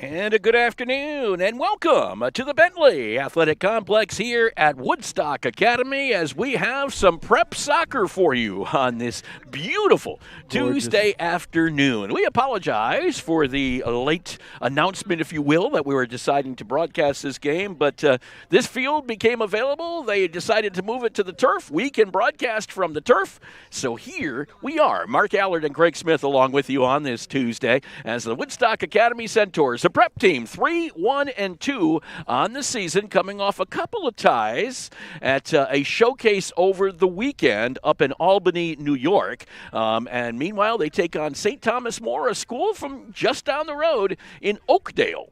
And a good afternoon, and welcome to the Bentley Athletic Complex here at Woodstock Academy as we have some prep soccer for you on this beautiful Tuesday afternoon. We apologize for the late announcement, if you will, that we were deciding to broadcast this game, but this field became available. They decided to move it to the turf. We can broadcast from the turf, so here we are. Mark Allard and Craig Smith along with you on this Tuesday as the Woodstock Academy Centaurs, the prep team, 3-1-2 on the season, coming off a couple of ties at a showcase over the weekend up in Albany, New York. And meanwhile, they take on St. Thomas More, a school from just down the road in Oakdale.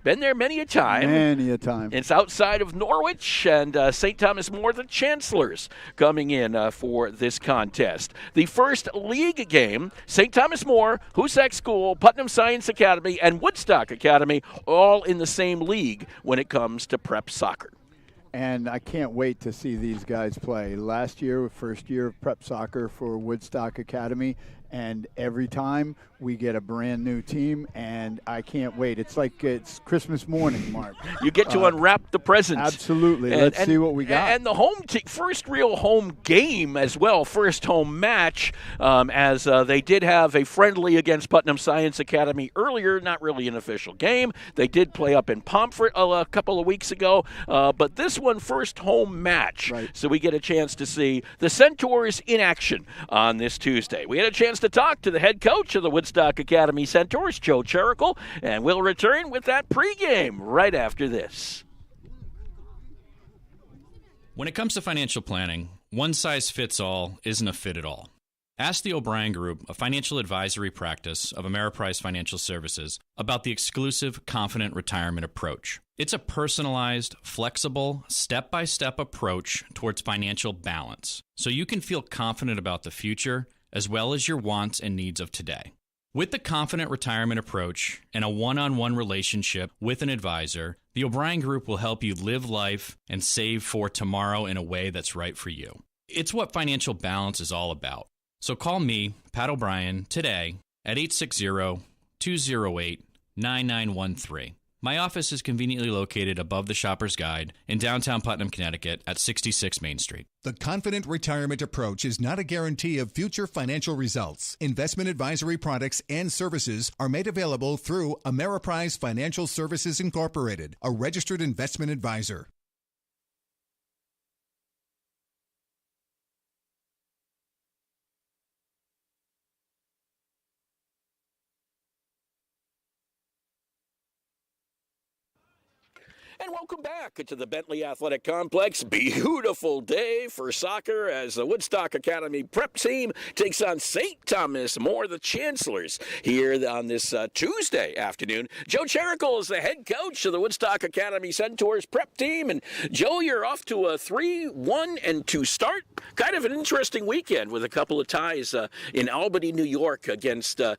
Been there many a time. Many a time. It's outside of Norwich, and St. Thomas More, the Chancellors, coming in for this contest. The first league game, St. Thomas More, Hoosac School, Putnam Science Academy, and Woodstock Academy, all in the same league when it comes to prep soccer. And I can't wait to see these guys play. Last year, first year of prep soccer for Woodstock Academy, and every time we get a brand new team, and I can't wait. It's like it's Christmas morning, Mark. You get to unwrap the presents. Absolutely. Let's see what we got. And the first real home game as well, first home match, as they did have a friendly against Putnam Science Academy earlier, not really an official game. They did play up in Pomfret a couple of weeks ago, but this one, first home match. Right. So we get a chance to see the Centaurs in action on this Tuesday. We had a chance to talk to the head coach of the Woodstock Academy Centaurs, Joe Cherical, and we'll return with that pregame right after this. When it comes to financial planning, one size fits all isn't a fit at all. Ask the O'Brien Group, a financial advisory practice of Ameriprise Financial Services, about the exclusive Confident Retirement approach. It's a personalized, flexible, step-by-step approach towards financial balance, so you can feel confident about the future as well as your wants and needs of today. With the Confident Retirement approach and a one-on-one relationship with an advisor, the O'Brien Group will help you live life and save for tomorrow in a way that's right for you. It's what financial balance is all about. So call me, Pat O'Brien, today at 860-208-9913. My office is conveniently located above the Shopper's Guide in downtown Putnam, Connecticut at 66 Main Street. The Confident Retirement approach is not a guarantee of future financial results. Investment advisory products and services are made available through Ameriprise Financial Services Incorporated, a registered investment advisor. And welcome back to the Bentley Athletic Complex. Beautiful day for soccer as the Woodstock Academy prep team takes on St. Thomas More, the Chancellors, here on this Tuesday afternoon. Joe Cherical is the head coach of the Woodstock Academy Centaurs prep team. And Joe, you're off to a 3-1-2 start. Kind of an interesting weekend with a couple of ties in Albany, New York against a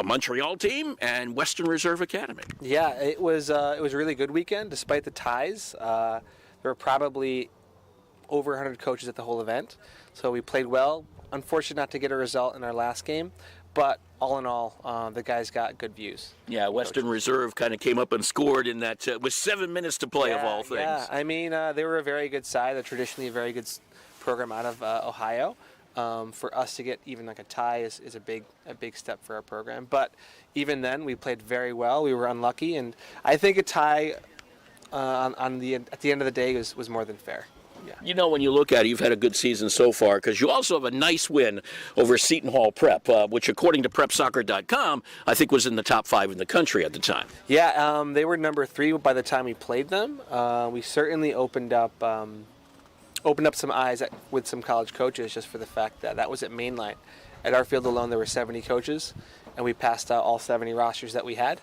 Montreal team and Western Reserve Academy. Yeah, it was a really good weekend despite the ties. There were probably over 100 coaches at the whole event, so we played well. Unfortunate not to get a result in our last game, but all in all, the guys got good views. Yeah, Western Reserve kind of came up and scored in that with 7 minutes to play, of all things. Yeah, I mean, they were a very good side, a traditionally very good program out of Ohio. For us to get even like a tie is a big step for our program. But even then, we played very well. We were unlucky, and I think a tie at the end of the day was more than fair. Yeah. You know, when you look at it, you've had a good season so far because you also have a nice win over Seton Hall Prep, which according to PrepSoccer.com, I think was in the top 5 in the country at the time. Yeah, they were number 3 by the time we played them. We certainly opened up some eyes with some college coaches just for the fact that was at Mainline. At our field alone, there were 70 coaches, and we passed out all 70 rosters that we had.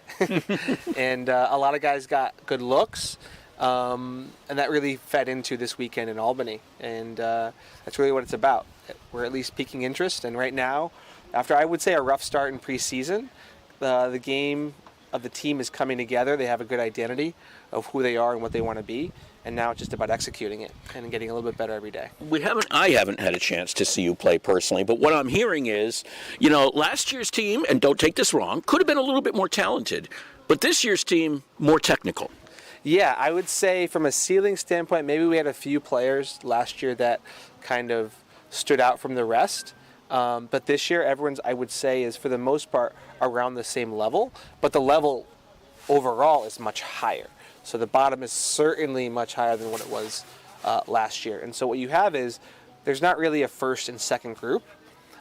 And a lot of guys got good looks, and that really fed into this weekend in Albany. And that's really what it's about. We're at least piquing interest, and right now, after I would say a rough start in preseason, the game of the team is coming together. They have a good identity of who they are and what they want to be. And now it's just about executing it and getting a little bit better every day. I haven't had a chance to see you play personally, but what I'm hearing is, last year's team, and don't take this wrong, could have been a little bit more talented, But this year's team, more technical. Yeah, I would say from a ceiling standpoint, maybe we had a few players last year that kind of stood out from the rest. But this year, everyone's, I would say, is for the most part around the same level. But the level overall is much higher. So the bottom is certainly much higher than what it was last year. And so what you have is there's not really a first and second group.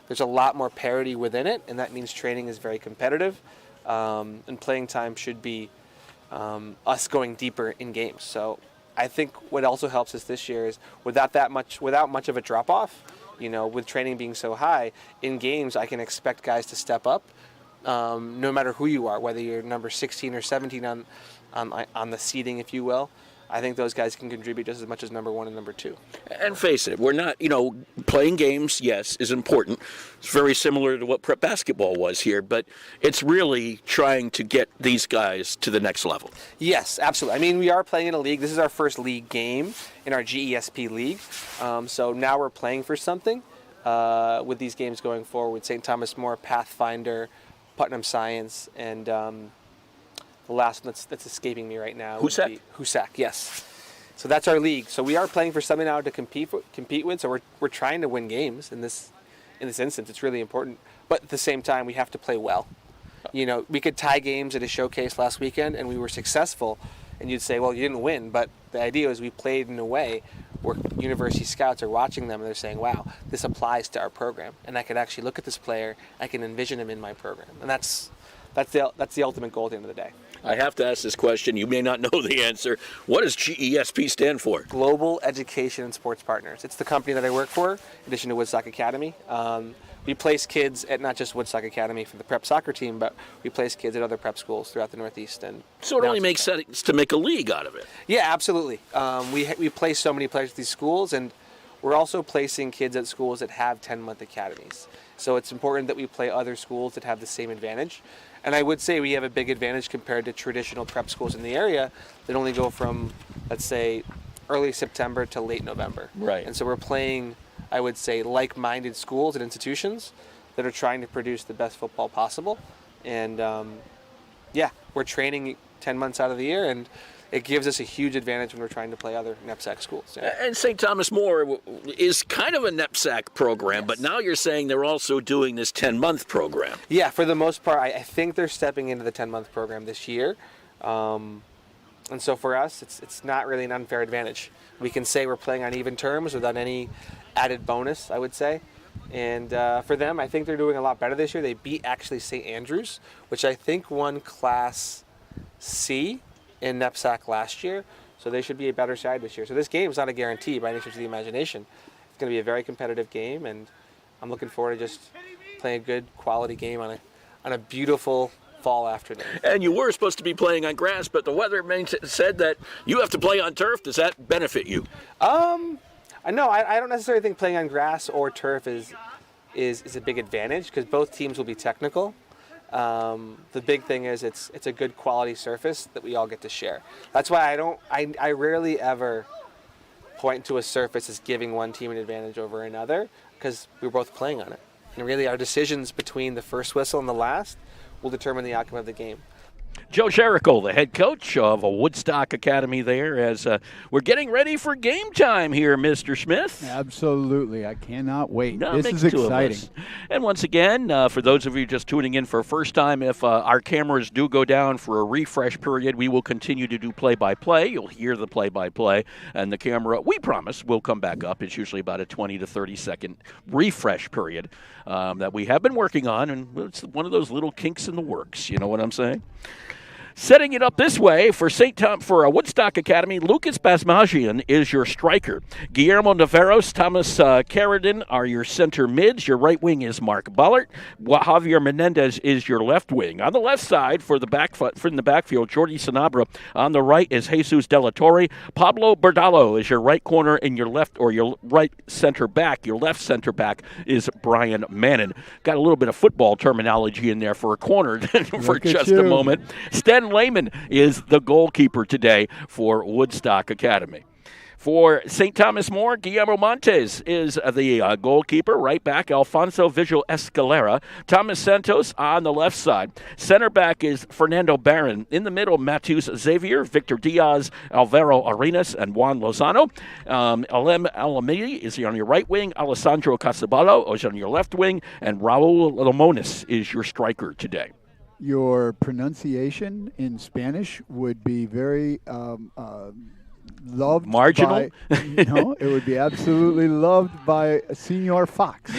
There's a lot more parity within it, and that means training is very competitive. And playing time should be us going deeper in games. So I think what also helps us this year is without much of a drop-off, with training being so high, in games I can expect guys to step up, no matter who you are, whether you're number 16 or 17 on the seeding, if you will. I think those guys can contribute just as much as number 1 and number 2. And face it, we're not, playing games, yes, is important. It's very similar to what prep basketball was here, but it's really trying to get these guys to the next level. Yes, absolutely. I mean, we are playing in a league. This is our first league game in our GESP league. So now we're playing for something with these games going forward. St. Thomas More, Pathfinder, Putnam Science, and the last one that's escaping me right now. Hoosac, yes. So that's our league. So we are playing for something now to compete with. So we're trying to win games in this instance. It's really important. But at the same time, we have to play well. We could tie games at a showcase last weekend, and we were successful. And you'd say, well, you didn't win. But the idea is we played in a way where university scouts are watching them and they're saying, wow, this applies to our program. And I could actually look at this player. I can envision him in my program. And that's the ultimate goal at the end of the day. I have to ask this question. You may not know the answer. What does GESP stand for? Global Education and Sports Partners. It's the company that I work for, in addition to Woodstock Academy. We place kids at not just Woodstock Academy for the prep soccer team, but we place kids at other prep schools throughout the Northeast. And so it only makes sense to make a league out of it. Yeah, absolutely. We place so many players at these schools, and we're also placing kids at schools that have 10-month academies. So it's important that we play other schools that have the same advantage. And I would say we have a big advantage compared to traditional prep schools in the area that only go from, let's say, early September to late November. Right. And so we're playing, I would say, like-minded schools and institutions that are trying to produce the best football possible. And, we're training 10 months out of the year, and it gives us a huge advantage when we're trying to play other NEPSAC schools. Yeah. And St. Thomas More is kind of a NEPSAC program, yes. But now you're saying they're also doing this 10-month program. Yeah, for the most part, I think they're stepping into the 10-month program this year. And so for us, it's not really an unfair advantage. We can say we're playing on even terms without any added bonus, I would say. And for them, I think they're doing a lot better this year. They beat actually St. Andrews, which I think won Class C in NEPSAC last year, so they should be a better side this year. So this game is not a guarantee by any stretch of the imagination. It's going to be a very competitive game, and I'm looking forward to just playing a good quality game on a beautiful fall afternoon. And you were supposed to be playing on grass, but the weather said that you have to play on turf. Does that benefit you? No, I don't necessarily think playing on grass or turf is a big advantage because both teams will be technical. The big thing is it's a good quality surface that we all get to share. That's why I rarely ever point to a surface as giving one team an advantage over another because we're both playing on it. And really our decisions between the first whistle and the last will determine the outcome of the game. Joe Jericho, the head coach of Woodstock Academy there, as we're getting ready for game time here, Mr. Smith. Absolutely. I cannot wait. No, this is exciting. And once again, for those of you just tuning in for a first time, if our cameras do go down for a refresh period, we will continue to do play-by-play. You'll hear the play-by-play, and the camera, we promise, will come back up. It's usually about a 20 to 30-second refresh period that we have been working on, and it's one of those little kinks in the works. You know what I'm saying? Setting it up this way for Woodstock Academy, Lucas Basmagian is your striker. Guillermo Navarros, Thomas Carradine are your center mids. Your right wing is Mark Bullard. Javier Menendez is your left wing. On the left side from the backfield, Jordi Sanabra. On the right is Jesus De La Torre. Pablo Berdalo is your right corner, and your right center back. Your left center back is Brian Mannon. Got a little bit of football terminology in there for a corner for just a moment. Sten Lehman is the goalkeeper today for Woodstock Academy. For St. Thomas More, Guillermo Montes is the goalkeeper. Right back, Alfonso Vigil Escalera. Thomas Santos on the left side. Center back is Fernando Barron. In the middle, Matheus Xavier, Victor Diaz, Alvaro Arenas, and Juan Lozano. Alem Alamedi is on your right wing. Alessandro Casabalo is on your left wing. And Raul Lamonis is your striker today. Your pronunciation in Spanish would be very loved. Marginal? No, it would be absolutely loved by Senor Fox.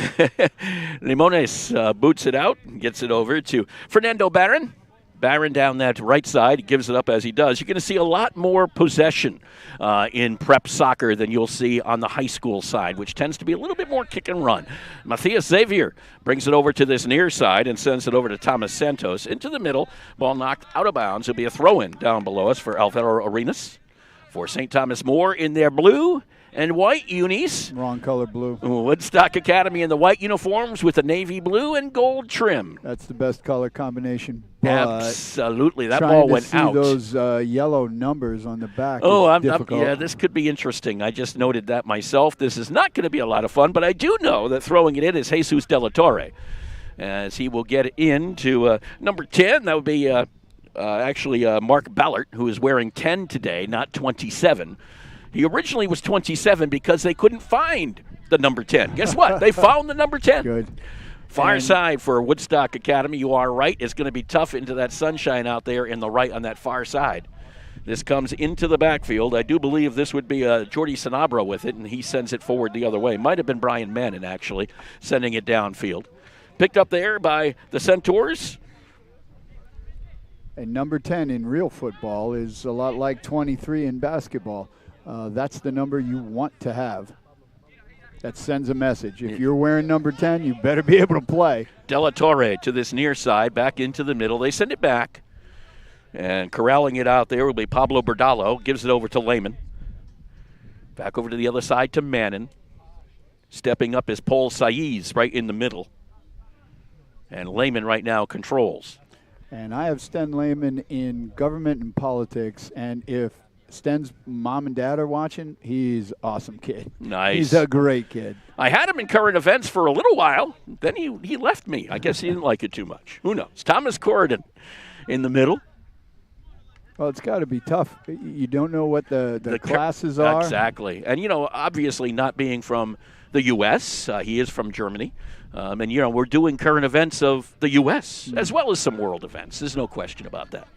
Limones boots it out and gets it over to Fernando Barron. Barron down that right side, gives it up as he does. You're going to see a lot more possession in prep soccer than you'll see on the high school side, which tends to be a little bit more kick and run. Matthias Xavier brings it over to this near side and sends it over to Thomas Santos. Into the middle, ball knocked out of bounds. It'll be a throw-in down below us for Alvaro Arenas. For St. Thomas More in their blue and white unis. Wrong color blue. Woodstock Academy in the white uniforms with the navy blue and gold trim. That's the best color combination. Absolutely. That ball went out. Trying to see those yellow numbers on the back is difficult. Yeah, this could be interesting. I just noted that myself. This is not going to be a lot of fun, but I do know that throwing it in is Jesus De La Torre, as he will get into number 10. That would be Mark Ballard, who is wearing 10 today, not 27. He originally was 27 because they couldn't find the number 10. Guess what? They found the number 10. Good. Far side for Woodstock Academy. You are right. It's going to be tough into that sunshine out there in the right on that far side. This comes into the backfield. I do believe this would be Jordi Sanabra with it, and he sends it forward the other way. Might have been Brian Mannon, actually, sending it downfield. Picked up there by the Centaurs. And number 10 in real football is a lot like 23 in basketball. That's the number you want to have. That sends a message. If you're wearing number 10, you better be able to play. De La Torre to this near side, back into the middle. They send it back. And corralling it out there will be Pablo Berdalo. Gives it over to Lehman. Back over to the other side to Mannon. Stepping up is Paul Saiz right in the middle. And Lehman right now controls. And I have Sten Lehman in government and politics. And if Sten's mom and dad are watching, he's an awesome kid. Nice. He's a great kid. I had him in current events for a little while. Then he left me. I guess he didn't like it too much. Who knows? Thomas Corridon in the middle. Well, it's got to be tough. You don't know what the classes are. Exactly. And, obviously not being from the U.S., he is from Germany. And, we're doing current events of the U.S. as well as some world events. There's no question about that.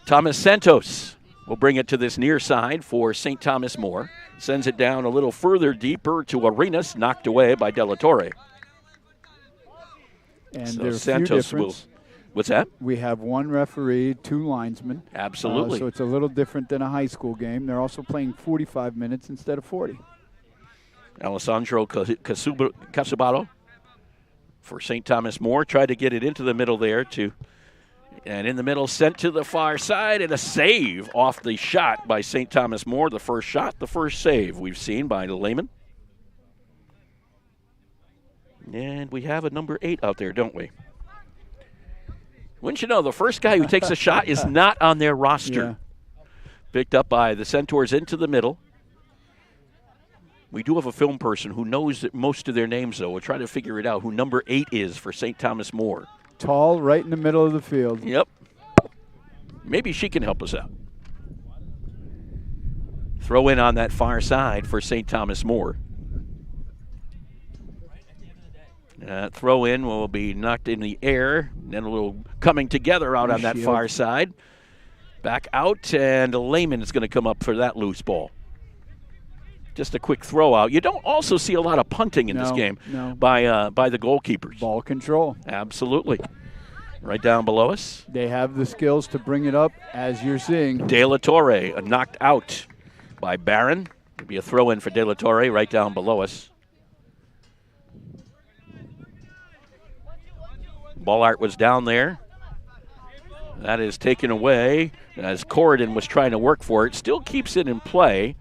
Thomas Santos will bring it to this near side for St. Thomas More. Sends it down a little further deeper to Arenas, knocked away by De La Torre. And so there's Santos will. What's that? We have one referee, 2 linesmen. Absolutely. So it's a little different than a high school game. They're also playing 45 minutes instead of 40. Alessandro Casubalo for St. Thomas More. Tried to get it into the middle there and in the middle, sent to the far side, and a save off the shot by St. Thomas More. The first shot, the first save we've seen by Lehman. And we have a number 8 out there, don't we? Wouldn't you know, the first guy who takes a shot is not on their roster. Yeah. Picked up by the Centaurs into the middle. We do have a film person who knows most of their names, though. We'll try to figure it out, who number 8 is for St. Thomas More. Tall, right in the middle of the field. Yep. Maybe she can help us out. Throw in on that far side for St. Thomas More. Throw in will be knocked in the air. Then a little coming together out on that far side. Back out, and Lehman is going to come up for that loose ball. Just a quick throw out. You don't also see a lot of punting in this game by the goalkeepers. Ball control. Absolutely. Right down below us. They have the skills to bring it up, as you're seeing. De La Torre knocked out by Barron. It'll be a throw in for De La Torre right down below us. Ball art was down there. That is taken away as Corridon was trying to work for it. Still keeps it in play.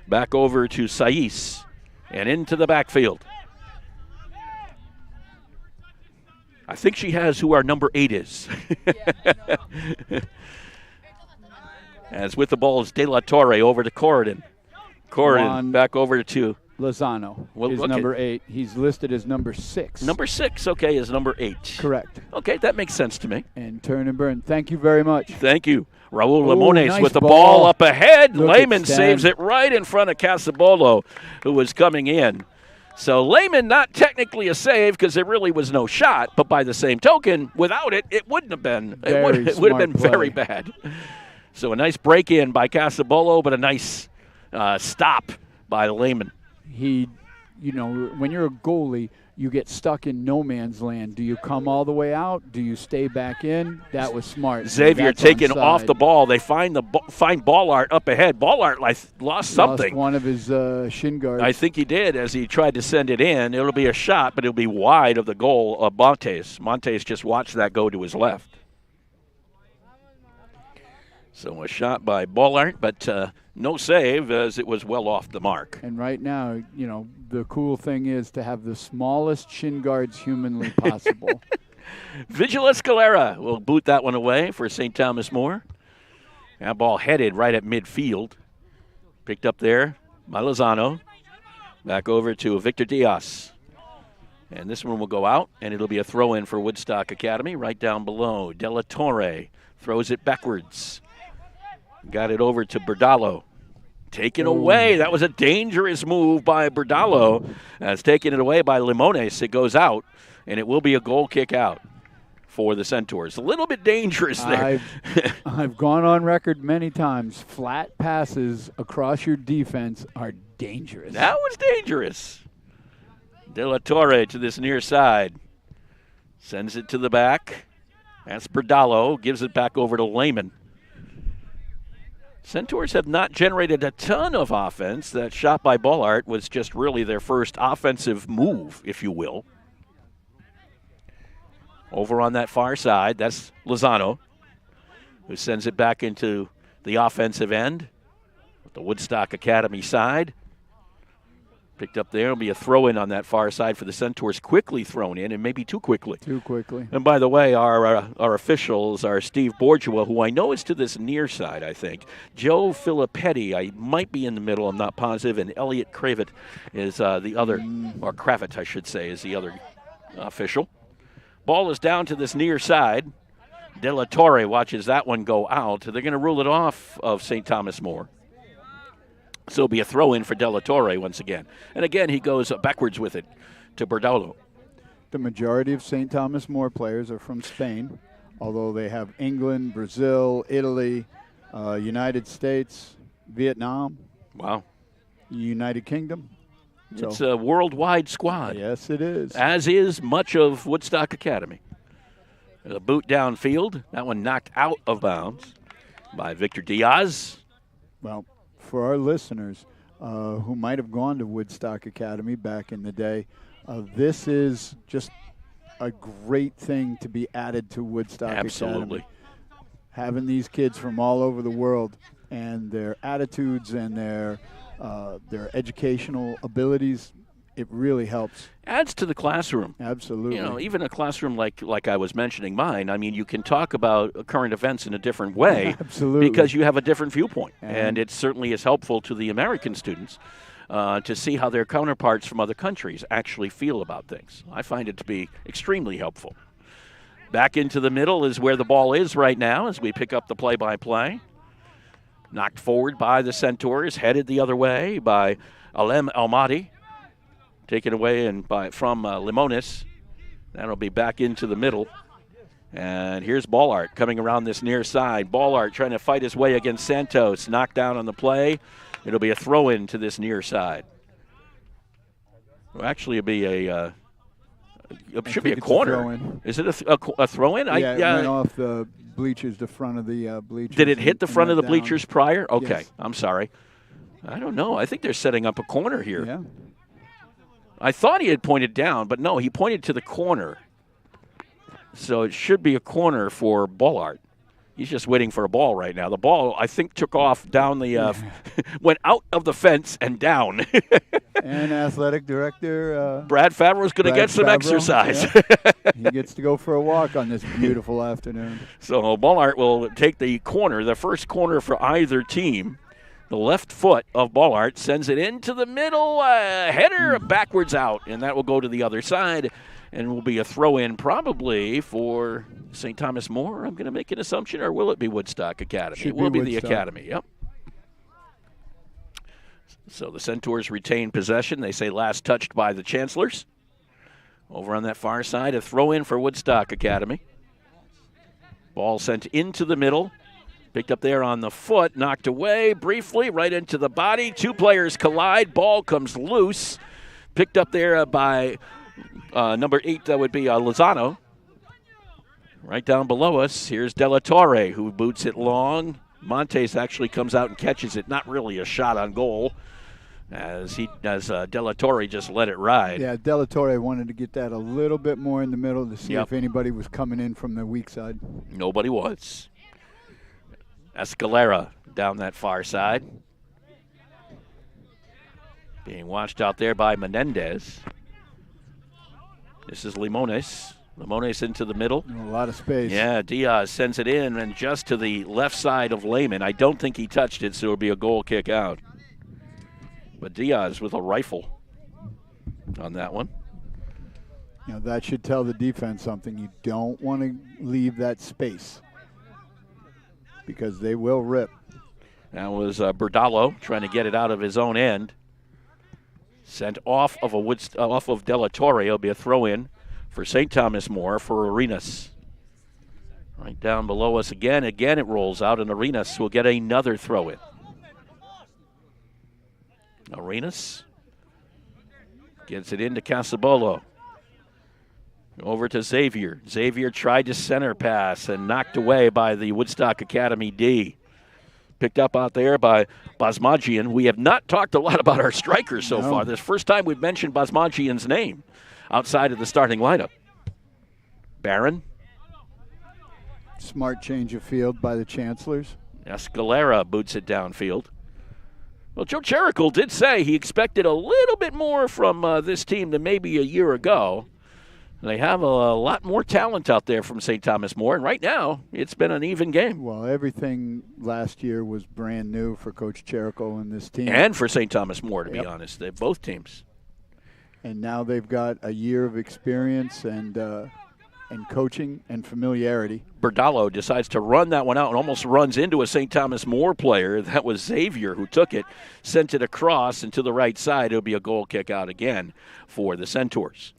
Back over to Saiz and into the backfield. I think she has who our number 8 is. As with the ball is De La Torre over to Corridon. Corin Juan back over to 2. Lozano Well, is okay. number 8. He's listed as number 6. Number 6, okay, is number 8. Correct. Okay, that makes sense to me. And turn and burn. Thank you very much. Thank you. Raul Ooh, Limones nice with the ball. ball up ahead. Look at Lehman Stan. saves it right in front of Casabolo, who was coming in. So Lehman, not technically a save because there really was no shot, but by the same token, without it, it wouldn't have been. It would have been smart very play. bad. So a nice break in by Casabolo, but a nice stop by Lehman. When you're a goalie, you get stuck in no man's land. Do you come all the way out? Do you stay back in? That was smart. Xavier That's taken onside. off the ball. They find Ballart up ahead. Ballart lost something. Lost one of his shin guards. I think he did as he tried to send it in. It'll be a shot, but it'll be wide of the goal of Montes. Montes just watched that go to his left. So a shot by Ballart, but no save as it was well off the mark. And right now, the cool thing is to have the smallest shin guards humanly possible. Vigil Escalera will boot that one away for St. Thomas More. That ball headed right at midfield. Picked up there by Lozano. Back over to Victor Diaz. And this one will go out, and it'll be a throw-in for Woodstock Academy right down below. De La Torre throws it backwards. Got it over to Berdallo. Taken away. That was a dangerous move by Berdallo. As taken it away by Limones. It goes out, and it will be a goal kick out for the Centaurs. A little bit dangerous there. I've gone on record many times. Flat passes across your defense are dangerous. That was dangerous. De La Torre to this near side. Sends it to the back. That's Berdallo. Gives it back over to Lehman. Centaurs have not generated a ton of offense. That shot by Ballart was just really their first offensive move, if you will. Over on that far side, that's Lozano, who sends it back into the offensive end. The Woodstock Academy side. Picked up there. It'll be a throw-in on that far side for the Centaurs. Quickly thrown in, and maybe too quickly. Too quickly. And by the way, our officials are Steve Borgia, who I know is to this near side, I think. Joe Filippetti, I might be in the middle, I'm not positive. And Elliot Kravitz is the other, or Kravitz, I should say, is the other official. Ball is down to this near side. De La Torre watches that one go out. They're going to rule it off of St. Thomas More. So it'll be a throw-in for De La Torre once again. And again, he goes backwards with it to Berdallo. The majority of St. Thomas More players are from Spain, although they have England, Brazil, Italy, United States, Vietnam. Wow. United Kingdom. It's a worldwide squad. Yes, it is. As is much of Woodstock Academy. The boot downfield. That one knocked out of bounds by Victor Diaz. Well, for our listeners who might have gone to Woodstock Academy back in the day, this is just a great thing to be added to Woodstock Absolutely. Academy. Having these kids from all over the world and their attitudes and their educational abilities, it really helps. Adds to the classroom. Absolutely. Even a classroom like I was mentioning mine, I mean, you can talk about current events in a different way. Absolutely. Because you have a different viewpoint. And it certainly is helpful to the American students to see how their counterparts from other countries actually feel about things. I find it to be extremely helpful. Back into the middle is where the ball is right now as we pick up the play-by-play. Knocked forward by the Centaurs, headed the other way by Alem Almaty. Taken away from Limones. That'll be back into the middle. And here's Ballart coming around this near side. Ballart trying to fight his way against Santos. Knocked down on the play. It'll be a throw-in to this near side. Well, actually, it'll be it should be a corner. Is it a throw-in? Yeah, it went off the bleachers, the front of the bleachers. Did it hit the front of the bleachers prior? Okay, Yes. I'm sorry. I don't know. I think they're setting up a corner here. Yeah. I thought he had pointed down, but no, he pointed to the corner. So it should be a corner for Ballart. He's just waiting for a ball right now. The ball, I think, took off down the went out of the fence and down. And athletic director Brad Favreau's going to get some exercise. Yeah. He gets to go for a walk on this beautiful afternoon. So Ballart will take the corner, the first corner for either team. The left foot of Ballart sends it into the middle. Header backwards out, and that will go to the other side and will be a throw-in probably for St. Thomas More. I'm going to make an assumption, or will it be Woodstock Academy? Should it will be the Woodstock. Academy, yep. So the Centaurs retain possession. They say last touched by the Chancellors. Over on that far side, a throw-in for Woodstock Academy. Ball sent into the middle. Picked up there on the foot, knocked away briefly, right into the body. Two players collide. Ball comes loose. Picked up there by number 8, that would be Lozano. Right down below us, here's De La Torre, who boots it long. Montes actually comes out and catches it. Not really a shot on goal, as De La Torre just let it ride. Yeah, De La Torre wanted to get that a little bit more in the middle to see if anybody was coming in from the weak side. Nobody was. Escalera down that far side. Being watched out there by Menendez. This is Limones. Limones into the middle. A lot of space. Yeah, Diaz sends it in and just to the left side of Lehman. I don't think he touched it, so it'll be a goal kick out. But Diaz with a rifle on that one. You know, that should tell the defense something. You don't want to leave that space because they will rip. That was Berdallo trying to get it out of his own end. Sent off of De La Torre. It'll be a throw-in for St. Thomas More for Arenas. Right down below us again. Again it rolls out, and Arenas will get another throw-in. Arenas gets it into Casabolo. Over to Xavier. Xavier tried to center pass and knocked away by the Woodstock Academy D. Picked up out there by Basmagian. We have not talked a lot about our strikers so far. This is the first time we've mentioned Basmagian's name outside of the starting lineup. Barron. Smart change of field by the Chancellors. Escalera boots it downfield. Well, Joe Cherical did say he expected a little bit more from this team than maybe a year ago. They have a lot more talent out there from St. Thomas More, and right now it's been an even game. Well, everything last year was brand new for Coach Cherical and this team. And for St. Thomas More, to be honest. They're both teams. And now they've got a year of experience and coaching and familiarity. Berdallo decides to run that one out and almost runs into a St. Thomas More player. That was Xavier who took it, sent it across and to the right side. It'll be a goal kick out again for the Centaurs.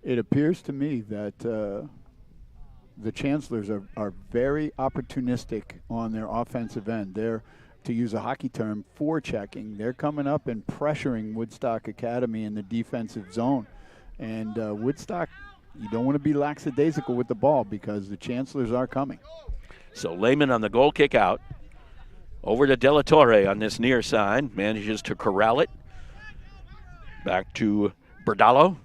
It appears to me that the Chancellors are very opportunistic on their offensive end. They're, to use a hockey term, forechecking. They're coming up and pressuring Woodstock Academy in the defensive zone. And Woodstock, you don't want to be lackadaisical with the ball because the Chancellors are coming. So Lehman on the goal kick out. Over to De La Torre on this near side. Manages to corral it. Back to Berdallo.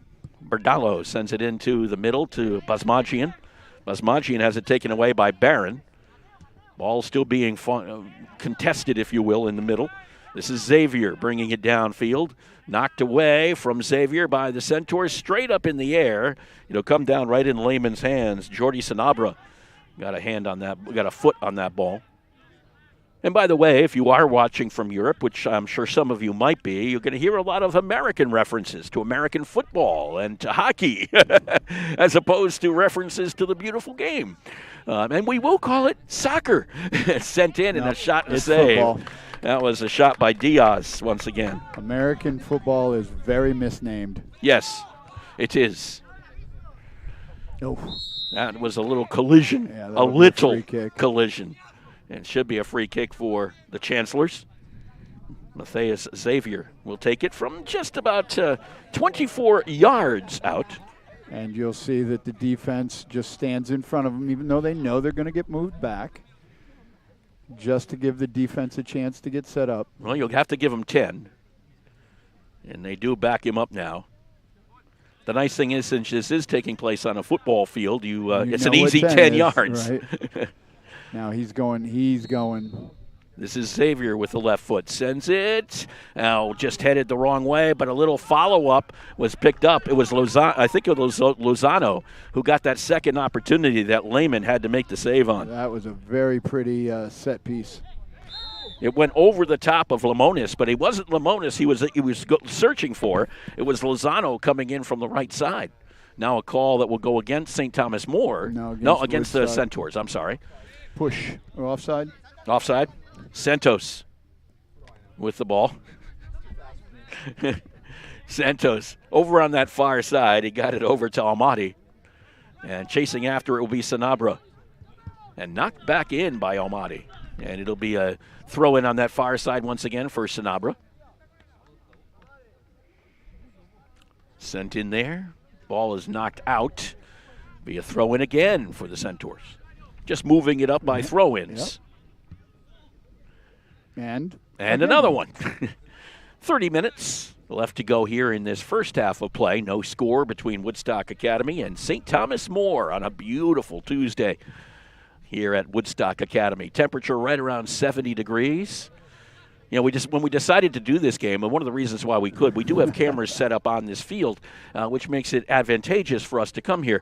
Berdallo sends it into the middle to Basmagian. Basmagian has it taken away by Barron. Ball still being contested, if you will, in the middle. This is Xavier bringing it downfield. Knocked away from Xavier by the Centaurs, straight up in the air. It'll come down right in Lehman's hands. Jordi Sanabra got a hand on that, got a foot on that ball. And by the way, if you are watching from Europe, which I'm sure some of you might be, you're going to hear a lot of American references to American football and to hockey, as opposed to references to the beautiful game. And we will call it soccer. Sent in and a shot to save. Football. That was a shot by Diaz once again. American football is very misnamed. Yes, it is. Oh. That was a little collision, Yeah, a little collision. And should be a free kick for the Chancellors. Matthias Xavier will take it from just about 24 yards out. And you'll see that the defense just stands in front of them, even though they know they're going to get moved back, just to give the defense a chance to get set up. Well, you'll have to give them 10. And they do back him up now. The nice thing is, since this is taking place on a football field, it's an easy 10 yards. Right? Now he's going. This is Xavier with the left foot. Sends it. Now just headed the wrong way, but a little follow-up was picked up. It was Lozano, I think it was Lozano, who got that second opportunity that Lehman had to make the save on. That was a very pretty set piece. It went over the top of Lemonis, but it wasn't Lemonis he was searching for. It was Lozano coming in from the right side. Now a call that will go against St. Thomas More. No, against the Centaurs. I'm sorry. Push or offside? Offside. Santos with the ball. Santos over on that far side. He got it over to Almaty. And chasing after it will be Sanabra. And knocked back in by Almaty. And it'll be a throw in on that far side once again for Sanabra. Sent in there. Ball is knocked out. Be a throw in again for the Centaurs. Just moving it up by throw ins. Yep. And another one. 30 minutes left to go here in this first half of play. No score between Woodstock Academy and St. Thomas More on a beautiful Tuesday here at Woodstock Academy. Temperature right around 70 degrees. You know, when we decided to do this game, and one of the reasons why we do have cameras set up on this field, which makes it advantageous for us to come here.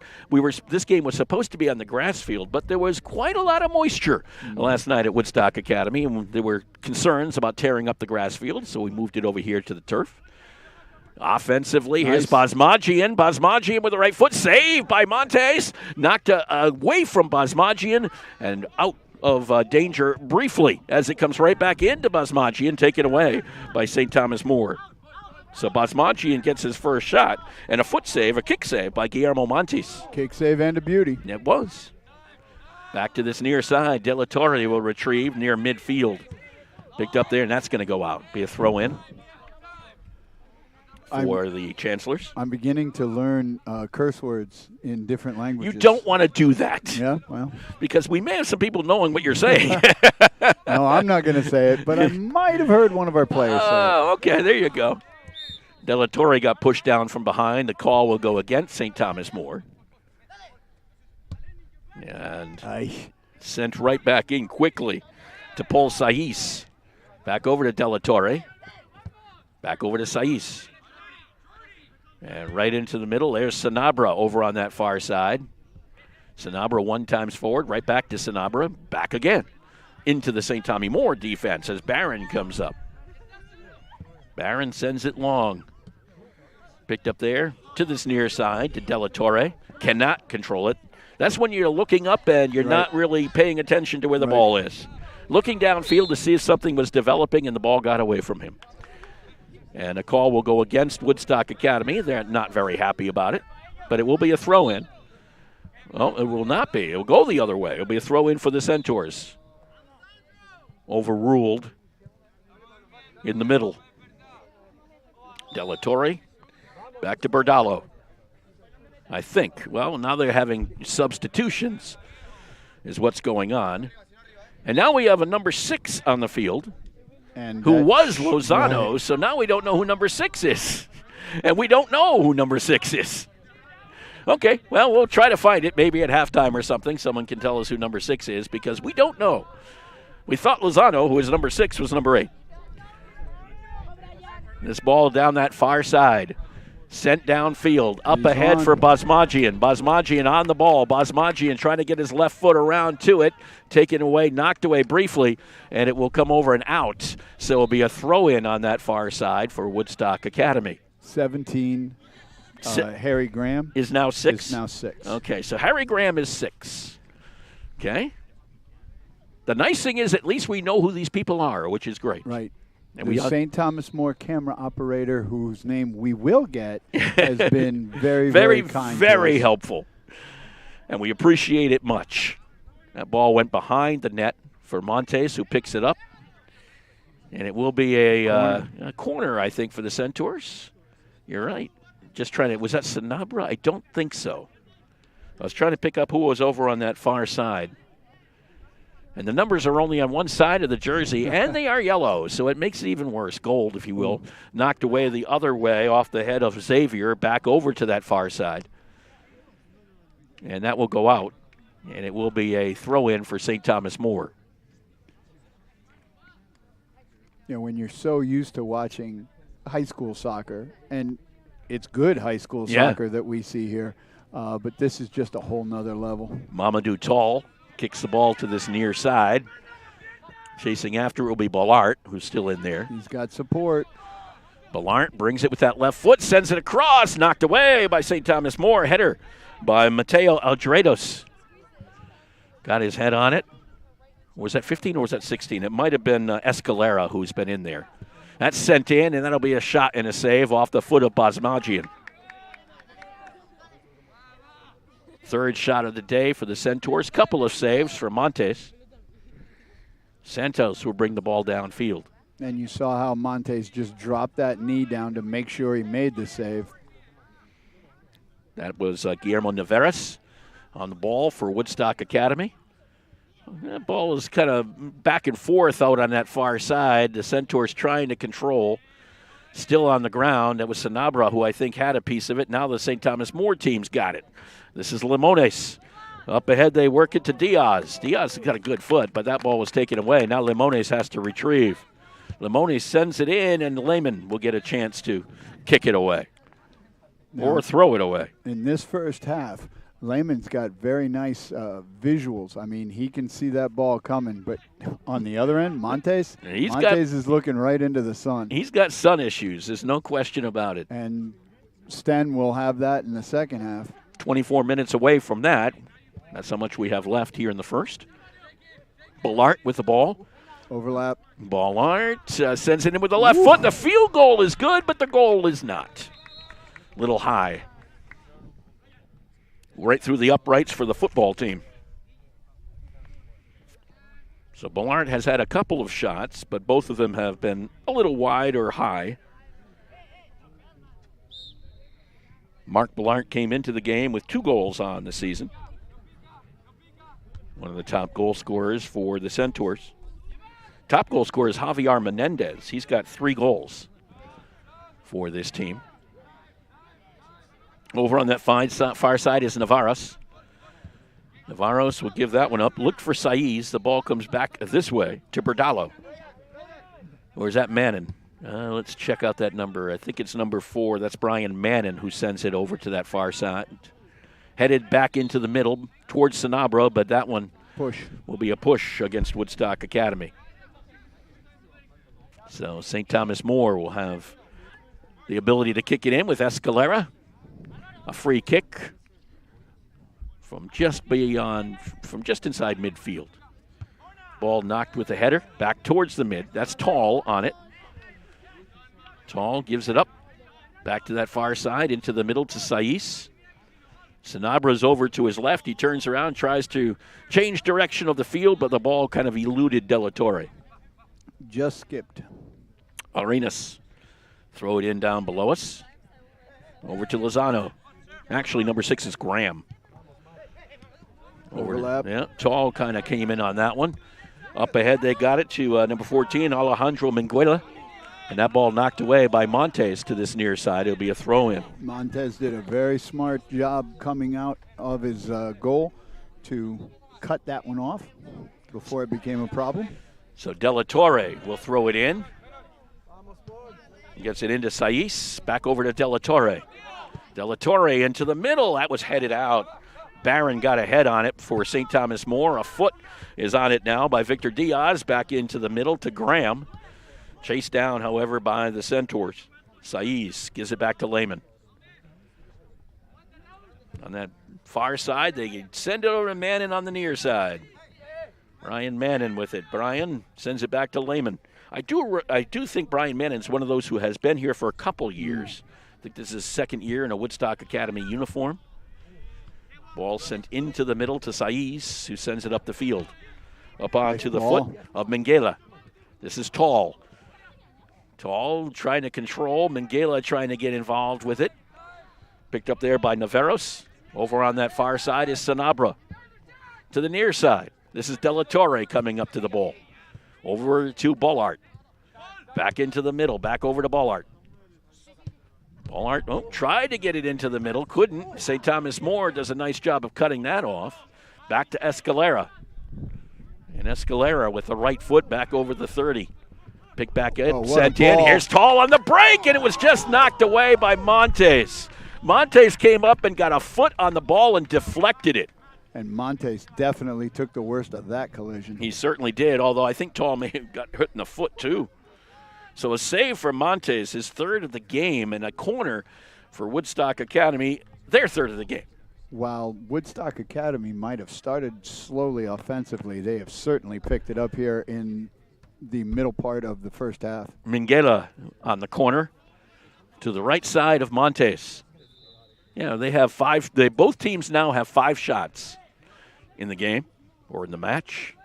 This game was supposed to be on the grass field, but there was quite a lot of moisture last night at Woodstock Academy, and there were concerns about tearing up the grass field, so we moved it over here to the turf. Offensively, here's Basmagian. Basmagian with the right foot. Saved by Montes. Knocked away from Basmagian and out of danger briefly as it comes right back into Basmagian, taken away by St. Thomas More. So Basmagian gets his first shot and a foot save, a kick save by Guillermo Montes. Kick save and a beauty. It was. Back to this near side. De La Torre will retrieve near midfield. Picked up there, and that's going to go out. Be a throw in for the Chancellors. I'm beginning to learn curse words in different languages. You don't want to do that. Yeah, well. Because we may have some people knowing what you're saying. No, I'm not going to say it, but I might have heard one of our players say it. Oh, okay, there you go. De La Torre got pushed down from behind. The call will go against St. Thomas More. And sent right back in quickly to Paul Saiz. Back over to De La Torre. Back over to Saiz. And right into the middle, there's Sanabra over on that far side. Sanabra 1 times forward, right back to Sanabra, back again into the St. Tommy More defense as Barron comes up. Barron sends it long. Picked up there to this near side to De La Torre. Cannot control it. That's when you're looking up and you're not really paying attention to where the ball is. Looking downfield to see if something was developing and the ball got away from him. And a call will go against Woodstock Academy. They're not very happy about it, but it will be a throw-in. Well, it will not be. It will go the other way. It will be a throw-in for the Centaurs. Overruled in the middle. De La Torre back to Berdalo. I think. Well, now they're having substitutions is what's going on. And now we have a number 6 on the field. And who was Lozano, so now we don't know who number 6 is. And we don't know who number 6 is. Okay, well, we'll try to find it maybe at halftime or something. Someone can tell us who number 6 is because we don't know. We thought Lozano, who is number 6, was number 8. This ball down that far side. Sent downfield, up ahead for Basmagian. Basmagian on the ball. Basmagian trying to get his left foot around to it. Taken away, knocked away briefly, and it will come over and out. So it will be a throw-in on that far side for Woodstock Academy. 17. Harry Graham is now 6? Is now 6. Okay, so Harry Graham is 6. Okay. The nice thing is at least we know who these people are, which is great. Right. And the St. Thomas More camera operator, whose name we will get, has been very kind. Very helpful. And we appreciate it much. That ball went behind the net for Montes, who picks it up. And it will be a corner, I think, for the Centaurs. You're right. Just trying to – was that Sanabra? I don't think so. I was trying to pick up who was over on that far side. And the numbers are only on one side of the jersey, and they are yellow, so it makes it even worse. Gold, if you will. Knocked away the other way off the head of Xavier, back over to that far side. And that will go out, and it will be a throw-in for St. Thomas More. You know, when you're so used to watching high school soccer, and it's good high school soccer that we see here, but this is just a whole nother level. Mamadou Tall kicks the ball to this near side. Chasing after it will be Ballart, who's still in there. He's got support. Ballart brings it with that left foot, sends it across, knocked away by St. Thomas More. Header by Mateo Algeredos. Got his head on it. Was that 15 or was that 16? It might have been Escalera who's been in there. That's sent in, and that'll be a shot and a save off the foot of Basmagian. Third shot of the day for the Centaurs. Couple of saves for Montes. Santos will bring the ball downfield. And you saw how Montes just dropped that knee down to make sure he made the save. That was Guillermo Navarez on the ball for Woodstock Academy. That ball is kind of back and forth out on that far side. The Centaurs trying to control. Still on the ground. That was Sanabra, who I think had a piece of it. Now the St. Thomas More team's got it. This is Limones. Up ahead, they work it to Diaz. Diaz has got a good foot, but that ball was taken away. Now Limones has to retrieve. Limones sends it in, and Lehman will get a chance to kick it away or throw it away. In this first half, Lehman's got very nice visuals. I mean, he can see that ball coming, but on the other end, Montes is looking right into the sun. He's got sun issues. There's no question about it. And Sten will have that in the second half. 24 minutes away from that. That's how much we have left here in the first. Ballart with the ball. Overlap. Ballart sends it in with the left foot. The field goal is good, but the goal is not. Little high. Right through the uprights for the football team. So Ballart has had a couple of shots, but both of them have been a little wide or high. Mark Ballart came into the game with 2 goals on the season. One of the top goal scorers for the Centaurs. Top goal scorer is Javier Menendez. He's got 3 goals for this team. Over on that far side is Navarros. Navarros will give that one up. Looked for Saiz. The ball comes back this way to Berdalo. Or is that Mannon? Let's check out that number. I think it's number 4. That's Brian Mannon who sends it over to that far side. Headed back into the middle towards Sanabra, but that one will be a push against Woodstock Academy. So St. Thomas More will have the ability to kick it in with Escalera. A free kick from just inside midfield. Ball knocked with a header back towards the mid. That's Tall on it. Tall gives it up back to that far side into the middle to Saiz. Sanabra's over to his left. He turns around, tries to change direction of the field, but the ball kind of eluded De La Torre. Just skipped. Arenas throw it in down below us. Over to Lozano. Actually, number 6 is Graham. Overlap. Yeah, Tall kind of came in on that one. Up ahead, they got it to number 14, Alejandro Minguela. And that ball knocked away by Montes to this near side. It'll be a throw-in. Montes did a very smart job coming out of his goal to cut that one off before it became a problem. So De La Torre will throw it in. He gets it into Saiz. Back over to De La Torre. De La Torre into the middle. That was headed out. Barron got a head on it for St. Thomas More. A foot is on it now by Victor Diaz. Back into the middle to Graham. Chased down, however, by the Centaurs. Saiz gives it back to Lehman. On that far side, they send it over to Mannon on the near side. Brian Mannon with it. Brian sends it back to Lehman. I do think Brian Mannon's one of those who has been here for a couple years. I think this is his second year in a Woodstock Academy uniform. Ball sent into the middle to Saiz, who sends it up the field. Up onto the foot of Minguela. This is Tall. Tall trying to control. Minguela trying to get involved with it. Picked up there by Navarros. Over on that far side is Sanabra. To the near side. This is De La Torre coming up to the ball. Over to Ballart. Back into the middle. Back over to Ballart. Ballart tried to get it into the middle. Couldn't. St. Thomas More does a nice job of cutting that off. Back to Escalera. And Escalera with the right foot back over the 30. Pick back in, sent in. Here's Tall on the break, and it was just knocked away by Montes. Montes came up and got a foot on the ball and deflected it. And Montes definitely took the worst of that collision. He certainly did, although I think Tall may have got hit in the foot too. So a save for Montes, his third of the game, and a corner for Woodstock Academy, their third of the game. While Woodstock Academy might have started slowly offensively, they have certainly picked it up here in the middle part of the first half. Minghella on the corner to the right side of Montes. Yeah, they have five. Both teams now have 5 shots in the game or in the match.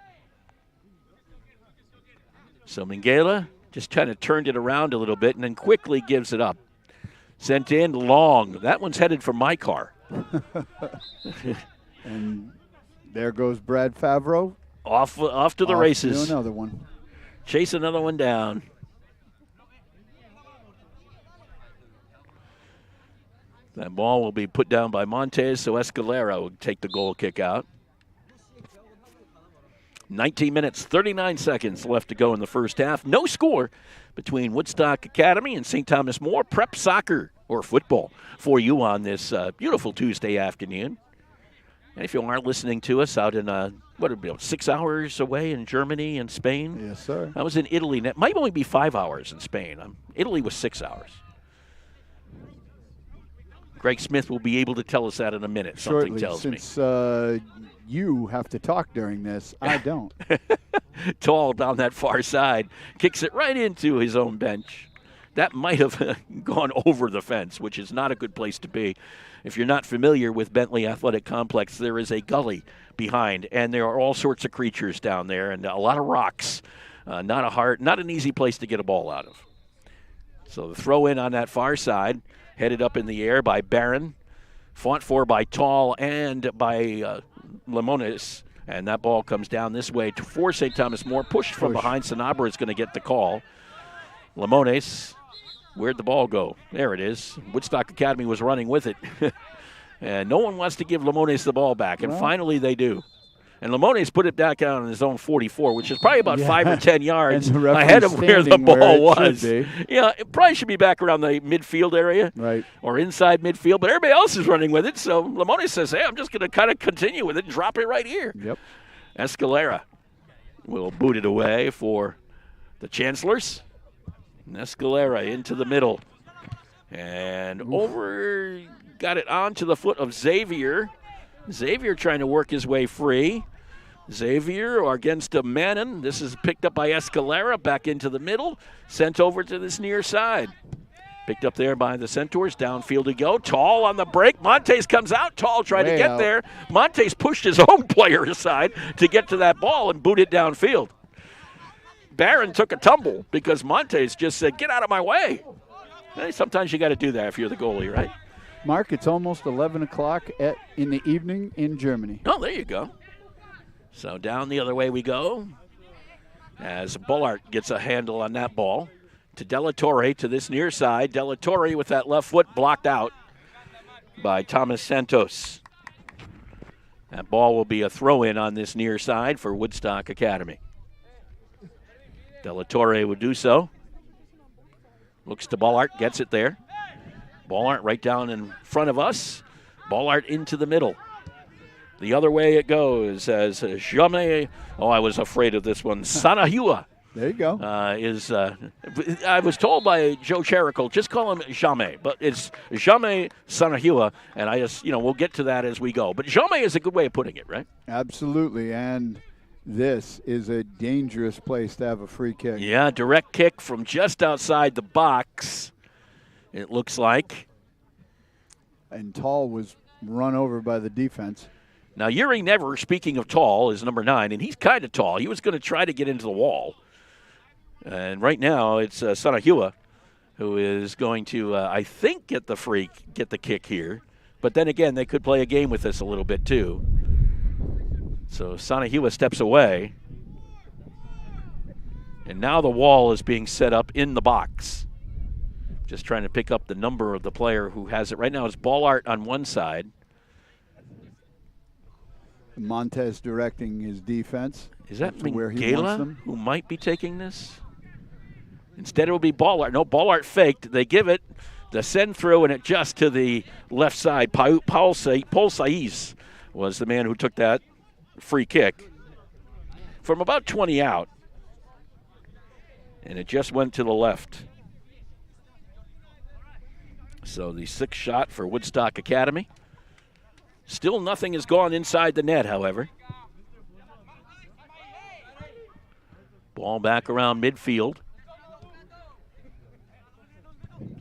So Minghella just kind of turned it around a little bit and then quickly gives it up. Sent in long. That one's headed for my car. And there goes Brad Favreau. Off to the races. To another one. Chase another one down. That ball will be put down by Montes, so Escalera will take the goal kick out. 19 minutes, 39 seconds left to go in the first half. No score between Woodstock Academy and St. Thomas More. Prep soccer or football for you on this beautiful Tuesday afternoon. And if you are listening to us out in, what would it be, 6 hours away in Germany and Spain? Yes, sir. I was in Italy. It might only be 5 hours in Spain. Italy was 6 hours. Greg Smith will be able to tell us that in a minute, something tells me. Since you have to talk during this, I don't. Tall down that far side, kicks it right into his own bench. That might have gone over the fence, which is not a good place to be. If you're not familiar with Bentley Athletic Complex, there is a gully behind, and there are all sorts of creatures down there and a lot of rocks. Not an easy place to get a ball out of. So the throw in on that far side, headed up in the air by Barron, fought for by Tall and by Limones, and that ball comes down this way for St. Thomas More. Pushed from behind. Sanabra is going to get the call. Limones, where'd the ball go? There it is. Woodstock Academy was running with it. And no one wants to give Limones the ball back, and finally they do. And Limones put it back out on his own 44, which is probably about 5 or 10 yards ahead of where the ball was. Yeah, it probably should be back around the midfield area, right, or inside midfield, but everybody else is running with it. So Limones says, hey, I'm just going to kind of continue with it and drop it right here. Yep. Escalera will boot it away for the Chancellors. And Escalera into the middle. And over, got it onto the foot of Xavier. Xavier trying to work his way free. Xavier against a Manon. This is picked up by Escalera, back into the middle, sent over to this near side. Picked up there by the Centaurs, downfield to go. Tall on the break. Montes comes out. Tall tried to get there. Montes pushed his own player aside to get to that ball and boot it downfield. Barron took a tumble because Montes just said, get out of my way. Hey, sometimes you got to do that if you're the goalie, right? Mark, it's almost 11 o'clock in the evening in Germany. Oh, there you go. So down the other way we go as Bullard gets a handle on that ball to Della Torre to this near side. Della Torre with that left foot blocked out by Thomas Santos. That ball will be a throw-in on this near side for Woodstock Academy. Della Torre would do so. Looks to Bullard, gets it there. Ballart right down in front of us. Ballart into the middle. The other way it goes as Jamais. Oh, I was afraid of this one. Sanahua. There you go. I was told by Joe Cherical, just call him Jamais, but it's Jamais Sanahua, and I just, we'll get to that as we go. But Jamais is a good way of putting it, right? Absolutely, and this is a dangerous place to have a free kick. Yeah, direct kick from just outside the box. It looks like. And Tall was run over by the defense. Now, Yuri Never, speaking of tall, is number 9, and he's kind of tall. He was going to try to get into the wall. And right now it's Sanahua who is going to, I think, get the kick here. But then again, they could play a game with this a little bit too. So Sanahua steps away. And now the wall is being set up in the box. Just trying to pick up the number of the player who has it. Right now it's Ballart on one side. Montez directing his defense. Is that Minghella who might be taking this? Instead it will be Ballart. No, Ballart faked. They give it the send through and it just to the left side. Paul Saiz was the man who took that free kick from about 20 out. And it just went to the left. So the 6th shot for Woodstock Academy. Still nothing has gone inside the net, however. Ball back around midfield.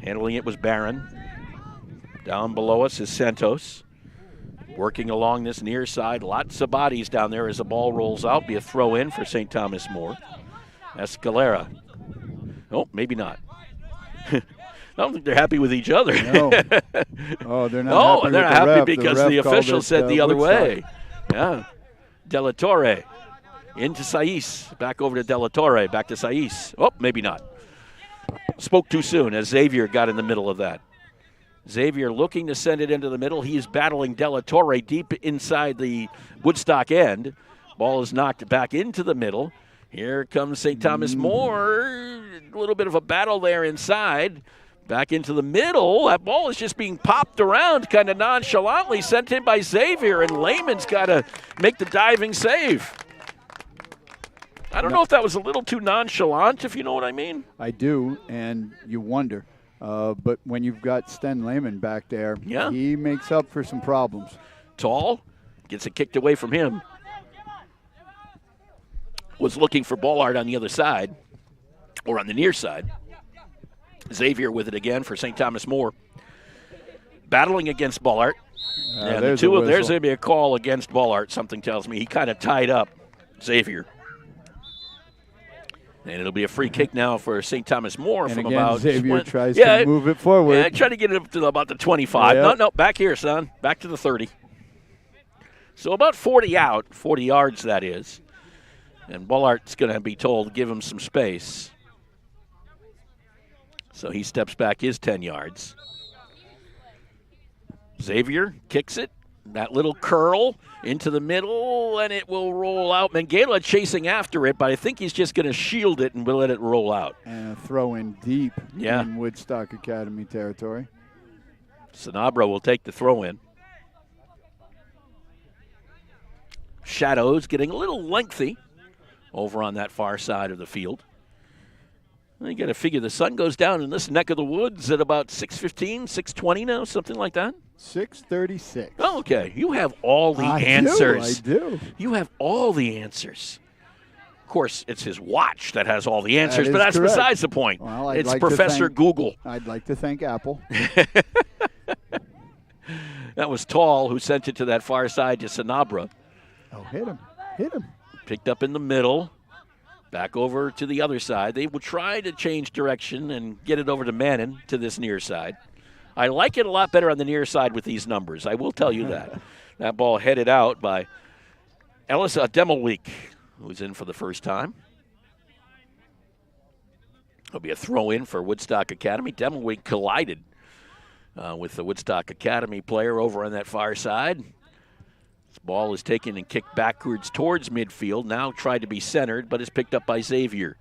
Handling it was Barron. Down below us is Santos. Working along this near side. Lots of bodies down there as the ball rolls out. Be a throw in for St. Thomas More. Escalera. Oh, maybe not. I don't think they're happy with each other. No. Oh, they're not happy. Oh, they're with happy the ref. because the official said the other way. Yeah. De La Torre into Saiz. Back over to De La Torre. Back to Saiz. Oh, maybe not. Spoke too soon as Xavier got in the middle of that. Xavier looking to send it into the middle. He is battling De La Torre deep inside the Woodstock end. Ball is knocked back into the middle. Here comes St. Thomas More. A little bit of a battle there inside. Back into the middle. That ball is just being popped around kind of nonchalantly, sent in by Xavier, and Lehman's got to make the diving save. I don't know if that was a little too nonchalant, if you know what I mean. I do, and you wonder. But when you've got Sten Lehman back there, he makes up for some problems. Tall gets it kicked away from him. Was looking for Ballard on the other side, or on the near side. Xavier with it again for St. Thomas More. Battling against Ballard. And there's going to be a call against Ballard, something tells me. He kind of tied up Xavier. And it'll be a free kick now for St. Thomas More and from again, about. Xavier tries to move it forward. Yeah, try to get it up to about the 25. Yeah. No, back here, son. Back to the 30. So about 40 out, 40 yards that is. And Ballart's going to be told to give him some space. So he steps back his 10 yards. Xavier kicks it. That little curl into the middle, and it will roll out. Mangala chasing after it, but I think he's just going to shield it and we'll let it roll out. And a throw in deep in Woodstock Academy territory. Sanabra will take the throw in. Shadows getting a little lengthy over on that far side of the field. You got to figure the sun goes down in this neck of the woods at about 6:15, 6:20 now, something like that. 6:36. Oh, okay. You have all the answers. I do. You have all the answers. Of course, it's his watch that has all the answers, but that's correct. besides the point. Well, it's Professor Google. I'd like to thank Apple. That was Tall who sent it to that far side to Sanabra. Oh, hit him. Hit him. Picked up in the middle. Back over to the other side. They will try to change direction and get it over to Mannon to this near side. I like it a lot better on the near side with these numbers. I will tell you that. That ball headed out by Ellis Demelweek, who's in for the first time. It'll be a throw-in for Woodstock Academy. Demelweek collided with the Woodstock Academy player over on that far side. This ball is taken and kicked backwards towards midfield. Now tried to be centered, but is picked up by Xavier.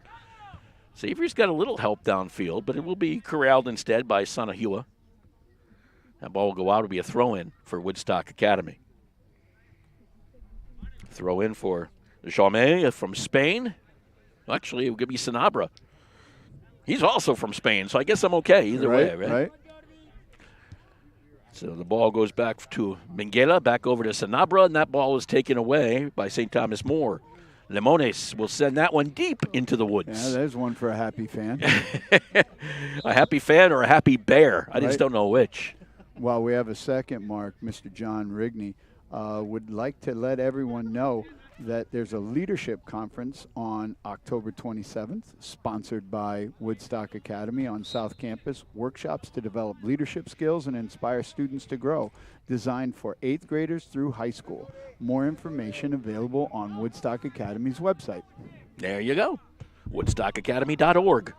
Xavier's got a little help downfield, but it will be corralled instead by Sanahua. That ball will go out. It'll be a throw-in for Woodstock Academy. Throw-in for Jaume from Spain. Actually, it would be Sanabra. He's also from Spain, so I guess I'm okay either way, right? So the ball goes back to Minguela, back over to Sanabra, and that ball is taken away by St. Thomas More. Limones will send that one deep into the woods. Yeah, there's one for a happy fan. A happy fan or a happy bear? I just don't know which. Well, we have a second, Mark. Mr. John Rigney would like to let everyone know that there's a leadership conference on October 27th, sponsored by Woodstock Academy on South Campus. Workshops to develop leadership skills and inspire students to grow, designed for 8th graders through high school. More information available on Woodstock Academy's website. There you go, woodstockacademy.org.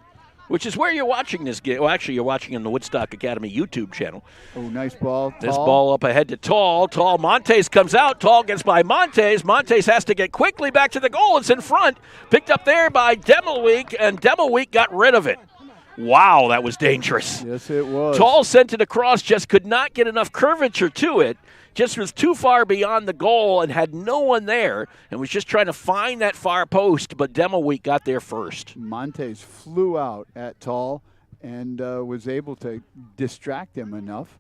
Which is where you're watching this game. Well, actually, you're watching on the Woodstock Academy YouTube channel. Oh, nice ball. This ball up ahead to Tall. Tall. Montes comes out. Tall gets by Montes. Montes has to get quickly back to the goal. It's in front. Picked up there by Demelweek, and Demelweek got rid of it. Wow, that was dangerous. Yes, it was. Tall sent it across, just could not get enough curvature to it just was too far beyond the goal and had no one there and was just trying to find that far post, but Demoweek got there first. Montes flew out at Tall and was able to distract him enough.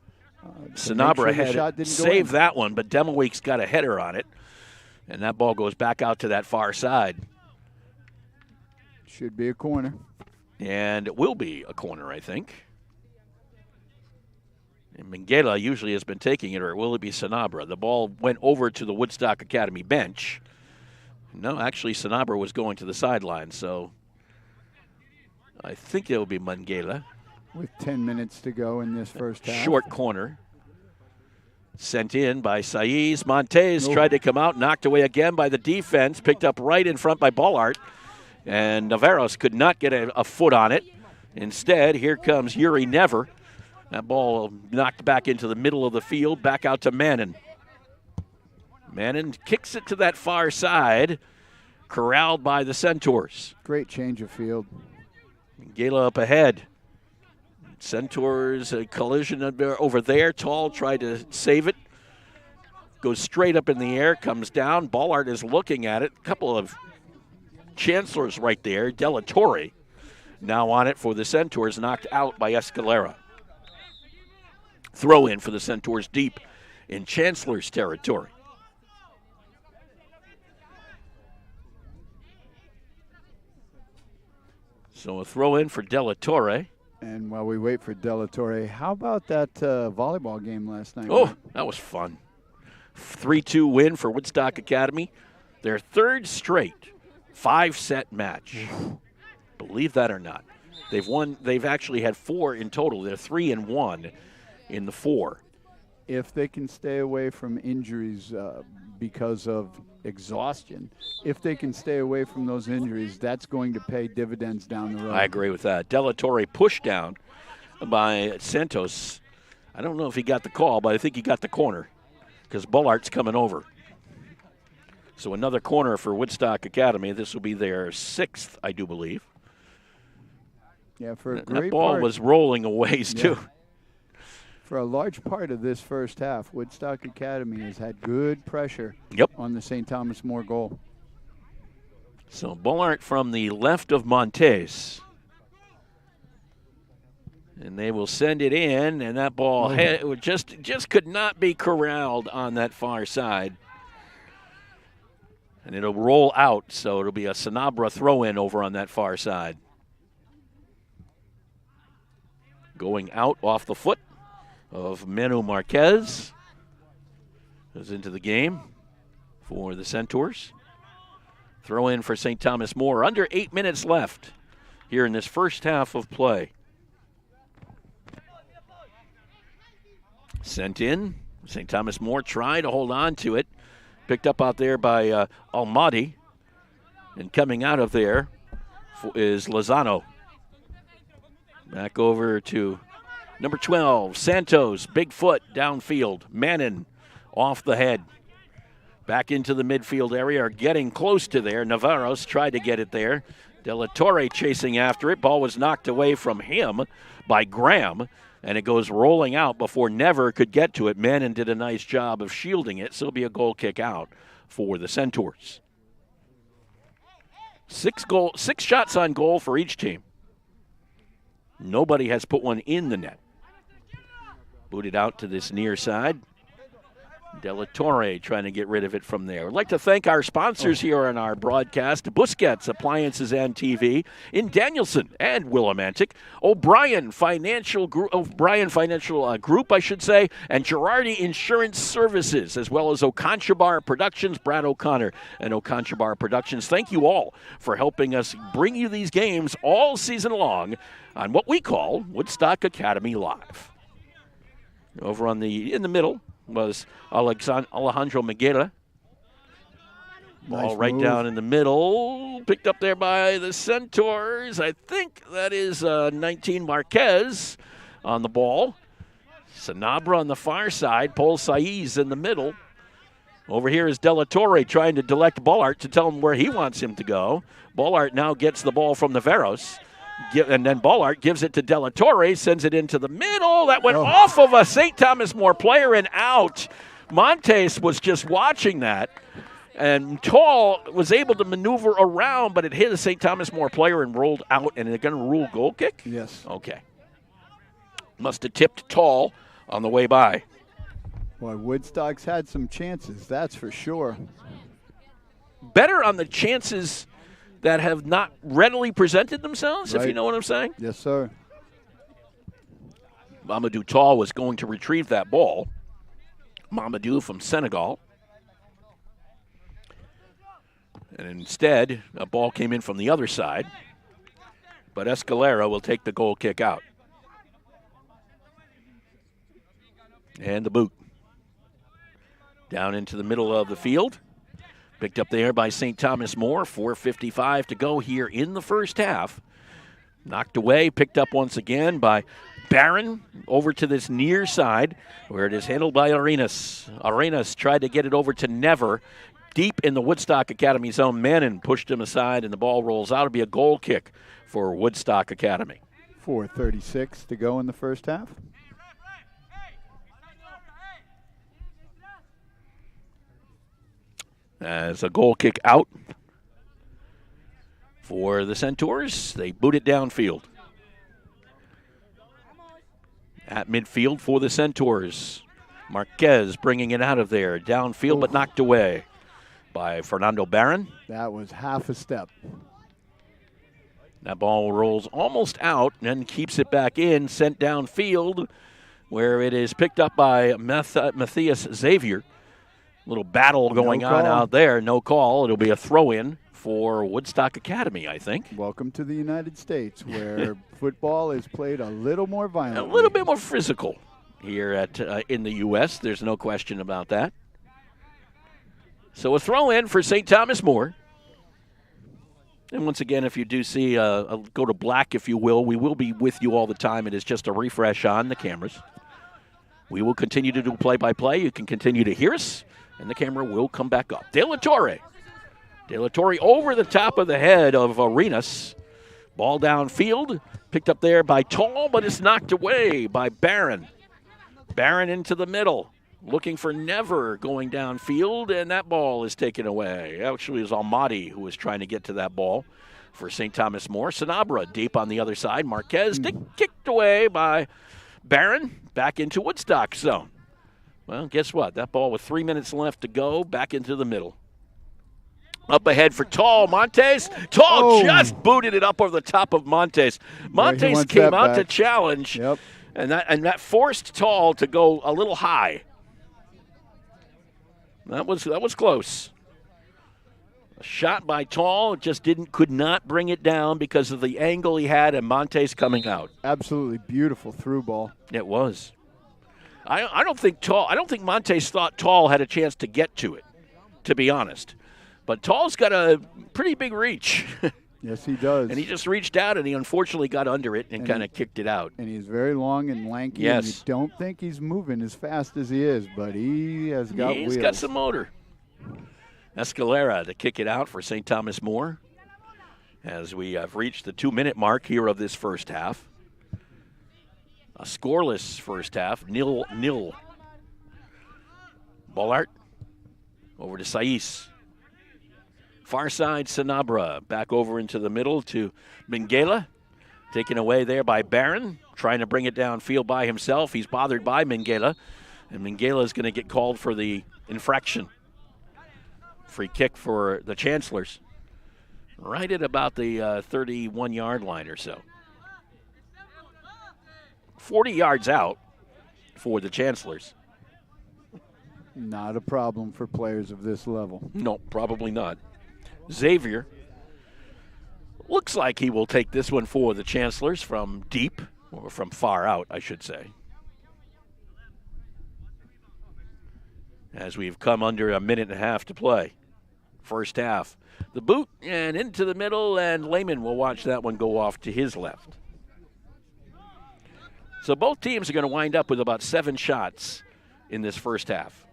Sanabra had saved that one, but Demoweek's got a header on it, and that ball goes back out to that far side. Should be a corner. And it will be a corner, I think. And Minguela usually has been taking it, or will it be Sanabra? The ball went over to the Woodstock Academy bench. No, actually, Sanabra was going to the sideline, so I think it will be Minguela. With 10 minutes to go in this first half. Short corner. Sent in by Saiz. Montes tried to come out, knocked away again by the defense, picked up right in front by Ballart. And Navarros could not get a foot on it. Instead, here comes Yuri Never. That ball knocked back into the middle of the field, back out to Mannon. Mannon kicks it to that far side, corralled by the Centaurs. Great change of field. Gala up ahead. Centaurs, a collision over there. Tall tried to save it. Goes straight up in the air, comes down. Ballart is looking at it. A couple of Chancellors right there. Della Torre now on it for the Centaurs, knocked out by Escalera. Throw in for the Centaurs deep in Chancellor's territory. So a throw in for Della Torre. And while we wait for Della Torre, how about that volleyball game last night? Oh, that was fun. 3-2 win for Woodstock Academy. Their third straight 5-set match. Believe that or not. They've actually had 4 in total. They're 3-1 in the 4. If they can stay away from injuries because of exhaustion, if they can stay away from those injuries, that's going to pay dividends down the road. I agree with that. Della Torre pushed down by Santos. I don't know if he got the call, but I think he got the corner because Bullart's coming over. So another corner for Woodstock Academy. This will be their 6th, I do believe. Yeah, for a great that ball part, was rolling a ways, too. For a large part of this first half, Woodstock Academy has had good pressure on the St. Thomas More goal. So Bullard from the left of Montes. And they will send it in, and that ball just could not be corralled on that far side. And it'll roll out, so it'll be a Sanabra throw-in over on that far side. Going out off the foot of Manu Marquez. Goes into the game for the Centaurs. Throw in for St. Thomas More. Under 8 minutes left here in this first half of play. Sent in. St. Thomas More tried to hold on to it. Picked up out there by Almaty. And coming out of there is Lozano. Back over to number 12, Santos. Big foot downfield. Mannon off the head. Back into the midfield area, are getting close to there. Navarros tried to get it there. Della Torre chasing after it. Ball was knocked away from him by Graham, and it goes rolling out before Never could get to it. Mannon did a nice job of shielding it, so it'll be a goal kick out for the Centaurs. 6 shots on goal for each team. Nobody has put one in the net. Booted out to this near side. Della Torre trying to get rid of it from there. I'd like to thank our sponsors here on our broadcast: Busquets Appliances and TV in Danielson and Willimantic, O'Brien Financial Group, and Girardi Insurance Services, as well as Oconchabar Productions, Brad O'Connor and Oconchabar Productions. Thank you all for helping us bring you these games all season long on what we call Woodstock Academy Live. Over in the middle was Alejandro Miguela. Ball right down in the middle. Picked up there by the Centaurs. I think that is 19 Marquez on the ball. Sanabra on the far side. Paul Saiz in the middle. Over here is Della Torre trying to delect Bullard to tell him where he wants him to go. Bullard now gets the ball from Navarros. And then Bullard gives it to Della Torre, sends it into the middle. That went off of a St. Thomas More player and out. Montes was just watching that, and Tall was able to maneuver around, but it hit a St. Thomas More player and rolled out, and they're going to rule goal kick? Yes. Okay. Must have tipped Tall on the way by. Boy, Woodstock's had some chances, that's for sure. Better on the chances that have not readily presented themselves, if you know what I'm saying. Yes, sir. Mamadou Tall was going to retrieve that ball. Mamadou from Senegal. And instead, a ball came in from the other side. But Escalera will take the goal kick out. And the boot. Down into the middle of the field. Picked up there by St. Thomas More. 4:55 to go here in the first half. Knocked away, picked up once again by Barron over to this near side where it is handled by Arenas. Arenas tried to get it over to Never. Deep in the Woodstock Academy zone, Mannon pushed him aside and the ball rolls out. It'll be a goal kick for Woodstock Academy. 4:36 to go in the first half. As a goal kick out for the Centaurs. They boot it downfield. At midfield for the Centaurs. Marquez bringing it out of there. Downfield, but knocked away by Fernando Barron. That was half a step. That ball rolls almost out and keeps it back in, sent downfield, where it is picked up by Matthias Xavier. Little battle going on out there. No call. It'll be a throw-in for Woodstock Academy, I think. Welcome to the United States, where football is played a little more violently. A little bit more physical here at in the U.S. There's no question about that. So a throw-in for St. Thomas More. And once again, if you do see go to black, if you will, we will be with you all the time. It is just a refresh on the cameras. We will continue to do play-by-play. You can continue to hear us, and the camera will come back up. De La Torre. De La Torre over the top of the head of Arenas. Ball downfield, picked up there by Tall, but it's knocked away by Barron. Barron into the middle, looking for Never going downfield, and that ball is taken away. Actually, it was Almaty who was trying to get to that ball for St. Thomas More. Sanabra deep on the other side. Marquez kicked away by Barron, back into Woodstock zone. Well, guess what? That ball with 3 minutes left to go, back into the middle. Up ahead for Tall. Montes. Tall just booted it up over the top of Montes. Montes came out to challenge, and that forced Tall to go a little high. That was close. A shot by Tall, just could not bring it down because of the angle he had and Montes coming out. Absolutely beautiful through ball. It was. I don't think Montes thought Tall had a chance to get to it, to be honest. But Tall's got a pretty big reach. Yes, he does. And he just reached out, and he unfortunately got under it and kind of kicked it out. And he's very long and lanky. Yes. And you don't think he's moving as fast as he is, but he has got wheels. He's got some motor. Escalera to kick it out for St. Thomas More as we have reached the 2-minute mark here of this first half. A scoreless first half, 0-0. Bollard over to Saiz. Far side, Sanabra back over into the middle to Minghella. Taken away there by Barron, trying to bring it downfield by himself. He's bothered by Minghella, and Minghella is going to get called for the infraction. Free kick for the Chancellors. Right at about the 31-yard line or so. 40 yards out for the Chancellors. Not a problem for players of this level. No, probably not. Xavier looks like he will take this one for the Chancellors from deep, or from far out, I should say. As we've come under a minute and a half to play. First half. The boot and into the middle, and Lehman will watch that one go off to his left. So both teams are going to wind up with about 7 shots in this first half.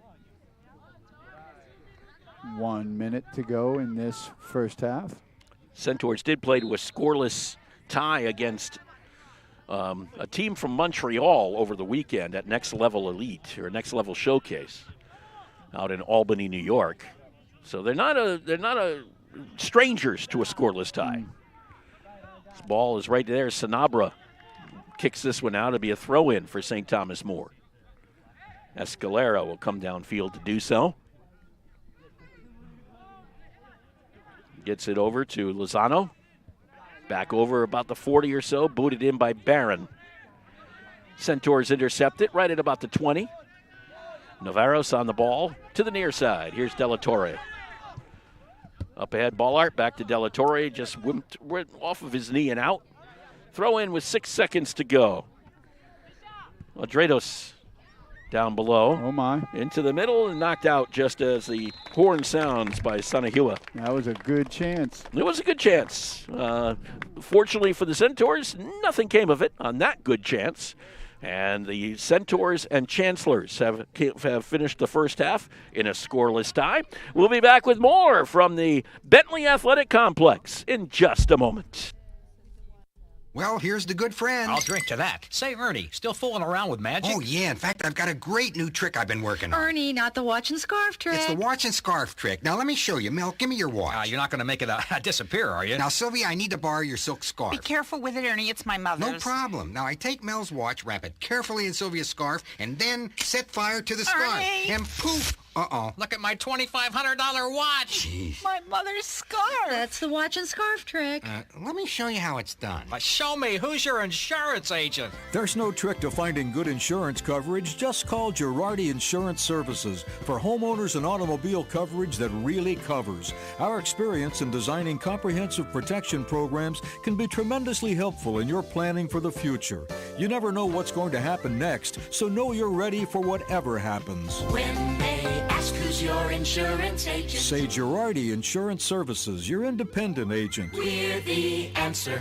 1 minute to go in this first half. Centaurs did play to a scoreless tie against a team from Montreal over the weekend at Next Level Elite, or Next Level Showcase. out in Albany, New York. So they're not strangers to a scoreless tie. This ball is right there. Sanabra kicks this one out. It'll be a throw-in for St. Thomas More. Escalera will come downfield to do so. Gets it over to Lozano. Back over about the 40 or so, booted in by Barron. Centaurs intercept it right at about the 20. Navarros on the ball to the near side. Here's De La Torre. Up ahead, Ballart back to De La Torre. Just went off of his knee and out. Throw in with 6 seconds to go. Adredos down below. Oh, my. Into the middle and knocked out just as the horn sounds by Sanahua. That was a good chance. It was a good chance. Fortunately for the Centaurs, nothing came of it on that good chance. And the Centaurs and Chancellors have finished the first half in a scoreless tie. We'll be back with more from the Bentley Athletic Complex in just a moment. Well, here's the good friend. I'll drink to that. Say, Ernie, still fooling around with magic? Oh, yeah. In fact, I've got a great new trick I've been working on. Ernie, not the watch and scarf trick. It's the watch and scarf trick. Now, let me show you. Mel, give me your watch. You're not going to make it disappear, are you? Now, Sylvia, I need to borrow your silk scarf. Be careful with it, Ernie. It's my mother's. No problem. Now, I take Mel's watch, wrap it carefully in Sylvia's scarf, and then set fire to the scarf. Ernie! And poof! Uh-oh. Look at my $2,500 watch. Jeez. My mother's scarf. That's the watch and scarf trick. Let me show you how it's done. Show me. Who's your insurance agent? There's no trick to finding good insurance coverage. Just call Girardi Insurance Services for homeowners and automobile coverage that really covers. Our experience in designing comprehensive protection programs can be tremendously helpful in your planning for the future. You never know what's going to happen next, so know you're ready for whatever happens. When they ask who's your insurance agent, say Girardi Insurance Services, your independent agent. We're the answer.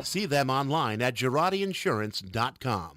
See them online at GirardiInsurance.com.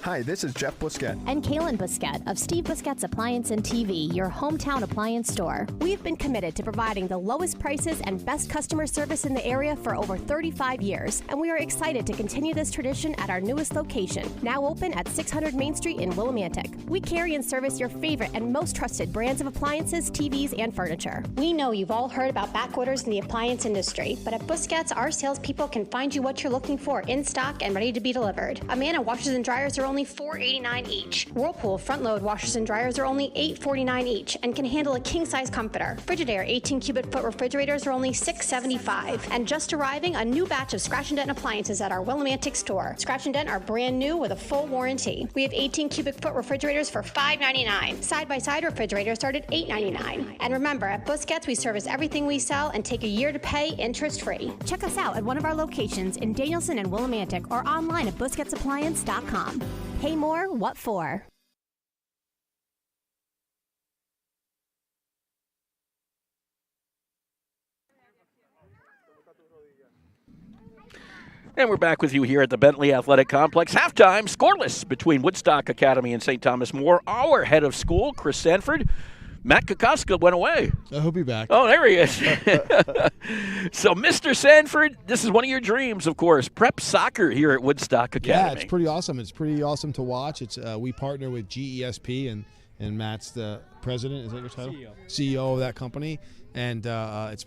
Hi, this is Jeff Busquet. And Kaylin Busquet of Steve Busquet's Appliance and TV, your hometown appliance store. We've been committed to providing the lowest prices and best customer service in the area for over 35 years, and we are excited to continue this tradition at our newest location, now open at 600 Main Street in Willimantic. We carry and service your favorite and most trusted brands of appliances, TVs, and furniture. We know you've all heard about back orders in the appliance industry, but at Busquets, our salespeople can find you what you're looking for in stock and ready to be delivered. Amana washers and dryers are only $4.89 each. Whirlpool front-load washers and dryers are only $8.49 each and can handle a king-size comforter. Frigidaire 18-cubic-foot refrigerators are only $6.75. And just arriving, a new batch of Scratch and Dent appliances at our Willimantic store. Scratch and Dent are brand new with a full warranty. We have 18-cubic-foot refrigerators for $5.99. Side-by-side refrigerators start at $8.99. And remember, at Busquets, we service everything we sell and take a year to pay interest-free. Check us out at one of our locations in Danielson and Willimantic or online at BusquetsAppliance.com. Pay more, what for? And we're back with you here at the Bentley Athletic Complex. Halftime, scoreless between Woodstock Academy and St. Thomas More. Our head of school, Chris Sanford. Matt Kokoska went away. He'll be back. Oh, there he is. So, Mr. Sanford, this is one of your dreams, of course. Prep soccer here at Woodstock Academy. Yeah, it's pretty awesome. It's pretty awesome to watch. It's we partner with GESP, and Matt's the president. Is that your title? CEO of that company. And it's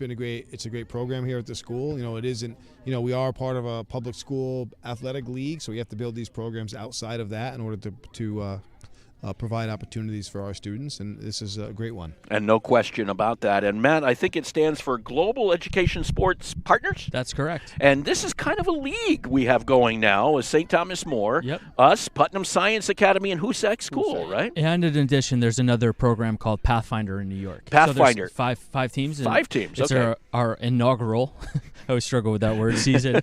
a great program here at the school. You know, it isn't, you know, we are part of a public school athletic league, so we have to build these programs outside of that in order to provide opportunities for our students, and this is a great one. And no question about that. And Matt, I think it stands for Global Education Sports Partners? That's correct. And this is kind of a league we have going now with St. Thomas More, us, Putnam Science Academy, and Hoosac School, right? And in addition, there's another program called Pathfinder in New York. Pathfinder. So there's five teams. 5 teams, it's okay. our inaugural, I always struggle with that word, season.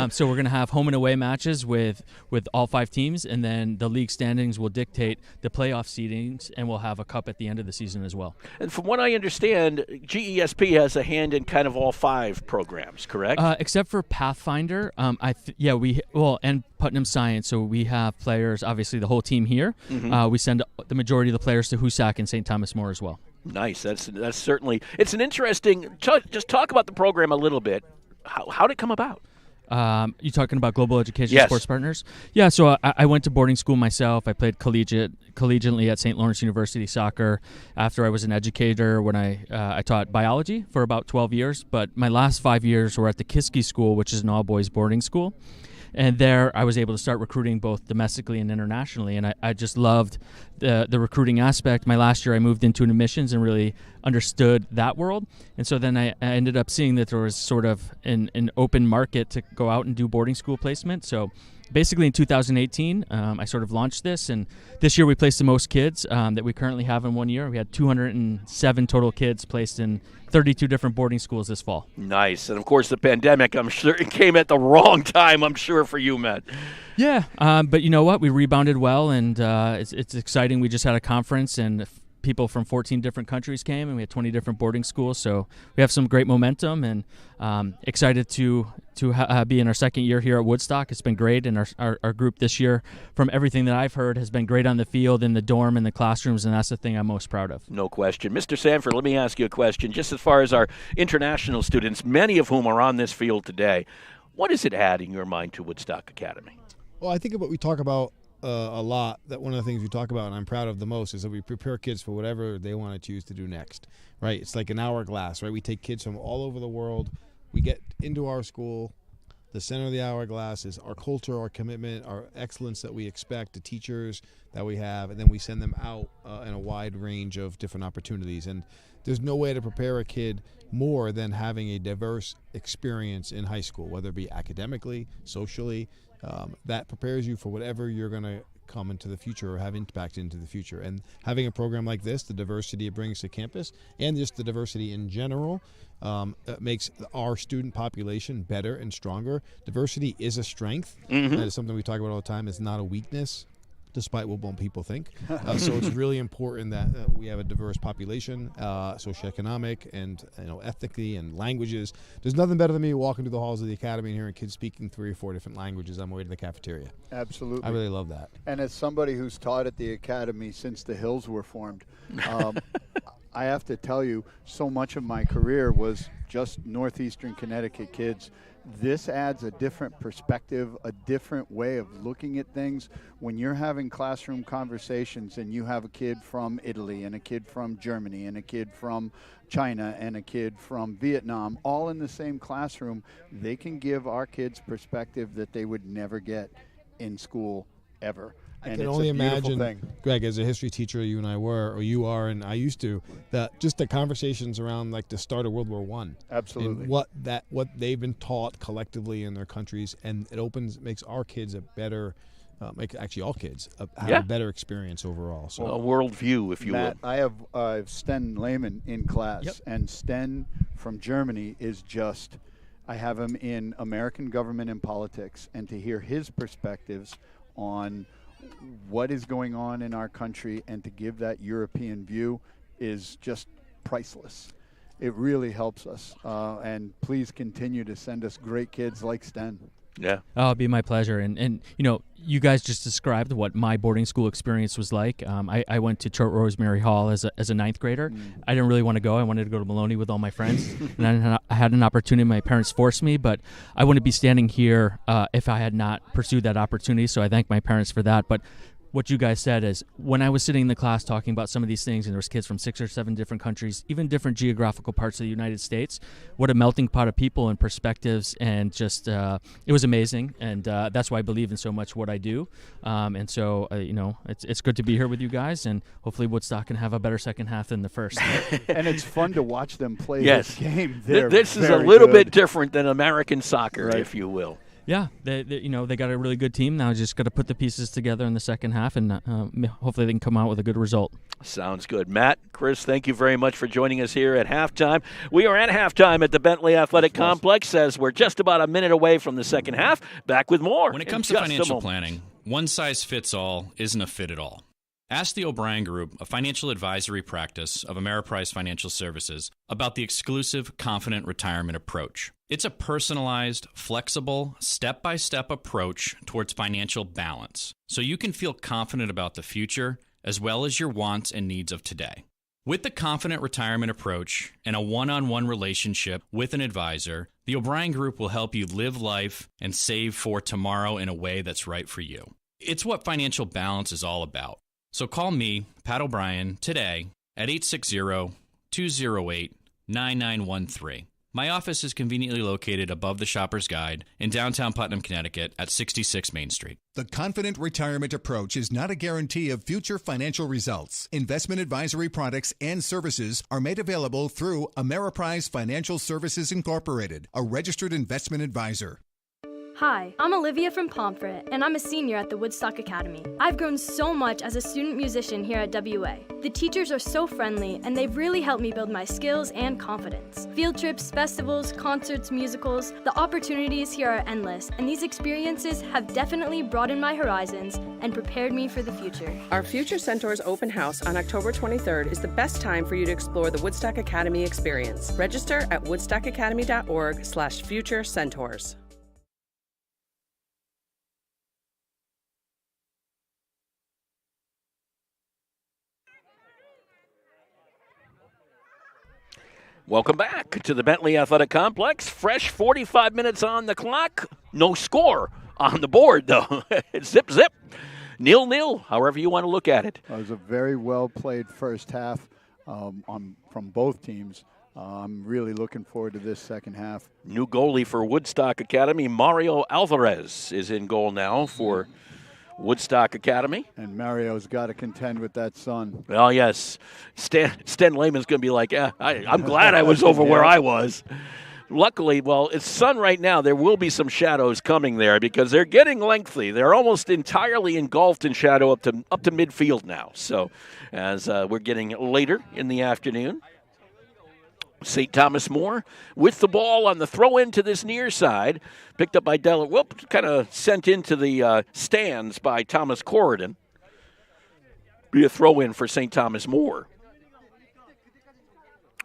So we're going to have home and away matches with all 5 teams, and then the league standings will dictate the playoff seedings, and we'll have a cup at the end of the season as well. And from what I understand, GESP has a hand in kind of all 5 programs, correct? Except for Pathfinder, and Putnam Science. So we have players, obviously the whole team here. Mm-hmm. We send the majority of the players to Hoosac and St. Thomas More as well. Nice. That's certainly, it's an interesting, just talk about the program a little bit. How did it come about? You talking about Global Education Yes. Sports Partners? Yeah, so I went to boarding school myself. I played collegiately at St. Lawrence University soccer after I was an educator when I taught biology for about 12 years. But my last 5 years were at the Kiski School, which is an all-boys boarding school. And there I was able to start recruiting both domestically and internationally, and I just loved the recruiting aspect. My last year I moved into admissions and really understood that world. And so then I ended up seeing that there was sort of an open market to go out and do boarding school placement. So basically in 2018, I sort of launched this, and this year we placed the most kids that we currently have in 1 year. We had 207 total kids placed in 32 different boarding schools this fall. Nice. And, of course, the pandemic, I'm sure it came at the wrong time, I'm sure, for you, Matt. Yeah, but you know what? We rebounded well, and it's exciting. We just had a conference, and people from 14 different countries came, and we had 20 different boarding schools. So we have some great momentum, and excited to be in our second year here at Woodstock. It's been great, and our group this year, from everything that I've heard, has been great on the field, in the dorm, in the classrooms, and that's the thing I'm most proud of. No question. Mr. Sanford, let me ask you a question. Just as far as our international students, many of whom are on this field today, what does it add in your mind to Woodstock Academy? Well, I think we talk about a lot, that one of the things we talk about and I'm proud of the most is that we prepare kids for whatever they want to choose to do next, right? It's like an hourglass, right? We take kids from all over the world. We get into our school. The center of the hourglass is our culture, our commitment, our excellence that we expect, the teachers that we have, and then we send them out in a wide range of different opportunities. And there's no way to prepare a kid more than having a diverse experience in high school, whether it be academically, socially. That prepares you for whatever you're going to come into the future or have impact into the future. And having a program like this, the diversity it brings to campus, and just the diversity in general, makes our student population better and stronger. Diversity is a strength. Mm-hmm. That is something we talk about all the time. It's not a weakness, despite what most people think. So it's really important that we have a diverse population, socioeconomic and ethnically, and languages. There's nothing better than me walking through the halls of the academy and hearing kids speaking 3 or 4 different languages on my way to the cafeteria. Absolutely. I really love that. And as somebody who's taught at the academy since the Hills were formed, I have to tell you, so much of my career was just Northeastern Connecticut kids. This adds a different perspective, a different way of looking at things. When you're having classroom conversations and you have a kid from Italy and a kid from Germany and a kid from China and a kid from Vietnam, all in the same classroom, they can give our kids perspective that they would never get in school ever. I can only imagine, Greg, as a history teacher, you and I were, or you are, and I used to, that just the conversations around like the start of World War I. Absolutely. And what they've been taught collectively in their countries, and it makes our kids a better, actually all kids, have a better experience overall. So a worldview, if you Matt, will. I have Sten Lehman in class, and Sten from Germany is just, I have him in American government and politics, and to hear his perspectives on what is going on in our country and to give that European view is just priceless. It really helps us. And please continue to send us great kids like Sten. Yeah. Oh, it'd be my pleasure. And you guys just described what my boarding school experience was like. I went to Choate Rosemary Hall as a ninth grader. I didn't really want to go. I wanted to go to Maloney with all my friends. And I had an opportunity. My parents forced me, but I wouldn't be standing here if I had not pursued that opportunity. So I thank my parents for that. But what you guys said is, when I was sitting in the class talking about some of these things, and there was kids from 6 or 7 different countries, even different geographical parts of the United States, what a melting pot of people and perspectives, and just it was amazing. And that's why I believe in so much what I do. And so it's good to be here with you guys, and hopefully Woodstock can have a better second half than the first. And it's fun to watch them play yes. this game. This is a little bit different than American soccer, if you will. Yeah, they got a really good team now. Just got to put the pieces together in the second half, and hopefully they can come out with a good result. Sounds good. Matt, Chris, thank you very much for joining us here at halftime. We are at halftime at the Bentley Athletic Complex as we're just about a minute away from the second half. Back with more. When it comes to financial planning, one size fits all isn't a fit at all. Ask the O'Brien Group, a financial advisory practice of Ameriprise Financial Services, about the exclusive Confident Retirement approach. It's a personalized, flexible, step-by-step approach towards financial balance, so you can feel confident about the future as well as your wants and needs of today. With the confident retirement approach and a one-on-one relationship with an advisor, the O'Brien Group will help you live life and save for tomorrow in a way that's right for you. It's what financial balance is all about. So call me, Pat O'Brien, today at 860-208-9913. My office is conveniently located above the Shopper's Guide in downtown Putnam, Connecticut at 66 Main Street. The confident retirement approach is not a guarantee of future financial results. Investment advisory products and services are made available through Ameriprise Financial Services Incorporated, a registered investment advisor. Hi, I'm Olivia from Pomfret, and I'm a senior at the Woodstock Academy. I've grown so much as a student musician here at WA. The teachers are so friendly, and they've really helped me build my skills and confidence. Field trips, festivals, concerts, musicals, the opportunities here are endless, and these experiences have definitely broadened my horizons and prepared me for the future. Our Future Centaurs open house on October 23rd is the best time for you to explore the Woodstock Academy experience. Register at woodstockacademy.org/future centaurs. Welcome back to the Bentley Athletic Complex. Fresh 45 minutes on the clock. No score on the board, though. Zip, zip. 0-0, however you want to look at it. It was a very well-played first half from both teams. I'm really looking forward to this second half. New goalie for Woodstock Academy, Mario Alvarez, is in goal now for Woodstock Academy. And Mario's got to contend with that sun. Well, yes. Stan Lehman's going to be like, I'm glad I was over where I was. Luckily, well, it's sun right now. There will be some shadows coming there because they're getting lengthy. They're almost entirely engulfed in shadow up to midfield now. So as we're getting later in the afternoon, St. Thomas More with the ball on the throw-in to this near side. Picked up by kind of sent into the stands by Thomas Corridon. Be a throw-in for St. Thomas More.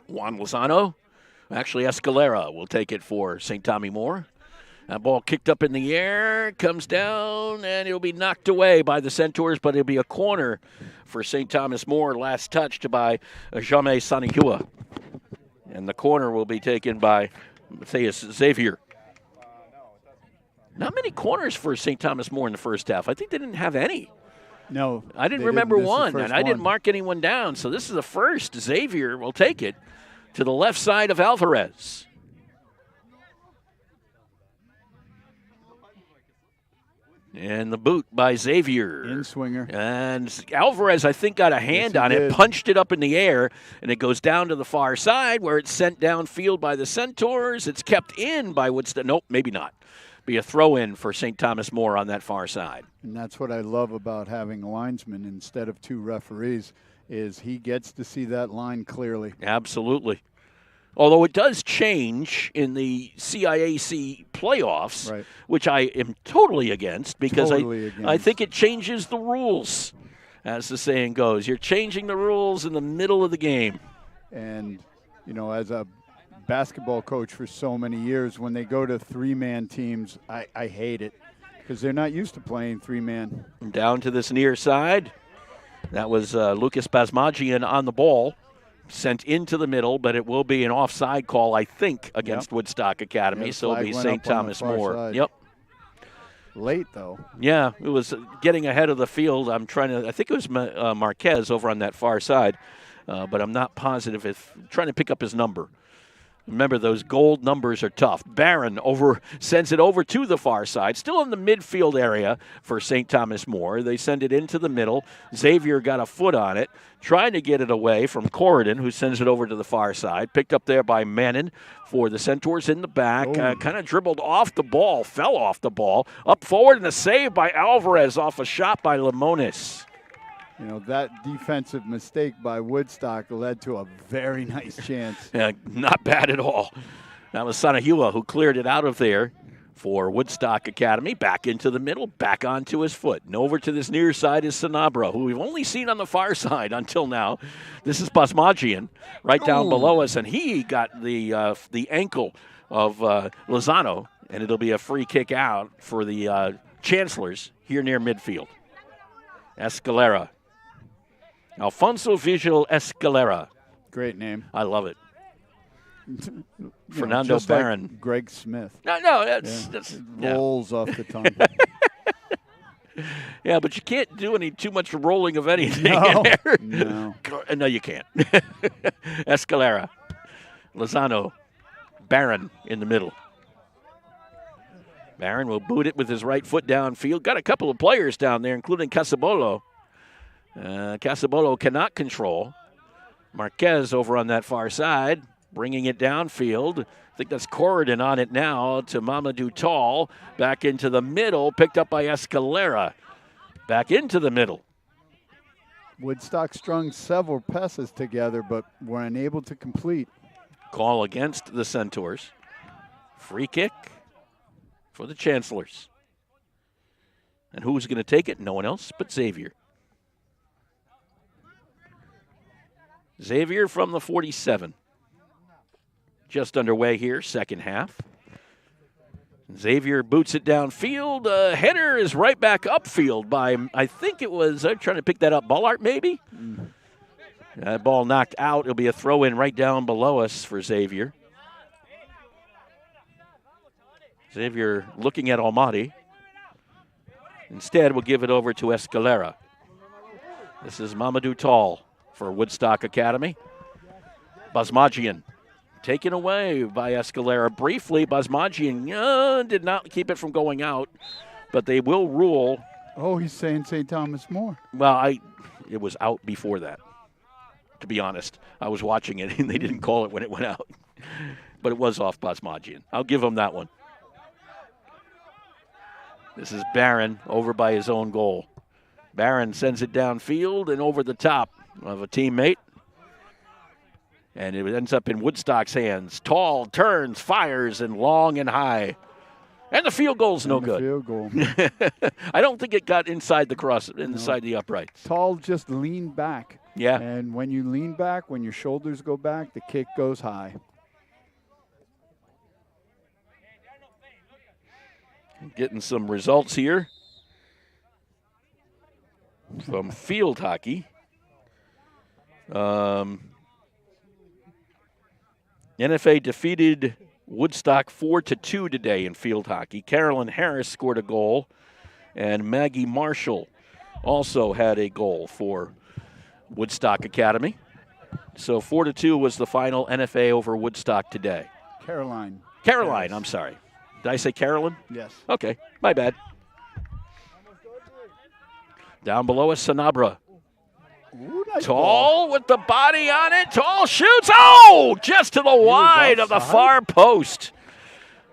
Juan Lozano. Actually, Escalera will take it for St. Tommy More. That ball kicked up in the air, comes down, and it'll be knocked away by the Centaurs, but it'll be a corner for St. Thomas More, last touched by Jaime Sanihua. And the corner will be taken by Matthias Xavier. Not many corners for St. Thomas More in the first half. I think they didn't have any. No. I didn't remember one, and I didn't mark anyone down. So this is the first. Xavier will take it to the left side of Alvarez. And the boot by Xavier. In-swinger. And Alvarez, I think, got a hand on it, punched it up in the air, and it goes down to the far side where it's sent downfield by the Centaurs. It's kept in by Woodstock. Nope, maybe not. Be a throw-in for St. Thomas More on that far side. And that's what I love about having a linesman instead of two referees, is he gets to see that line clearly. Absolutely. Although it does change in the CIAC playoffs, right, which I am totally against because I think it changes the rules, as the saying goes. You're changing the rules in the middle of the game. And, you know, as a basketball coach for so many years, when they go to three-man teams, I hate it because they're not used to playing three-man. Down to this near side. That was Lucas Basmagian on the ball. Sent into the middle, but it will be an offside call, I think, against Woodstock Academy. So it'll be St. Thomas More. Yep. Late, though. Yeah, it was getting ahead of the field. I think it was Marquez over on that far side, but I'm not positive. Trying to pick up his number. Remember, those gold numbers are tough. Barron sends it over to the far side, still in the midfield area for St. Thomas More. They send it into the middle. Xavier got a foot on it, trying to get it away from Corridon, who sends it over to the far side. Picked up there by Menon for the Centaurs in the back. Kind of dribbled off the ball, fell off the ball. Up forward and a save by Alvarez off a shot by Limones. You know, that defensive mistake by Woodstock led to a very nice chance. Yeah, not bad at all. That was Sanahua who cleared it out of there for Woodstock Academy. Back into the middle, back onto his foot. And over to this near side is Sanabra, who we've only seen on the far side until now. This is Basmagian right down below us, and he got the ankle of Lozano, and it'll be a free kick out for the Chancellors here near midfield. Escalera Alfonso Vigil Escalera. Great name. I love it. Fernando just Barron. Like Greg Smith. No, that's rolls off the tongue. Yeah, but you can't do too much rolling of anything No, in there. no. No, you can't. Escalera, Lozano, Barron in the middle. Barron will boot it with his right foot downfield. Got a couple of players down there, including Casabolo. Casabolo cannot control. Marquez over on that far side, bringing it downfield. I think that's Corridon on it now to Mamadou Tall. Back into the middle, picked up by Escalera. Back into the middle. Woodstock strung several passes together, but were unable to complete. Call against the Centaurs. Free kick for the Chancellors. And who's going to take it? No one else but Xavier. Xavier from the 47. Just underway here, second half. Xavier boots it downfield. Header is right back upfield by, I think it was, I'm trying to pick that up, Ballart maybe? That ball knocked out. It'll be a throw in right down below us for Xavier. Xavier looking at Almaty. Instead, we'll give it over to Escalera. This is Mamadou Tall for Woodstock Academy. Basmagian taken away by Escalera. Briefly, Basmagian did not keep it from going out, but they will rule. Oh, he's saying St. Thomas More. Well, it was out before that, to be honest. I was watching it, and they didn't call it when it went out. But it was off Basmagian. I'll give him that one. This is Barron over by his own goal. Barron sends it downfield and over the top of a teammate. And it ends up in Woodstock's hands. Tall turns, fires, and long and high. And the field goal's no good. Field goal. I don't think it got inside the uprights. Tall just leaned back. Yeah. And when you lean back, when your shoulders go back, the kick goes high. Getting some results here from field hockey. NFA defeated Woodstock 4-2 today in field hockey. Carolyn Harris scored a goal, and Maggie Marshall also had a goal for Woodstock Academy. So 4-2 was the final NFA over Woodstock today. Caroline, I'm sorry. Did I say Carolyn? Yes. Okay, my bad. Down below is Sanabra. Ooh, nice Tall with the body on it. Tall shoots. Oh, just to the wide of the far post.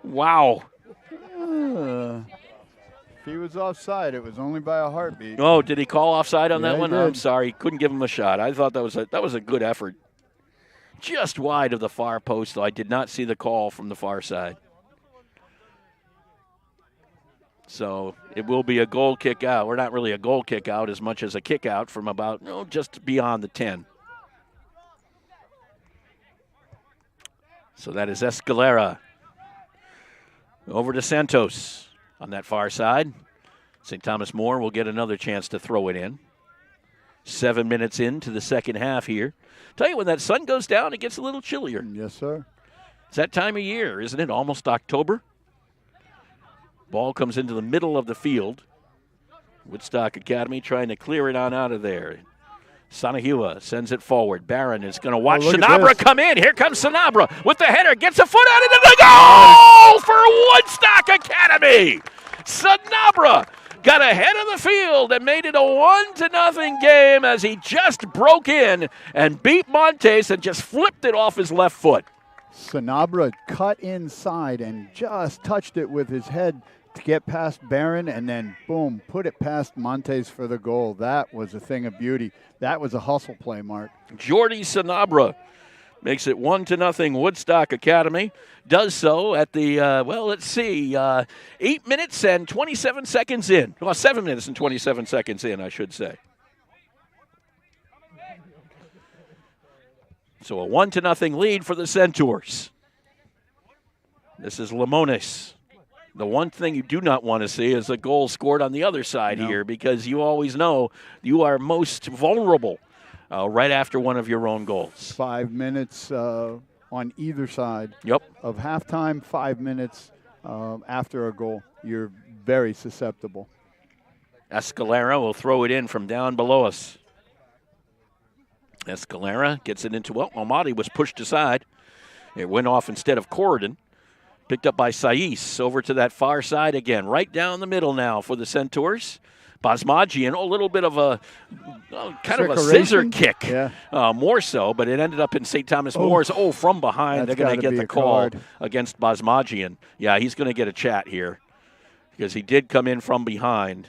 Wow. If he was offside, it was only by a heartbeat. Oh, did he call offside on that he one? did. I'm sorry. Couldn't give him a shot. I thought that was a good effort. Just wide of the far post, though. I did not see the call from the far side. So it will be a goal kick out. Or not really a goal kick out as much as a kick out from about, just beyond the 10. So that is Escalera. Over to Santos on that far side. St. Thomas More will get another chance to throw it in. 7 minutes into the second half here. Tell you, when that sun goes down, it gets a little chillier. Yes, sir. It's that time of year, isn't it? Almost October. Ball comes into the middle of the field. Woodstock Academy trying to clear it on out of there. Sanahua sends it forward. Barron is going to watch Sanabra come in. Here comes Sanabra with the header. Gets a foot out into the goal for Woodstock Academy. Sanabra got ahead of the field and made it a 1-0 game as he just broke in and beat Montes and just flipped it off his left foot. Sanabra cut inside and just touched it with his head to get past Barron, and then, boom, put it past Montes for the goal. That was a thing of beauty. That was a hustle play, Mark. Jordy Sanabra makes it 1-0 Woodstock Academy. Does so at the, 8 minutes and 27 seconds in. Well, 7 minutes and 27 seconds in, I should say. So a 1-0 lead for the Centaurs. This is Limones. The one thing you do not want to see is a goal scored on the other side here, because you always know you are most vulnerable right after one of your own goals. 5 minutes on either side. Yep. Of halftime, 5 minutes after a goal. You're very susceptible. Escalera will throw it in from down below us. Escalera gets it into, Almaty was pushed aside. It went off instead of Corridon. Picked up by Saiz over to that far side again. Right down the middle now for the Centaurs. Basmajian, a little bit of a kind of a scissor kick, more so, but it ended up in St. Thomas More's. From behind. They're going to get the call against Basmajian. Yeah, he's going to get a chat here because he did come in from behind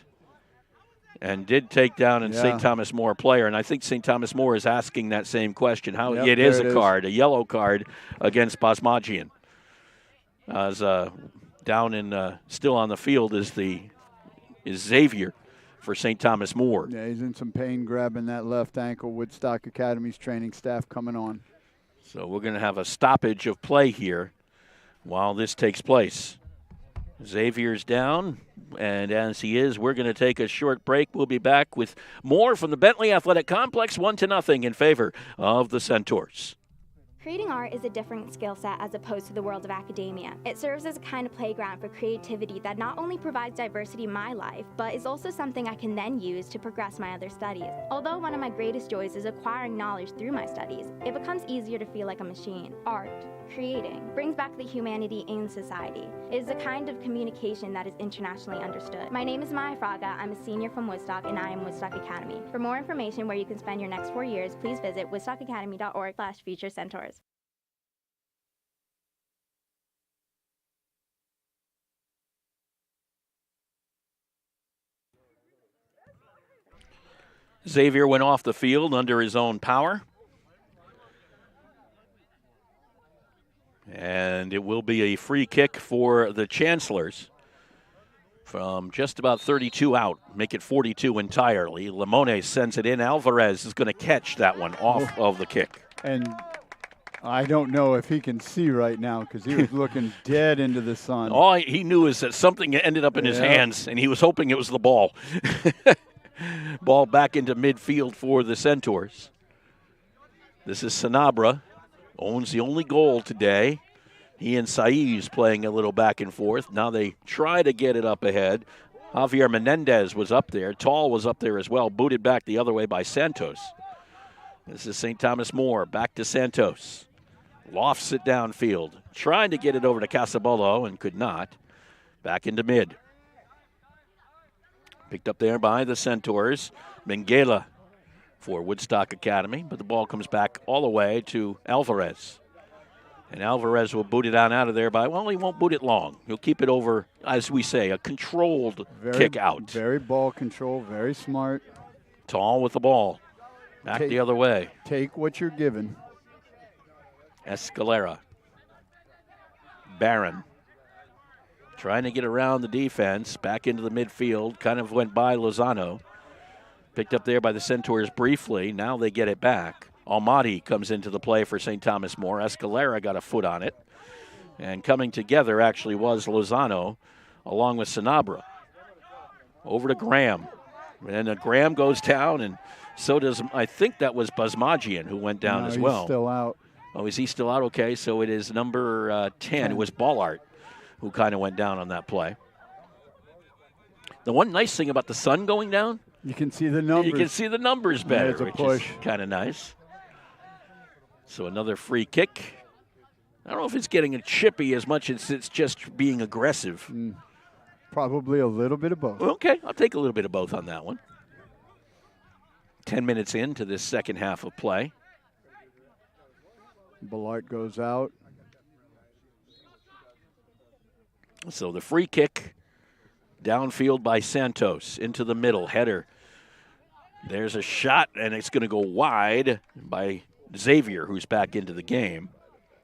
and did take down a St. Thomas More player. And I think St. Thomas More is asking that same question. It is a card, a yellow card against Basmajian. As down in still on the field is Xavier for St. Thomas More. Yeah, he's in some pain grabbing that left ankle. Woodstock Academy's training staff coming on. So we're going to have a stoppage of play here while this takes place. Xavier's down, and as he is, we're going to take a short break. We'll be back with more from the Bentley Athletic Complex, 1-0 in favor of the Centaurs. Creating art is a different skill set as opposed to the world of academia. It serves as a kind of playground for creativity that not only provides diversity in my life, but is also something I can then use to progress my other studies. Although one of my greatest joys is acquiring knowledge through my studies, it becomes easier to feel like a machine. Art, creating, brings back the humanity in society. It is a kind of communication that is internationally understood. My name is Maya Fraga. I'm a senior from Woodstock, and I am Woodstock Academy. For more information where you can spend your next 4 years, please visit woodstockacademy.org/future-centaurs. Xavier went off the field under his own power. And it will be a free kick for the Chancellors from just about 32 out, make it 42 entirely. Limone sends it in. Alvarez is going to catch that one off of the kick. And I don't know if he can see right now because he was looking dead into the sun. All he knew is that something ended up in his hands, and he was hoping it was the ball. Ball back into midfield for the Centaurs. This is Sanabra. Owns the only goal today. He and Saiz playing a little back and forth. Now they try to get it up ahead. Javier Menendez was up there. Tall was up there as well. Booted back the other way by Santos. This is St. Thomas More. Back to Santos. Lofts it downfield. Trying to get it over to Casabolo and could not. Back into mid. Picked up there by the Centaurs. Minguela for Woodstock Academy, but the ball comes back all the way to Alvarez. And Alvarez will boot it on out of there he won't boot it long. He'll keep it over, as we say, a controlled kick out. Very ball control, very smart. Tall with the ball. Back the other way. Take what you're given. Escalera. Barron. Trying to get around the defense, back into the midfield, kind of went by Lozano. Picked up there by the Centaurs briefly. Now they get it back. Almaty comes into the play for St. Thomas More. Escalera got a foot on it. And coming together actually was Lozano along with Sanabra. Over to Graham. And Graham goes down, and so does, I think that was Basmajian who went down as well. He's still out. Oh, is he still out? Okay, so it is number 10. It was Ballart who kind of went down on that play. The one nice thing about the sun going down, you can see the numbers. You can see the numbers better, it's a which push. is kind of nice. So another free kick. I don't know if it's getting a chippy as much as it's just being aggressive. Probably a little bit of both. Okay, I'll take a little bit of both on that one. 10 minutes into this second half of play. Ballart goes out. So the free kick downfield by Santos into the middle. Header. There's a shot, and it's going to go wide by Xavier, who's back into the game.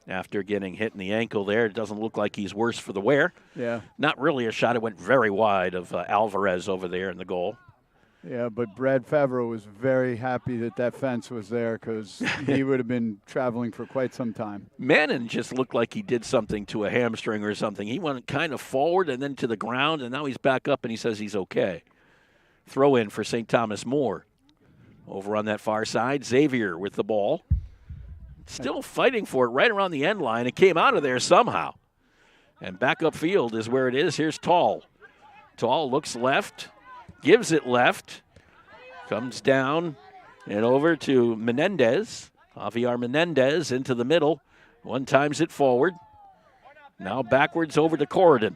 After getting hit in the ankle there, it doesn't look like he's worse for the wear. Yeah. Not really a shot. It went very wide of Alvarez over there in the goal. Yeah, but Brad Favreau was very happy that fence was there because he would have been traveling for quite some time. Mannon just looked like he did something to a hamstring or something. He went kind of forward and then to the ground, and now he's back up and he says he's okay. Throw in for St. Thomas More. Over on that far side, Xavier with the ball. Still fighting for it right around the end line. It came out of there somehow. And back upfield is where it is. Here's Tall. Tall looks left, gives it left, comes down and over to Menendez. Javier Menendez into the middle. One times it forward. Now backwards over to Corridon.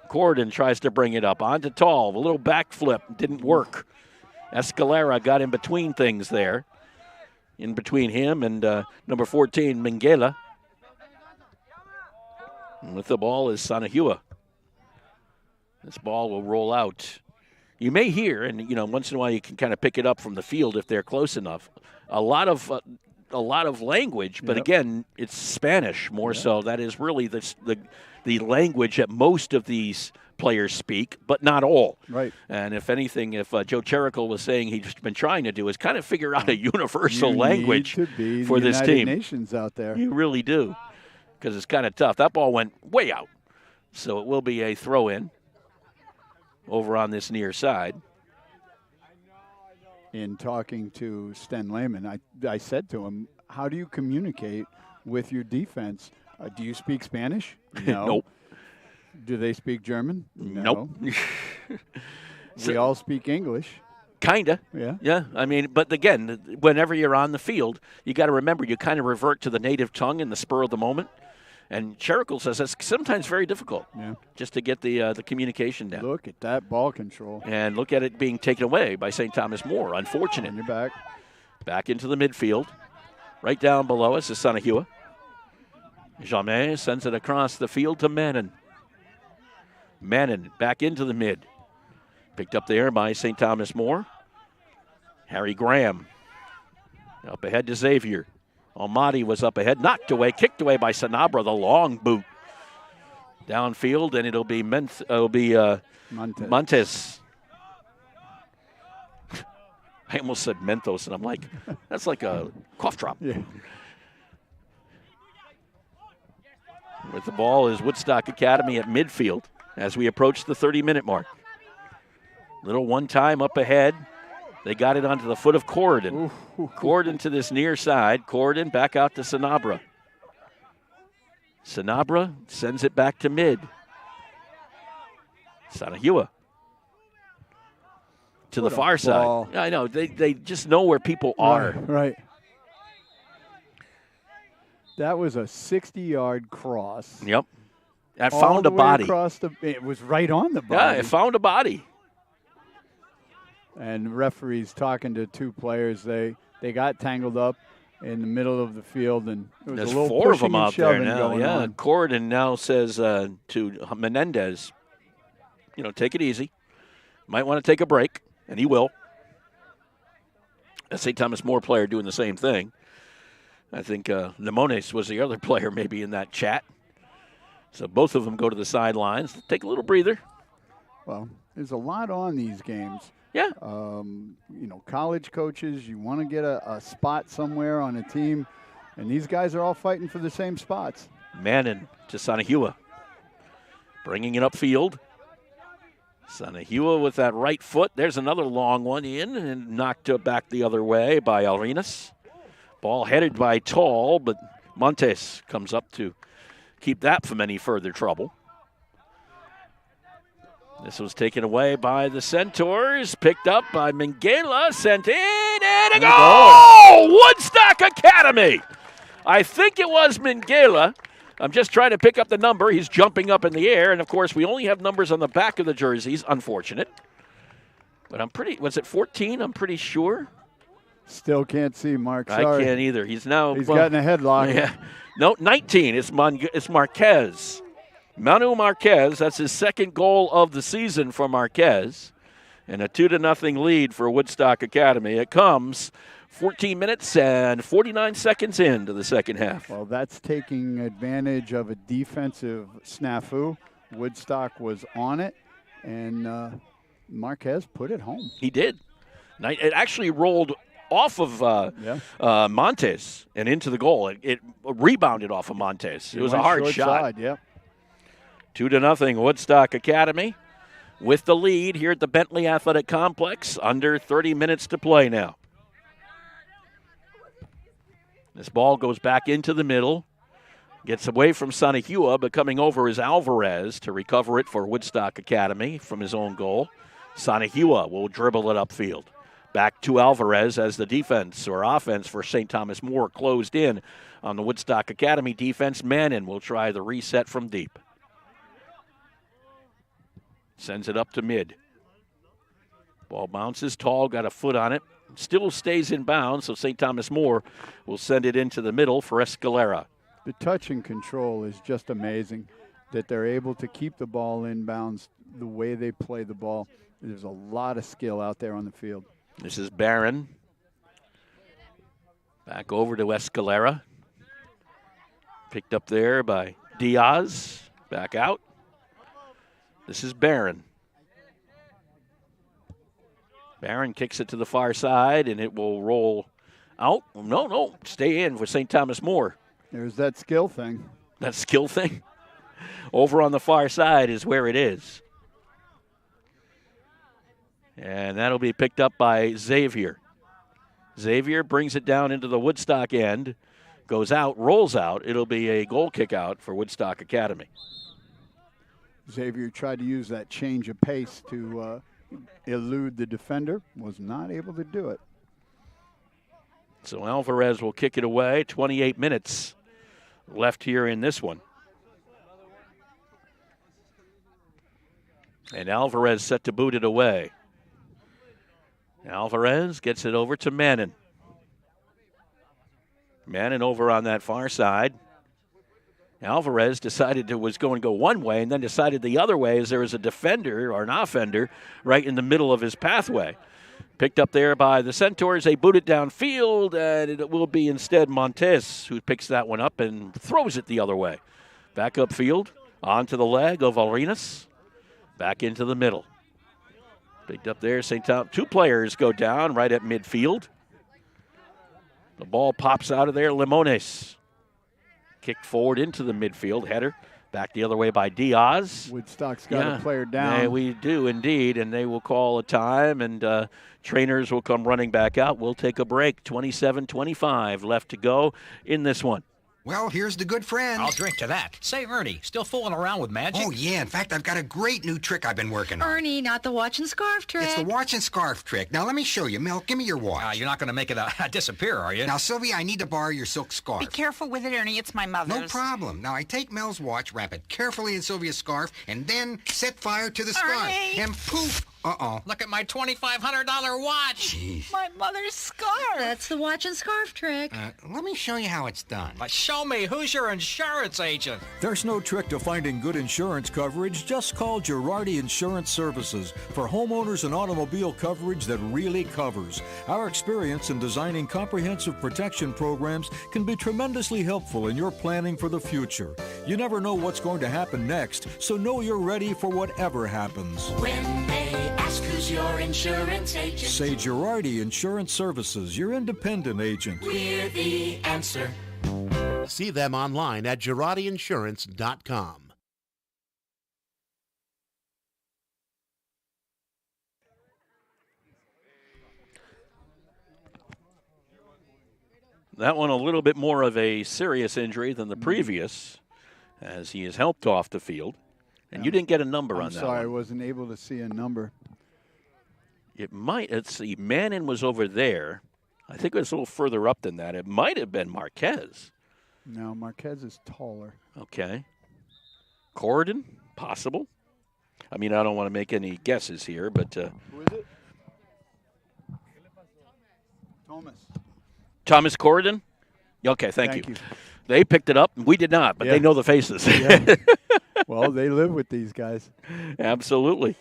Corridon tries to bring it up. On to Tall. A little backflip. Didn't work. Escalera got in between things there. In between him and number 14, Minguela. And with the ball is Sanahua. This ball will roll out. You may hear, and once in a while you can kind of pick it up from the field if they're close enough. A lot of language, but again, it's Spanish more so. That is really the language that most of these players speak, but not all. Right. And if anything, if Joe Cherical was saying he's been trying to do is kind of figure out a universal You language need to be for the this United team. Nations out there. You really do, because it's kind of tough. That ball went way out, so it will be a throw-in over on this near side. In talking to Sten Lehman, I said to him, how do you communicate with your defense? Do you speak Spanish? No. Nope. Do they speak German? Nope. We all speak English. Kinda. Yeah. Yeah. I mean, but again, whenever you're on the field, you got to remember you kind of revert to the native tongue in the spur of the moment. And Cherical says that's sometimes very difficult. Yeah. Just to get the communication down. Look at that ball control. And look at it being taken away by St. Thomas More. Unfortunate. On your back. Back into the midfield. Right down below us is Sanahua. Jamais sends it across the field to Mannon. Mannon back into the mid. Picked up there by St. Thomas More. Harry Graham up ahead to Xavier. Almaty was up ahead, knocked away, kicked away by Sanabra, the long boot. Downfield, and it'll be Montes. I almost said Mentos, and I'm like, that's like a cough drop. Yeah. With the ball is Woodstock Academy at midfield as we approach the 30-minute mark. Little one time up ahead. They got it onto the foot of Corridon. Corridon to this near side. Corridon back out to Sanabra. Sanabra sends it back to mid. Sanahua to the far side. Yeah, I know. They just know where people are. Right. That was a 60-yard cross. Yep. That All found the a way body. It was right on the body. Yeah, it found a body. And referees talking to two players, they got tangled up in the middle of the field, and there was There's a little four of pushing them and out there shoving now. going Yeah, on. Corridon now says to Menendez, take it easy. Might want to take a break, and he will. A St. Thomas More player doing the same thing. I think Limones was the other player maybe in that chat. So both of them go to the sidelines. Take a little breather. Well, there's a lot on these games. Yeah. College coaches, you want to get a spot somewhere on a team, and these guys are all fighting for the same spots. Mannon to Sanahua. Bringing it upfield. Sanahua with that right foot. There's another long one in and knocked back the other way by Arenas. Ball headed by Tall, but Montes comes up to keep that from any further trouble. This was taken away by the Centaurs, picked up by Minguela, sent in, and a goal! Woodstock Academy! I think it was Minguela. I'm just trying to pick up the number. He's jumping up in the air, and of course we only have numbers on the back of the jerseys. Unfortunate. But was it 14? I'm pretty sure. Still can't see Mark. I Sorry. can't either. He's gotten a headlock. Yeah. No, 19. It's Marquez. Manu Marquez, that's his second goal of the season for Marquez. And a 2-0 lead for Woodstock Academy. It comes 14 minutes and 49 seconds into the second half. Well, that's taking advantage of a defensive snafu. Woodstock was on it, and Marquez put it home. He did. It actually rolled off of Montes and into the goal. It rebounded off of Montes. It was a hard shot. Side, yep. 2-0 Woodstock Academy. with the lead here at the Bentley Athletic Complex. Under 30 minutes to play now. This ball goes back into the middle. Gets away from Sanahua, but coming over is Alvarez to recover it for Woodstock Academy from his own goal. Sanahua will dribble it upfield. Back to Alvarez as the defense or offense for St. Thomas More closed in on the Woodstock Academy defense. Mannon will try the reset from deep. Sends it up to mid. Ball bounces tall, got a foot on it. Still stays in bounds, so St. Thomas More will send it into the middle for Escalera. The touch and control is just amazing that they're able to keep the ball in bounds the way they play the ball. There's a lot of skill out there on the field. This is Barron. Back over to Escalera. Picked up there by Diaz. Back out. This is Barron. Barron kicks it to the far side, and it will roll out. No, stay in for St. Thomas More. There's that skill thing. That skill thing? Over on the far side is where it is. And that'll be picked up by Xavier. Xavier brings it down into the Woodstock end, goes out, rolls out. It'll be a goal kick out for Woodstock Academy. Xavier tried to use that change of pace to elude the defender, was not able to do it. So Alvarez will kick it away. 28 minutes left here in this one. And Alvarez set to boot it away. Alvarez gets it over to Mannon. Mannon over on that far side. Alvarez decided it was going to go one way and then decided the other way as there was a defender or an offender right in the middle of his pathway. Picked up there by the Centaurs. They boot it downfield, and it will be instead Montes who picks that one up and throws it the other way. Back upfield, onto the leg of Arenas. Back into the middle. Picked up there, St. Thomas. Two players go down right at midfield. The ball pops out of there, Limones. Kicked forward into the midfield, header. Back the other way by Diaz. Woodstock's got a player down. Yeah, we do indeed, and they will call a time, and trainers will come running back out. We'll take a break. 27-25 left to go in this one. Well, here's the good friend. I'll drink to that. Say, Ernie, still fooling around with magic? Oh, yeah. In fact, I've got a great new trick I've been working on. Ernie, not the watch and scarf trick. It's the watch and scarf trick. Now, let me show you. Mel, give me your watch. You're not going to make it disappear, are you? Now, Sylvia, I need to borrow your silk scarf. Be careful with it, Ernie. It's my mother's. No problem. Now, I take Mel's watch, wrap it carefully in Sylvia's scarf, and then set fire to the scarf. Ernie! And poof! Uh-oh. Look at my $2,500 watch. Jeez. My mother's scarf. That's the watch and scarf trick. Let me show you how it's done. Show me. Who's your insurance agent? There's no trick to finding good insurance coverage. Just call Girardi Insurance Services for homeowners and automobile coverage that really covers. Our experience in designing comprehensive protection programs can be tremendously helpful in your planning for the future. You never know what's going to happen next, so know you're ready for whatever happens. When they ask who's your insurance agent, say Girardi Insurance Services, your independent agent. we're the answer. See them online at GirardiInsurance.com. That one a little bit more of a serious injury than the previous, as he is helped off the field. And you didn't get a number on that one. I'm sorry, I wasn't able to see a number. It might, let's see, Mannon was over there. I think it was a little further up than that. It might have been Marquez. No, Marquez is taller. Okay. Corridon, possible. I mean, I don't want to make any guesses here, but... Who is it? Thomas Corridon? Okay, thank you. They picked it up. We did not, but they know the faces. Yeah. Well, they live with these guys. Absolutely.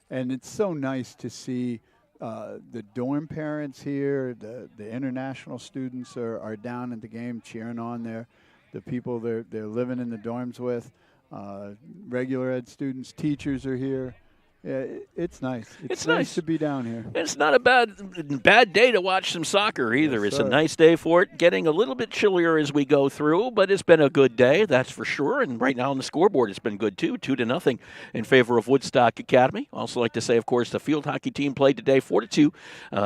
And it's so nice to see the dorm parents here, the international students are down at the game cheering on the people they're living in the dorms with. Regular ed students, teachers are here. Yeah, it's nice. It's nice nice to be down here. It's not a bad day to watch some soccer either. Yes, it's sir. a nice day for it. Getting a little bit chillier as we go through, but it's been a good day, that's for sure. And right now on the scoreboard, it's been good too, 2-0 in favor of Woodstock Academy. Also like to say, of course, the field hockey team played today 4-2.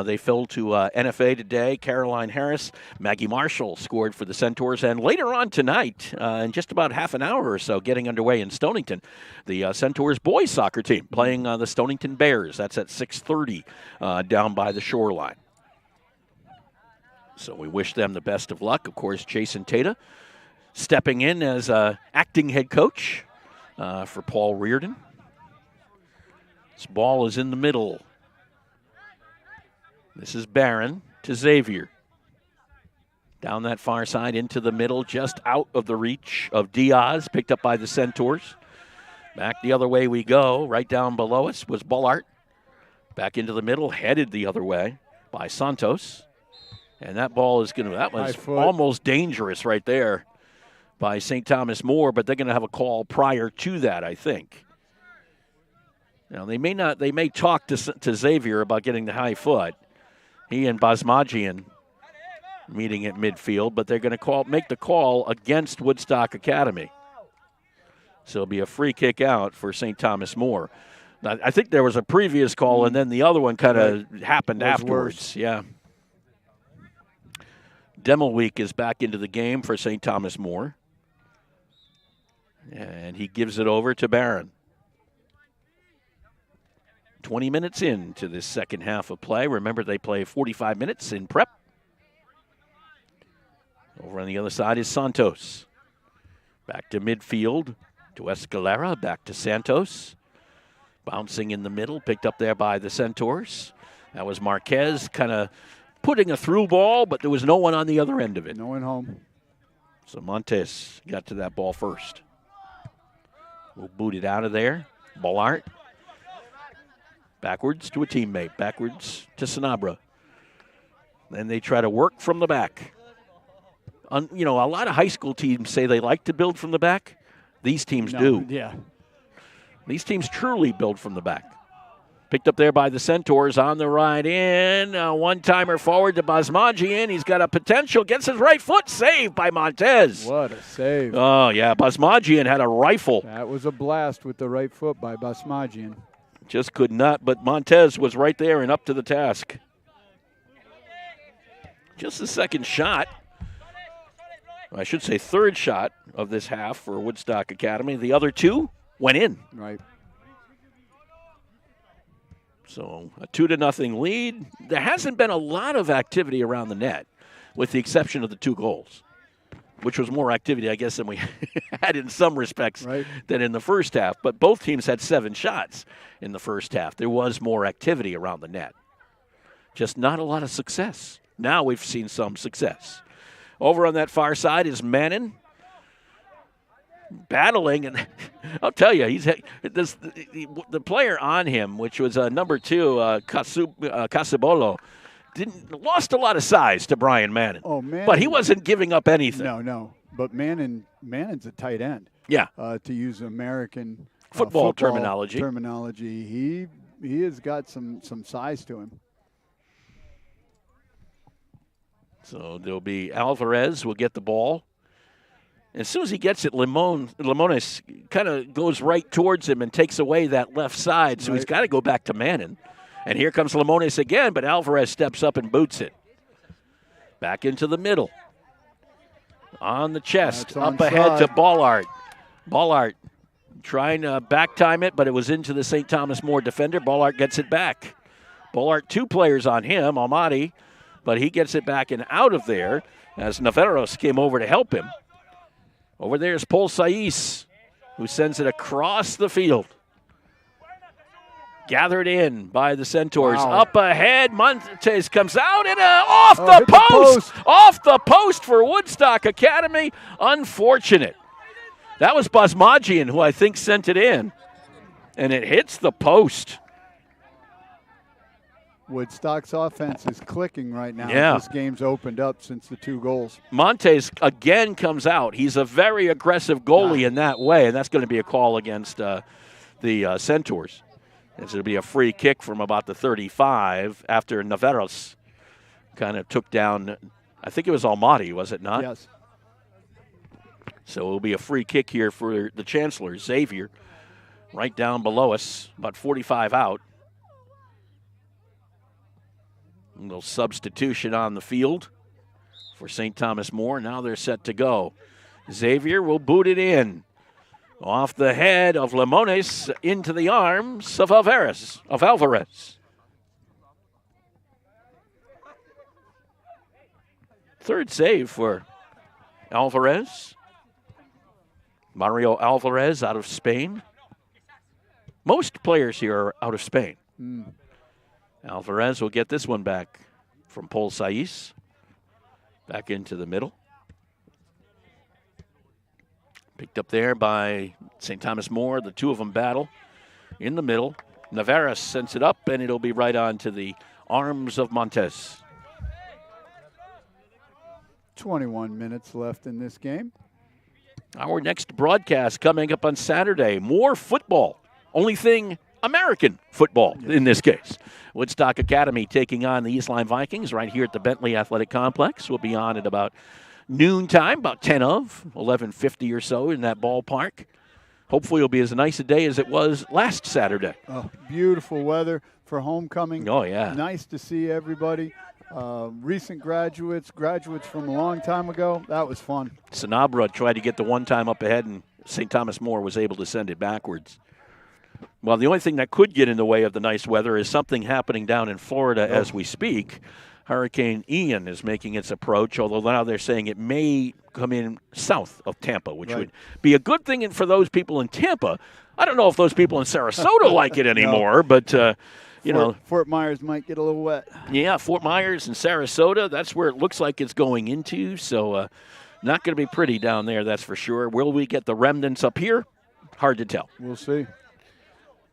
They fell to NFA today. Caroline Harris, Maggie Marshall scored for the Centaurs. And later on tonight, in just about half an hour or so, getting underway in Stonington, the Centaurs boys soccer team playing the Stonington Bears. That's at 6:30 down by the shoreline. So we wish them the best of luck. Of course, Jason Tata stepping in as acting head coach for Paul Reardon. This ball is in the middle. This is Barron to Xavier. Down that far side into the middle, just out of the reach of Diaz, picked up by the Centaurs. Back the other way we go. Right down below us was Bullard. Back into the middle, headed the other way by Santos. And that ball is going to, that was almost dangerous right there by St. Thomas More, but they're going to have a call prior to that, I think. Now, they may talk to Xavier about getting the high foot. He and Basmagian meeting at midfield, but they're going to make the call against Woodstock Academy. So it'll be a free kick out for St. Thomas More. I think there was a previous call, and then the other one kind of happened afterwards. Worse. Yeah. Demelweek is back into the game for St. Thomas More. And he gives it over to Barron. 20 minutes into this second half of play. Remember, they play 45 minutes in prep. Over on the other side is Santos. Back to midfield. To Escalera, back to Santos. Bouncing in the middle, picked up there by the Centaurs. That was Marquez kind of putting a through ball, but there was no one on the other end of it. No one home. So Montes got to that ball first. We'll boot it out of there. Bullard. Backwards to a teammate. Backwards to Sanabra. Then they try to work from the back. A lot of high school teams say they like to build from the back. These teams do. Yeah. These teams truly build from the back. Picked up there by the Centaurs on the right in. One-timer forward to Basmagian. He's got a potential. Gets his right foot. Saved by Montez. What a save. Oh, yeah. Basmagian had a rifle. That was a blast with the right foot by Basmagian. Just could not, but Montez was right there and up to the task. Just the second shot. I should say third shot of this half for Woodstock Academy. The other two went in. Right. So a 2-0 lead. There hasn't been a lot of activity around the net, with the exception of the 2 goals, which was more activity, I guess, than we had in some respects than in the first half. But both teams had 7 shots in the first half. There was more activity around the net. Just not a lot of success. Now we've seen some success. Over on that far side is Mannon. Battling, and I'll tell you, the player on him, which was number 2, Casabolo, lost a lot of size to Brian Mannon. Oh, Mannon. But he wasn't giving up anything. No. But Mannon's a tight end. Yeah. To use American football terminology. He has got some size to him. So there'll be Alvarez will get the ball. As soon as he gets it, Limones kind of goes right towards him and takes away that left side. So he's got to go back to Mannon. And here comes Limones again, but Alvarez steps up and boots it. Back into the middle. On the chest, up ahead to Ballard. Ballard trying to back time it, but it was into the St. Thomas More defender. Ballard gets it back. Ballard, 2 players on him, Almaty, but he gets it back and out of there as Navarros came over to help him. Over there is Paul Saiz, who sends it across the field. Gathered in by the Centaurs. Wow. Up ahead, Montes comes out and off the post! Off the post for Woodstock Academy. Unfortunate. That was Basmagian, who I think sent it in. And it hits the post. Woodstock's offense is clicking right now. Yeah. This game's opened up since the 2 goals. Montes again comes out. He's a very aggressive goalie in that way, and that's going to be a call against the Centaurs. This will be a free kick from about the 35 after Navarros kind of took down, I think it was Almaty, was it not? Yes. So it will be a free kick here for the Chancellor, Xavier, right down below us, about 45 out. A little substitution on the field for St. Thomas More. Now they're set to go. Xavier will boot it in. Off the head of Limones into the arms of Alvarez. Third save for Alvarez. Mario Alvarez out of Spain. Most players here are out of Spain. Alvarez will get this one back from Paul Saiz. Back into the middle. Picked up there by St. Thomas More. The two of them battle in the middle. Navarez sends it up, and it'll be right on to the arms of Montes. 21 minutes left in this game. Our next broadcast coming up on Saturday. More football. Only thing, American football in this case. Woodstock Academy taking on the Eastline Vikings right here at the Bentley Athletic Complex. We'll be on at about noontime, about 10 of, 11:50 or so in that ballpark. Hopefully it'll be as nice a day as it was last Saturday. Oh, beautiful weather for homecoming. Oh, yeah. Nice to see everybody. Recent graduates from a long time ago. That was fun. Sanabra tried to get the one time up ahead, and St. Thomas More was able to send it backwards. Well, the only thing that could get in the way of the nice weather is something happening down in Florida as we speak. Hurricane Ian is making its approach, although now they're saying it may come in south of Tampa, which would be a good thing for those people in Tampa. I don't know if those people in Sarasota like it anymore, but, you know. Fort Myers might get a little wet. Yeah, Fort Myers and Sarasota, that's where it looks like it's going into, so not going to be pretty down there, that's for sure. Will we get the remnants up here? Hard to tell. We'll see.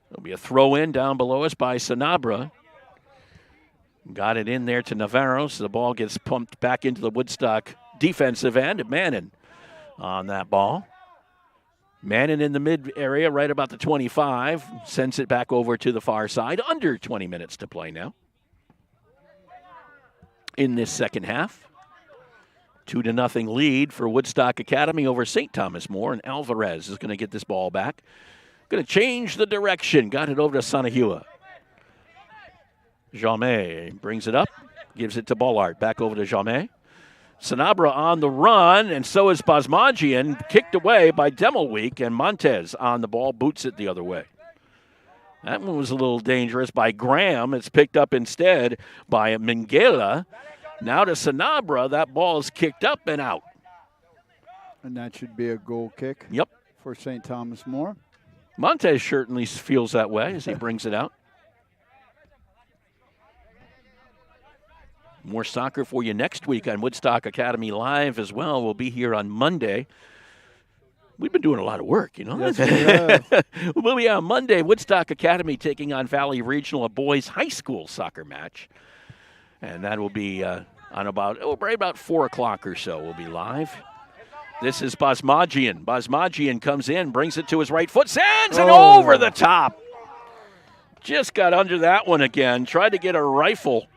There'll be a throw-in down below us by Sanabra. Got it in there to Navarro, so the ball gets pumped back into the Woodstock defensive end. Mannon on that ball. Mannon in the mid area, right about the 25. Sends it back over to the far side. Under 20 minutes to play now in this second half. 2-0 lead for Woodstock Academy over St. Thomas More, and Alvarez is going to get this ball back. Going to change the direction. Got it over to Sanahua. Jamais brings it up, gives it to Bollard. Back over to Jamais. Sanabra on the run, and so is Basmagian, kicked away by Demelweek, and Montez on the ball, boots it the other way. That one was a little dangerous by Graham. It's picked up instead by Minguela. Now to Sanabra, that ball is kicked up and out. And that should be a goal kick. Yep. For St. Thomas More. Montez certainly feels that way as he brings it out. More soccer for you next week on Woodstock Academy Live as well. We'll be here on Monday. We've been doing a lot of work, you know. Yes, we have. We'll be on Monday. Woodstock Academy taking on Valley Regional, a boys' high school soccer match. And that will be on right about 4 o'clock or so. We'll be live. This is Basmagian. Basmagian comes in, brings it to his right foot, sends it over the top. Just got under that one again. Tried to get a rifle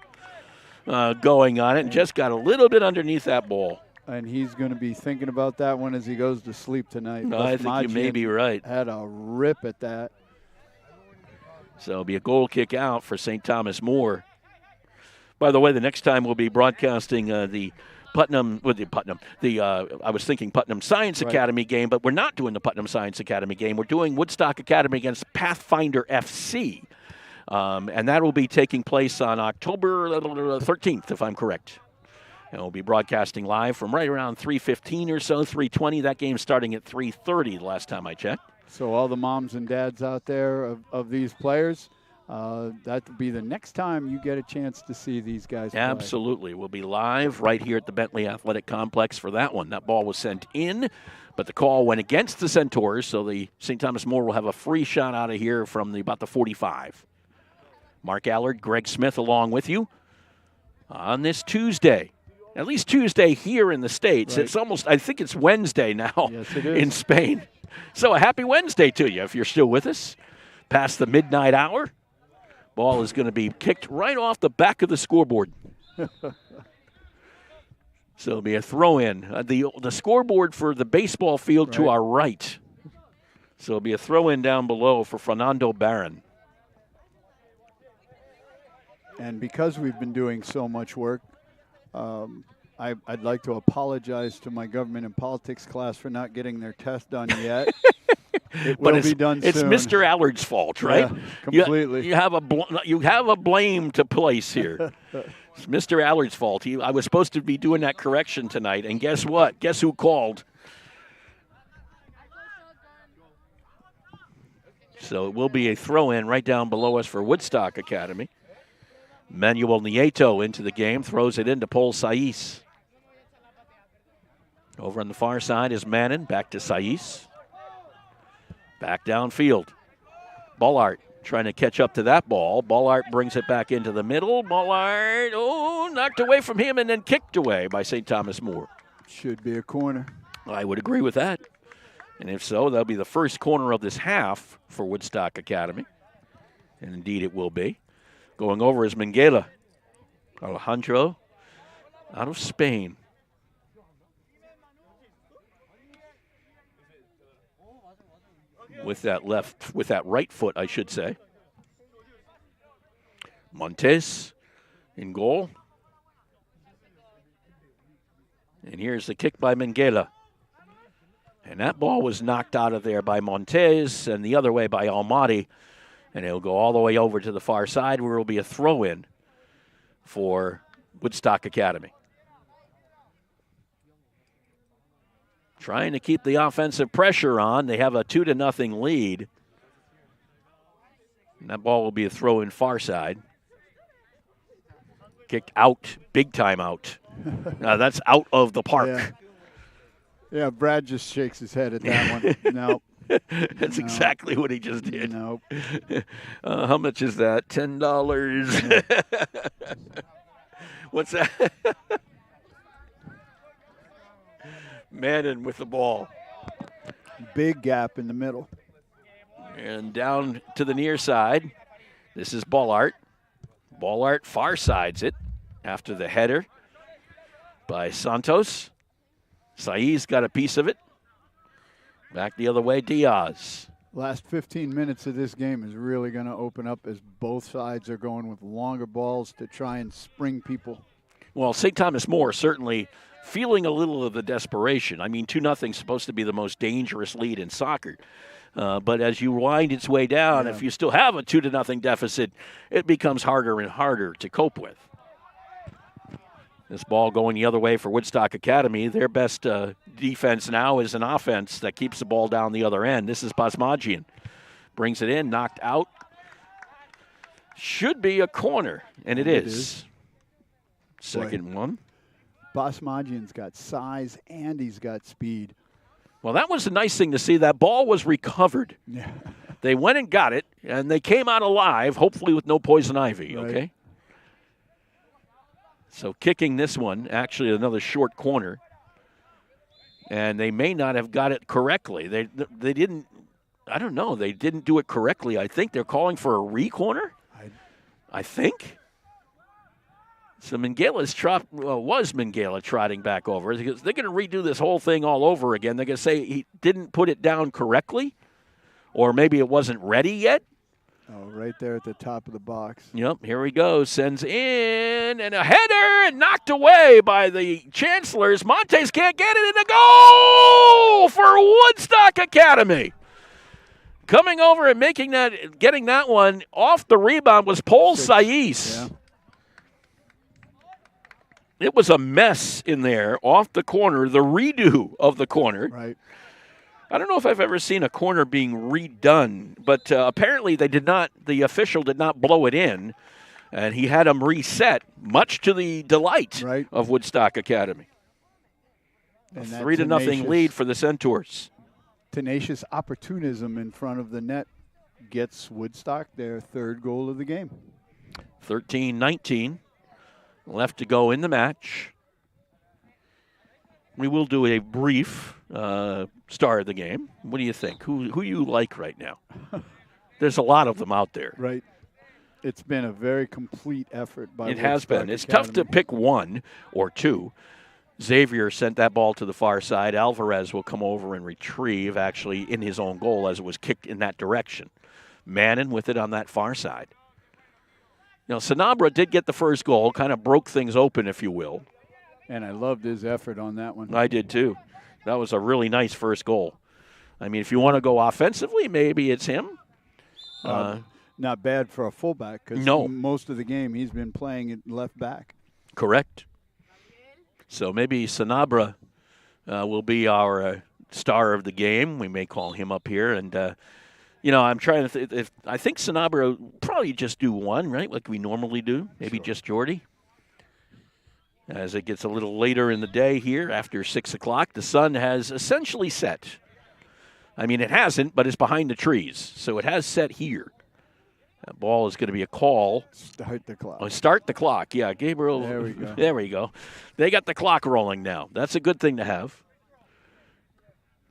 going on it, and just got a little bit underneath that ball. And he's going to be thinking about that one as he goes to sleep tonight. No, I think you may be right. Had a rip at that. So it'll be a goal kick out for St. Thomas More. By the way, the next time we'll be broadcasting the Putnam Science Academy game, but we're not doing the Putnam Science Academy game. We're doing Woodstock Academy against Pathfinder FC. And that will be taking place on October 13th, if I'm correct. And we'll be broadcasting live from right around 3:15 or so, 3:20. That game's starting at 3:30 the last time I checked. So all the moms and dads out there of these players, that will be the next time you get a chance to see these guys play. Absolutely. We'll be live right here at the Bentley Athletic Complex for that one. That ball was sent in, but the call went against the Centaurs, so the St. Thomas More will have a free shot out of here from about the 45. Mark Allard, Greg Smith along with you on this Tuesday. At least Tuesday here in the States. Right. It's almost, I think it's Wednesday now. Yes, it is. In Spain. So a happy Wednesday to you if you're still with us. past the midnight hour. Ball is going to be kicked right off the back of the scoreboard. So it'll be a throw-in. The scoreboard for the baseball field to our right. So it'll be a throw-in down below for Fernando Barron. And because we've been doing so much work, I'd like to apologize to my government and politics class for not getting their test done yet. It will be done soon. It's Mr. Allard's fault, right? Yeah, completely. You have a blame to place here. It's Mr. Allard's fault. I was supposed to be doing that correction tonight, and guess what? Guess who called? So it will be a throw-in right down below us for Woodstock Academy. Manuel Nieto into the game, throws it into Paul Saiz. Over on the far side is Mannon, back to Saiz. Back downfield. Ballart trying to catch up to that ball. Ballart brings it back into the middle. Ballart, knocked away from him and then kicked away by St. Thomas More. Should be a corner. I would agree with that. And if so, that'll be the first corner of this half for Woodstock Academy. And indeed it will be. Going over is Minguela. Alejandro out of Spain. With that right foot, I should say. Montes in goal. And here's the kick by Minguela. And that ball was knocked out of there by Montes and the other way by Almaty. And it'll go all the way over to the far side where it will be a throw-in for Woodstock Academy. Trying to keep the offensive pressure on. They have a 2-0 lead. And that ball will be a throw-in far side. Kicked out, big time out. That's out of the park. Yeah, Brad just shakes his head at that one. No. That's exactly what he just did. Nope. How much is that? $10. What's that? Mannon with the ball. Big gap in the middle. And down to the near side. This is Ballart. Ballart far sides it after the header by Santos. Saiz got a piece of it. Back the other way, Diaz. Last 15 minutes of this game is really going to open up as both sides are going with longer balls to try and spring people. Well, St. Thomas More certainly feeling a little of the desperation. I mean, 2-0 is supposed to be the most dangerous lead in soccer. But as you wind its way down, if you still have a 2-0 deficit, it becomes harder and harder to cope with. This ball going the other way for Woodstock Academy. Their best defense now is an offense that keeps the ball down the other end. This is Basmajian. Brings it in, knocked out. Should be a corner, and it is. Second one. Basmajian's got size and he's got speed. Well, that was a nice thing to see. That ball was recovered. Yeah. They went and got it, and they came out alive, hopefully with no poison ivy, okay? So kicking this one, actually another short corner, and they may not have got it correctly. They didn't, I don't know, they didn't do it correctly. I think they're calling for a re-corner, I think. So was Minguela trotting back over. They're going to redo this whole thing all over again. They're going to say he didn't put it down correctly, or maybe it wasn't ready yet. Oh, right there at the top of the box. Yep, here we go. Sends in, and a header, and knocked away by the Chancellors. Montes can't get it, and a goal for Woodstock Academy. Coming over and getting that one off the rebound was Paul Saiz. Yeah. It was a mess in there off the corner, the redo of the corner. Right. I don't know if I've ever seen a corner being redone, but apparently the official did not blow it in, and he had them reset, much to the delight of Woodstock Academy. A 3-0 lead for the Centaurs. Tenacious opportunism in front of the net gets Woodstock their third goal of the game. 13-19. Left to go in the match. We will do a brief star of the game. What do you think? Who you like right now? There's a lot of them out there. Right. It's been a very complete effort by It has Woodstock been. It's Academy. tough to pick one or two. Xavier sent that ball to the far side. Alvarez will come over and retrieve, actually, in his own goal as it was kicked in that direction. Mannon with it on that far side. Sanabria did get the first goal, kind of broke things open, if you will. And I loved his effort on that one. I did, too. That was a really nice first goal. I mean, if you want to go offensively, maybe it's him. Not bad for a fullback because most of the game he's been playing at left back. Correct. So maybe Sanabria will be our star of the game. We may call him up here. And, I'm trying to I think Sanabria will probably just do one, right, like we normally do. Maybe just Jordy. As it gets a little later in the day here after 6 o'clock, the sun has essentially set. I mean, it hasn't, but it's behind the trees. So it has set here. That ball is going to be a call. Start the clock. Oh, start the clock. Yeah, Gabriel. There we go. There we go. They got the clock rolling now. That's a good thing to have.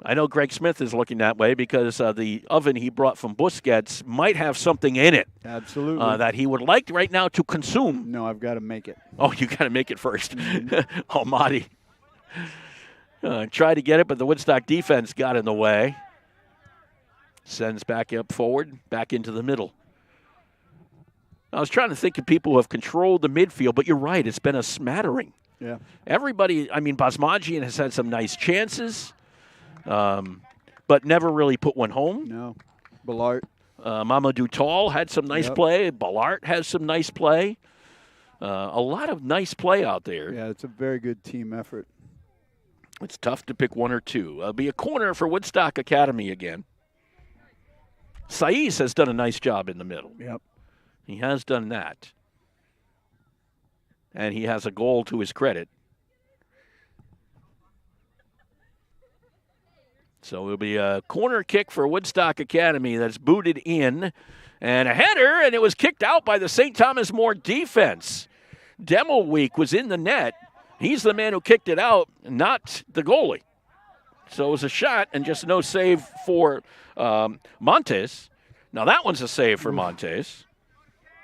I know Greg Smith is looking that way because the oven he brought from Busquets might have something in it. Absolutely. That he would like right now to consume. No, I've got to make it. Oh, you got to make it first. Almighty. Tried to get it, but the Woodstock defense got in the way. Sends back up forward, back into the middle. I was trying to think of people who have controlled the midfield, but you're right. It's been a smattering. Yeah. Everybody, Basmajian has had some nice chances, but never really put one home. No. Ballart. Mamadou Tall had some nice play. Ballart has some nice play. A lot of nice play out there. Yeah, it's a very good team effort. It's tough to pick one or two. It'll be a corner for Woodstock Academy again. Saiz has done a nice job in the middle. Yep. He has done that. And he has a goal to his credit. So it'll be a corner kick for Woodstock Academy that's booted in. And a header, and it was kicked out by the St. Thomas More defense. Demoweek was in the net. He's the man who kicked it out, not the goalie. So it was a shot and just no save for Montes. Now that one's a save for Montes.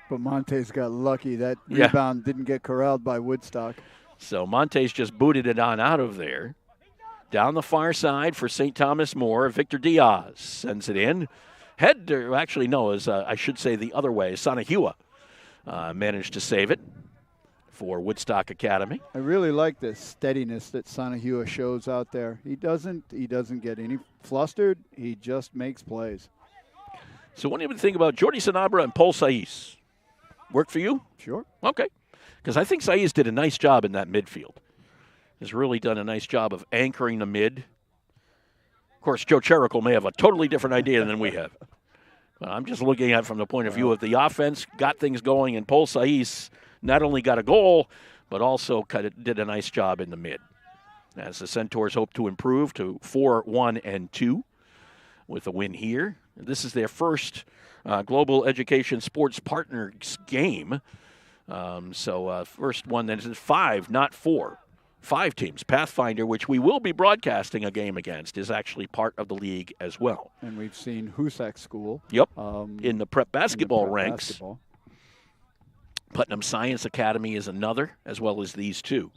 But Montes got lucky. That rebound didn't get corralled by Woodstock. So Montes just booted it on out of there. Down the far side for St. Thomas More. Victor Diaz sends it in. Actually, no, I should say the other way. Sanahua managed to save it for Woodstock Academy. I really like the steadiness that Sanahua shows out there. He doesn't get any flustered. He just makes plays. So what do you think about Jordi Sanabria and Paul Saiz? Work for you? Sure. Okay. Because I think Saiz did a nice job in that midfield. Has really done a nice job of anchoring the mid. Of course, Joe Cherico may have a totally different idea than we have. I'm just looking at it from the point of view of the offense, got things going, and Paul Saiz not only got a goal, but also did a nice job in the mid. As the Centaurs hope to improve to 4-1-2 with a win here. This is their first Global Education Sports Partners game. First one that is 5, not 4. 5 teams. Pathfinder, which we will be broadcasting a game against, is actually part of the league as well. And we've seen Husak School. Yep. In the prep basketball ranks. Putnam Science Academy is another, as well as these two.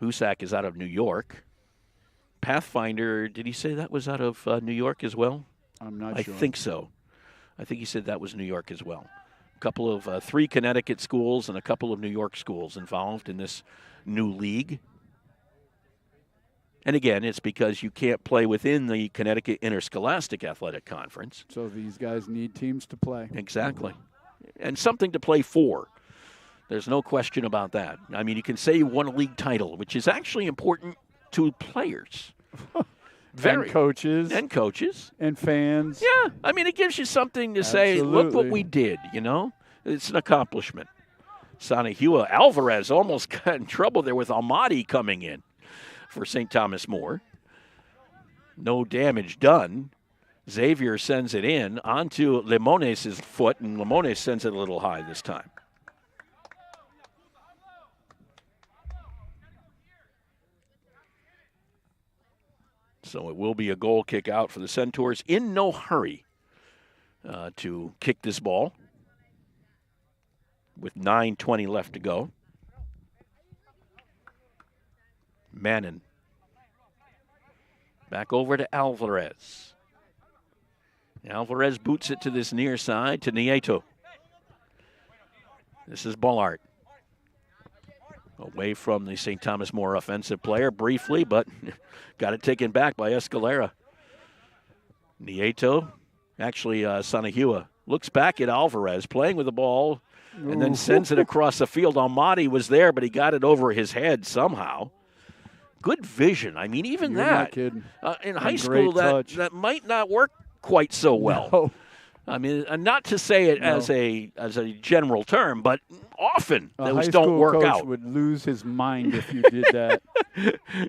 Husak is out of New York. Pathfinder, did he say that was out of New York as well? I'm not sure. I think so. I think he said that was New York as well. A couple of 3 Connecticut schools and a couple of New York schools involved in this new league. And again, it's because you can't play within the Connecticut Interscholastic Athletic Conference. So these guys need teams to play. Exactly. And something to play for. There's no question about that. I mean, you can say you won a league title, which is actually important to players. And coaches. And coaches. And fans. Yeah. I mean, it gives you something to say, look what we did, you know? It's an accomplishment. Sanahua Alvarez almost got in trouble there with Almighty coming in for St. Thomas More. No damage done. Xavier sends it in onto Limones' foot, and Limones sends it a little high this time. So it will be a goal kick out for the Centaurs in no hurry. to kick this ball with 9:20 left to go. Mannon. Back over to Alvarez. Alvarez boots it to this near side to Nieto. This is Bullard. Away from the St. Thomas More offensive player briefly, but got it taken back by Escalera. Nieto, actually Sanahua, looks back at Alvarez playing with the ball and then sends it across the field. Almaty was there, but he got it over his head somehow. Good vision. I mean, even You're that not kidding. in And high school, great that might not work quite so well. No. I mean, not to say it No. as a general term, but often A those high don't school work coach out. would lose his mind if you did that.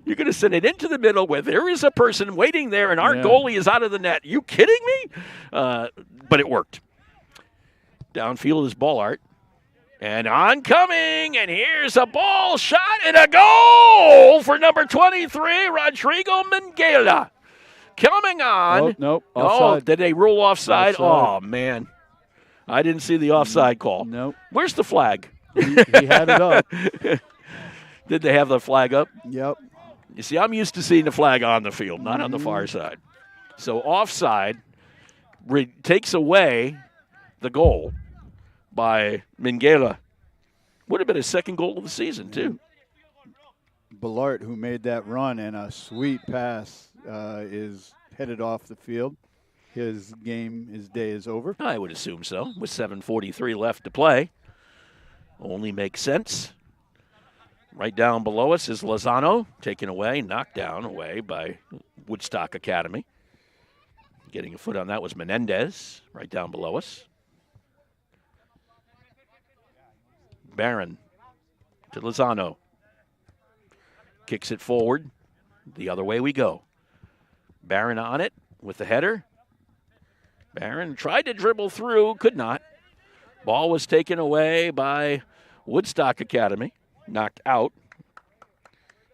You're going to send it into the middle where there is a person waiting there, and our Yeah. goalie is out of the net. You kidding me? But it worked. Downfield is Bullard. And oncoming, and here's a ball shot and a goal for number 23, Rodrigo Minguela. Coming on. Oh, nope. Oh, Offside. did they rule offside? Offside. Oh, man. I didn't see the offside call. Nope. Where's the flag? He had it up. Did they have the flag up? Yep. You see, I'm used to seeing the flag on the field, not on the far side. So offside takes away the goal by Minguela. Would have been his second goal of the season, too. Ballart, who made that run and a sweet pass, is headed off the field. His day is over. I would assume so, with 7:43 left to play. Only makes sense. Right down below us is Lozano, taken away, knocked down away by Woodstock Academy. Getting a foot on that was Menendez, right down below us. Barron to Lozano. Kicks it forward. The other way we go. Barron on it with the header. Barron tried to dribble through, could not. Ball was taken away by Woodstock Academy. Knocked out.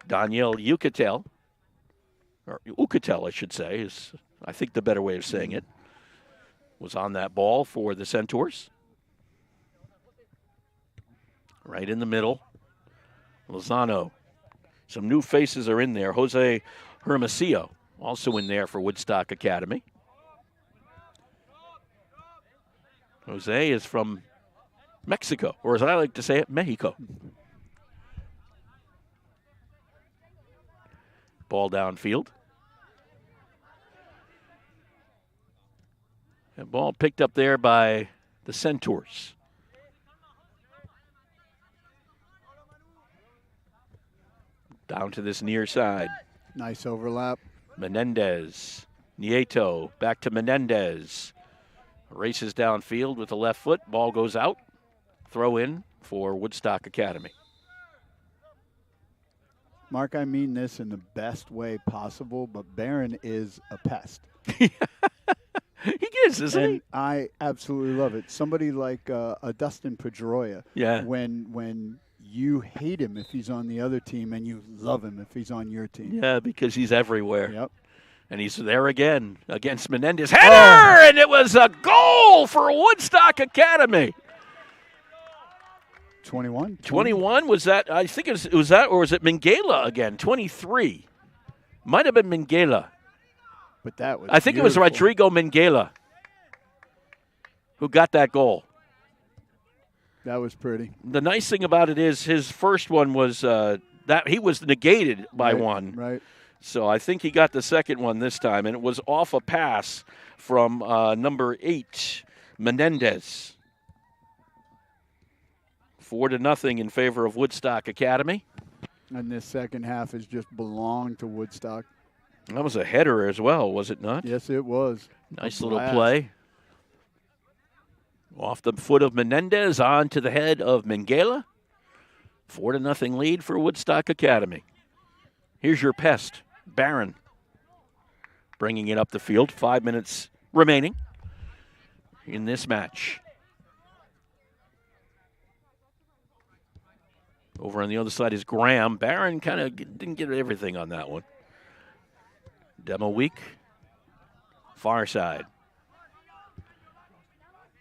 Daniel Ucatel, or Ucatel, I should say, is I think the better way of saying it, was on that ball for the Centaurs. Right in the middle. Lozano. Some new faces are in there. Jose Hermosillo, also in there for Woodstock Academy. Jose is from Mexico, or as I like to say it, Mexico. Ball downfield. And ball picked up there by the Centaurs. Down to this near side. Nice overlap. Menendez. Nieto back to Menendez. Races downfield with the left foot. Ball goes out. Throw in for Woodstock Academy. Mark, I mean this in the best way possible, but Barron is a pest. He is, isn't and he? I absolutely love it. Somebody like a Dustin Pedroia. Yeah. When you hate him if he's on the other team and you love him if he's on your team. Yeah, because he's everywhere. Yep. And he's there again against Menendez. Header! And it was a goal for Woodstock Academy. 21? 21 was that? I think it was that, or was it Minguela again? 23. Might have been Minguela. But that was I think it was Rodrigo Minguela who got that goal. That was pretty. The nice thing about it is his first one was that he was negated by one. Right. So I think he got the second one this time, and it was off a pass from number 8, Menendez. 4-0 in favor of Woodstock Academy. And this second half has just belonged to Woodstock. That was a header as well, was it not? Yes, it was. Nice little play. Off the foot of Menendez, on to the head of Minguela. 4-0 lead for Woodstock Academy. Here's your pest, Barron. Bringing it up the field. 5 minutes remaining in this match. Over on the other side is Graham. Barron kind of didn't get everything on that one. Demo week. Far side.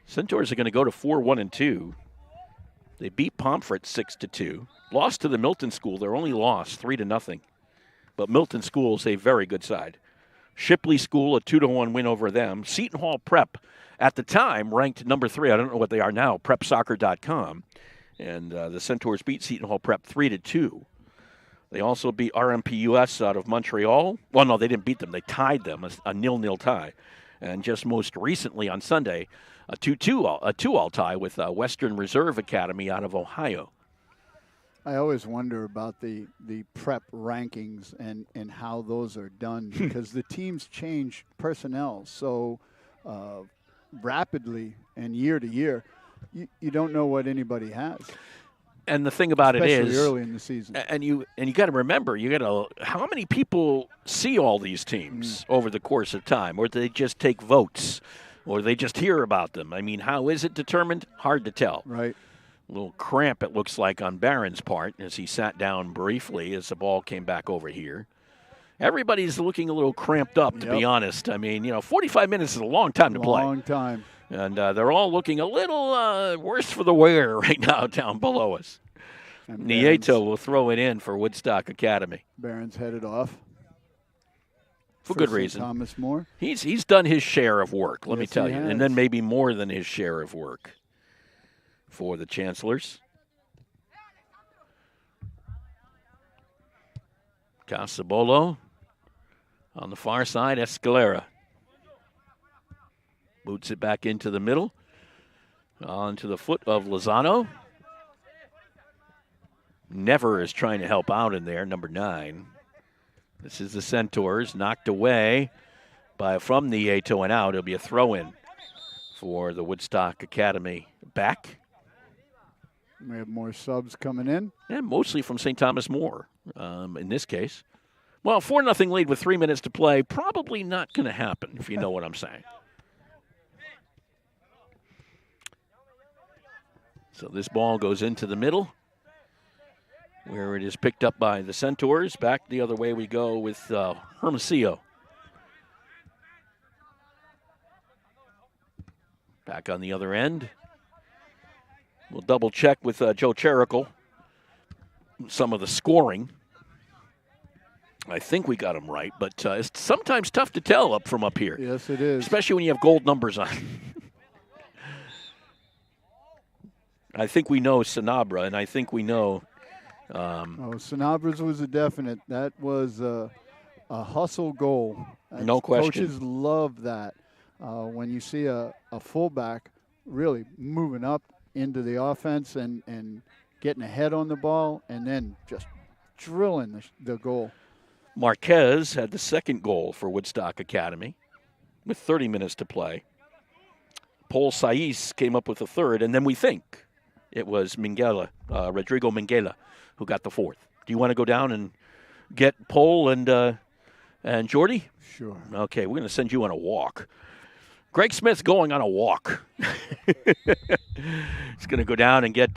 Centaurs are going to go to 4-1-2. They beat Pomfret 6-2. Lost to the Milton School. Their only loss, 3-0. But Milton School is a very good side. Shipley School, a 2-1 win over them. Seton Hall Prep, at the time, ranked number 3. I don't know what they are now, prepsoccer.com. And the Centaurs beat Seton Hall Prep 3-2. They also beat RMPUS out of Montreal. Well, no, they didn't beat them. They tied them, a 0-0 tie. And just most recently on Sunday, a 2-2 tie with Western Reserve Academy out of Ohio. I always wonder about the prep rankings and how those are done because the teams change personnel so rapidly and year to year. You don't know what anybody has. And the thing about especially it is early in the season. And you got to remember, how many people see all these teams over the course of time, or do they just take votes, or they just hear about them? I mean, how is it determined? Hard to tell. Right. A little cramp, it looks like, on Barron's part as he sat down briefly as the ball came back over here. Everybody's looking a little cramped up, to be honest. I mean, 45 minutes is a long time to play. Long time. And they're all looking a little worse for the wear right now down below us. And Nieto will throw it in for Woodstock Academy. Barron's headed off. For good St. reason. Thomas More. He's done his share of work, let me Yes, tell he you. has. And then maybe more than his share of work for the Chancellors. Casabolo on the far side, Escalera. Boots it back into the middle. Onto the foot of Lozano. Never is trying to help out in there, number 9. This is the Centaurs, knocked away from Nieto and out. It'll be a throw-in for the Woodstock Academy back. We have more subs coming in. And mostly from St. Thomas More in this case. Well, 4-0 lead with 3 minutes to play. Probably not going to happen, if you know what I'm saying. So this ball goes into the middle, where it is picked up by the Centaurs. Back the other way we go with Hermosillo. Back on the other end. We'll double check with Joe Cherical some of the scoring. I think we got them right, but it's sometimes tough to tell from up here. Yes, it is. Especially when you have gold numbers on. I think we know Sanabra, and I think we know. Sanabra's was a definite. That was a hustle goal. No question. Coaches love that. When you see a fullback really moving up into the offense and getting ahead on the ball and then just drilling the goal. Marquez had the second goal for Woodstock Academy with 30 minutes to play. Paul Saiz came up with the third, and then we think it was Minguela, Rodrigo Minguela, who got the fourth. Do you want to go down and get Paul and Jordy? Sure. Okay, we're going to send you on a walk. Greg Smith's going on a walk. He's going to go down and get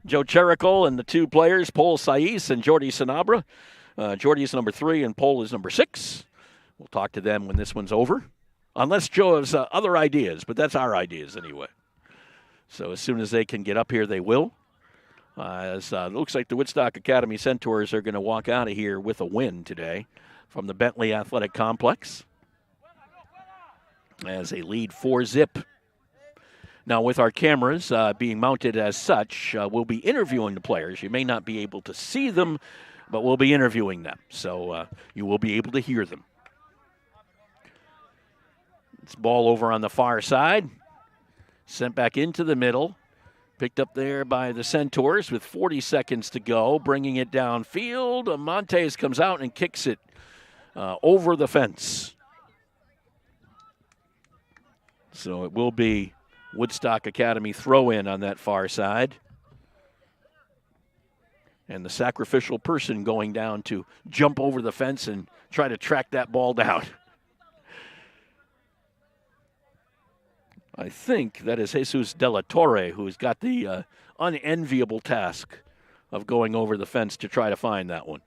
Joe Cherical and the two players, Paul Saiz and Jordy Sanabra. Jordy is number 3 and Paul is number 6. We'll talk to them when this one's over. Unless Joe has other ideas, but that's our ideas anyway. So as soon as they can get up here, they will. It looks like the Woodstock Academy Centaurs are going to walk out of here with a win today from the Bentley Athletic Complex as they lead 4-0. Now, with our cameras being mounted as such, we'll be interviewing the players. You may not be able to see them, but we'll be interviewing them, so you will be able to hear them. It's ball over on the far side. Sent back into the middle. Picked up there by the Centaurs with 40 seconds to go. Bringing it downfield. Montes comes out and kicks it over the fence. So it will be Woodstock Academy throw-in on that far side. And the sacrificial person going down to jump over the fence and try to track that ball down. I think that is Jesus De La Torre, who's got the unenviable task of going over the fence to try to find that one.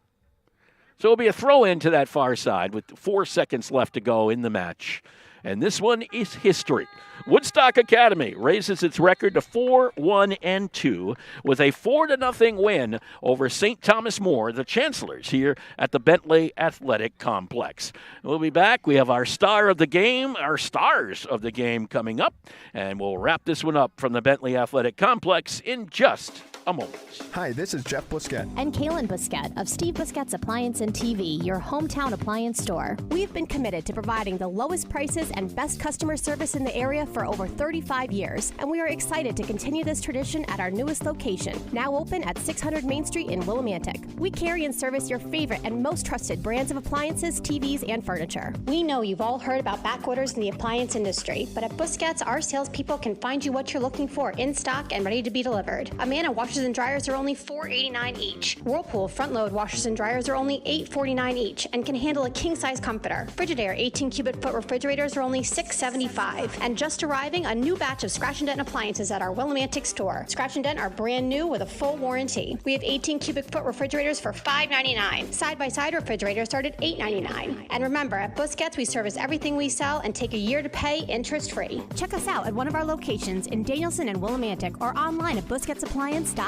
So it'll be a throw-in to that far side with 4 seconds left to go in the match and this one is history. Woodstock Academy raises its record to 4-1-2 with a 4-0 win over St. Thomas More, the Chancellors, here at the Bentley Athletic Complex. We'll be back. We have our stars of the game coming up, and we'll wrap this one up from the Bentley Athletic Complex in just a moment. Hi, this is Jeff Busquet. And Kaylin Busquet of Steve Busquet's Appliance and TV, your hometown appliance store. We've been committed to providing the lowest prices and best customer service in the area for over 35 years, and we are excited to continue this tradition at our newest location, now open at 600 Main Street in Willimantic. We carry and service your favorite and most trusted brands of appliances, TVs, and furniture. We know you've all heard about back orders in the appliance industry, but at Busquets, our salespeople can find you what you're looking for in stock and ready to be delivered. Amana washers and dryers are only $4.89 each. Whirlpool front-load washers and dryers are only $8.49 each and can handle a king-size comforter. Frigidaire 18-cubic-foot refrigerators are only $6.75. And just arriving, a new batch of Scratch and Dent appliances at our Willimantic store. Scratch and Dent are brand new with a full warranty. We have 18-cubic-foot refrigerators for $5.99. Side-by-side refrigerators start at $8.99. And remember, at Busquets, we service everything we sell and take a year to pay interest-free. Check us out at one of our locations in Danielson and Willimantic or online at BusquetsAppliance.com.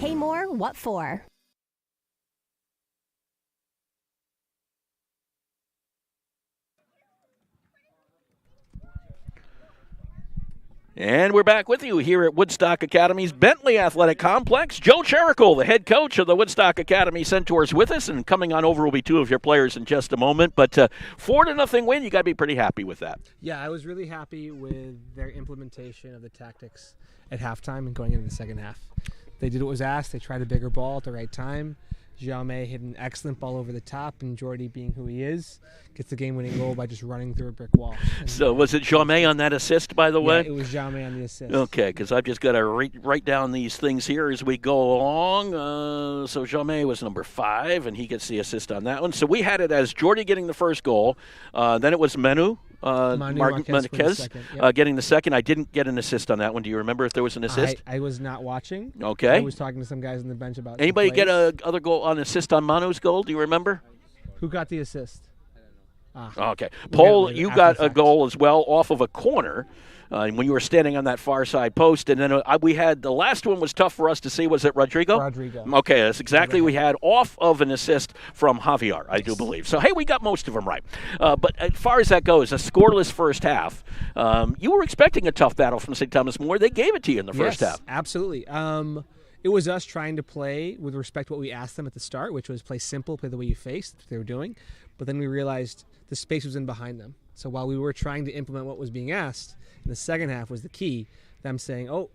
Pay more, what for? And we're back with you here at Woodstock Academy's Bentley Athletic Complex. Joe Cherical, the head coach of the Woodstock Academy Centaurs, with us, and coming on over will be two of your players in just a moment. But 4-0 win, you got to be pretty happy with that. Yeah, I was really happy with their implementation of the tactics at halftime and going into the second half. They did what was asked. They tried a bigger ball at the right time. Jaume hit an excellent ball over the top, and Jordy, being who he is, gets the game-winning goal by just running through a brick wall. So was it Jaume on that assist, by the way? Yeah, it was Jaume on the assist. Okay, because I've just got to write down these things here as we go along. So Jaume was number 5, and he gets the assist on that one. So we had it as Jordy getting the first goal. Then it was Manu Marquez getting the second. I didn't get an assist on that one. Do you remember if there was an assist? I was not watching. Okay. I was talking to some guys on the bench about Anybody get another goal on assist on Manu's goal? Do you remember? Who got the assist? Okay. Paul, you got a goal as well off of a corner. When you were standing on that far side post. And then we had the last one was tough for us to see. Was it Rodrigo? Rodrigo. Okay, that's exactly we had off of an assist from Javier, I do believe. So, hey, we got most of them right. But as far as that goes, a scoreless first half, you were expecting a tough battle from St. Thomas More. They gave it to you in the first half. Absolutely. It was us trying to play with respect to what we asked them at the start, which was play simple, play the way you faced. That's what they were doing. But then we realized the space was in behind them. So while we were trying to implement what was being asked, in the second half was the key, them saying, oh,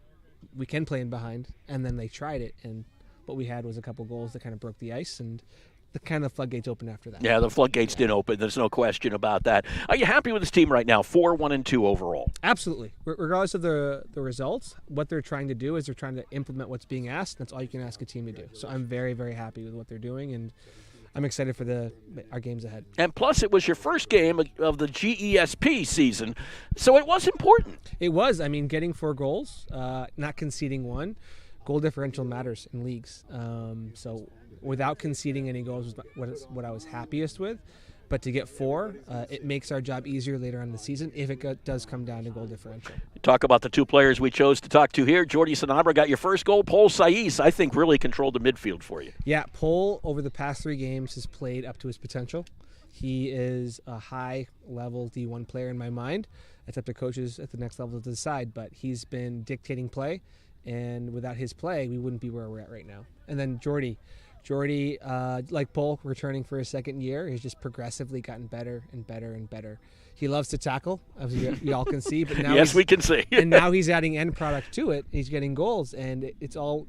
we can play in behind. And then they tried it, and what we had was a couple goals that kind of broke the ice, and the kind of floodgates opened after that. Yeah, the floodgates did open. There's no question about that. Are you happy with this team right now, 4-1-2 overall? Absolutely. Regardless of the results, what they're trying to do is they're trying to implement what's being asked. That's all you can ask a team to do. So I'm very, very happy with what they're doing, and I'm excited for our games ahead. And plus, it was your first game of the GESP season, so it was important. It was. I mean, getting 4 goals, not conceding 1. Goal differential matters in leagues. So without conceding any goals was what I was happiest with. But to get 4, it makes our job easier later on in the season if it does come down to goal differential. Talk about the two players we chose to talk to here. Jordy Sanabra got your first goal. Paul Saiz, I think, really controlled the midfield for you. Yeah, Paul, over the past 3 games, has played up to his potential. He is a high-level D1 player in my mind. It's up to coaches at the next level to decide, but he's been dictating play, and without his play, we wouldn't be where we're at right now. And then Jordy, like Paul, returning for his second year, has just progressively gotten better and better and better. He loves to tackle, as you all can see. But now yes, we can see. And now he's adding end product to it. He's getting goals, and it's all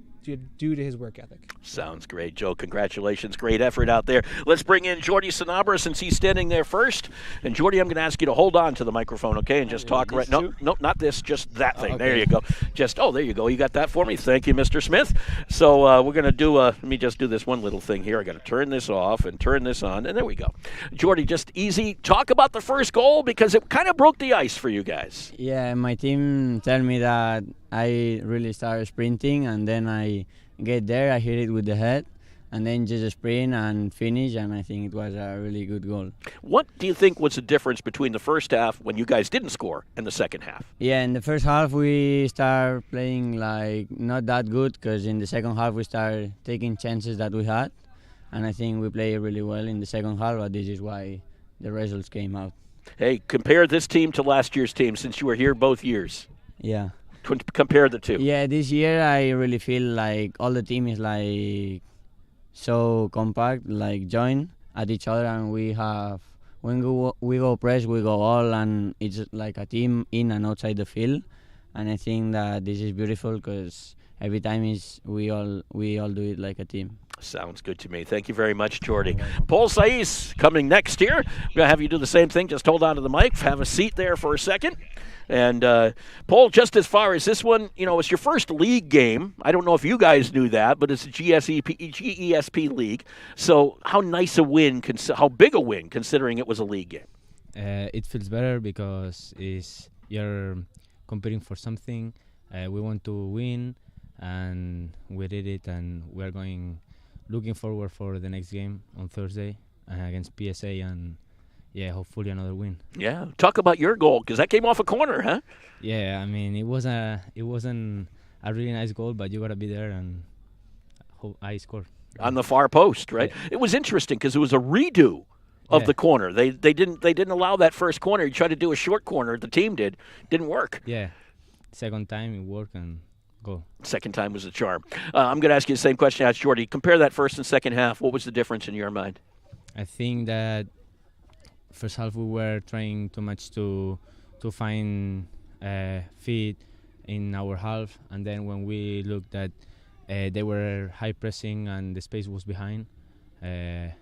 due to his work ethic. Sounds great, Joe. Congratulations. Great effort out there. Let's bring in Jordy Sanabra since he's standing there first. And, Jordy, I'm going to ask you to hold on to the microphone, okay, and just talk right. No, not this, just that thing. Okay. There you go. There you go. You got that for me? Thank you, Mr. Smith. So we're going to do, let me just do this one little thing here. I got to turn this off and turn this on, and there we go. Jordy, just easy. Talk about the first goal because it kind of broke the ice for you guys. Yeah, my team tell me that I really started sprinting, and then I get there, I hit it with the head, and then just sprint and finish, and I think it was a really good goal. What do you think was the difference between the first half when you guys didn't score and the second half? Yeah, in the first half we start playing like not that good, because in the second half we start taking chances that we had, and I think we played really well in the second half, but this is why the results came out. Hey, compare this team to last year's team since you were here both years. Yeah. Compare the two. Yeah, this year I really feel like all the team is like so compact, like join at each other, and we have when we go press, we go all, and it's like a team in and outside the field, and I think that this is beautiful because every time we all do it like a team. Sounds good to me. Thank you very much, Jordy. Paul Saiz coming next here. I'm going to have you do the same thing. Just hold on to the mic. Have a seat there for a second. And, Paul, just as far as this one, it's your first league game. I don't know if you guys knew that, but it's a GESP league. So how nice a win, how big a win, considering it was a league game? It feels better because you're competing for something. We want to win, and we did it, and we're looking forward for the next game on Thursday against PSA, and hopefully another win. Yeah, talk about your goal, because that came off a corner, huh? Yeah, I mean it wasn't a really nice goal, but you gotta be there, and I scored on the far post, right? Yeah. It was interesting because it was a redo of the corner. They didn't allow that first corner. You tried to do a short corner. The team didn't work. Yeah, second time it worked and. Goal. Second time was a charm. I'm going to ask you the same question I asked Jordy. Compare that first and second half. What was the difference in your mind? I think that first half we were trying too much to find feet in our half, and then when we looked at they were high pressing and the space was behind, and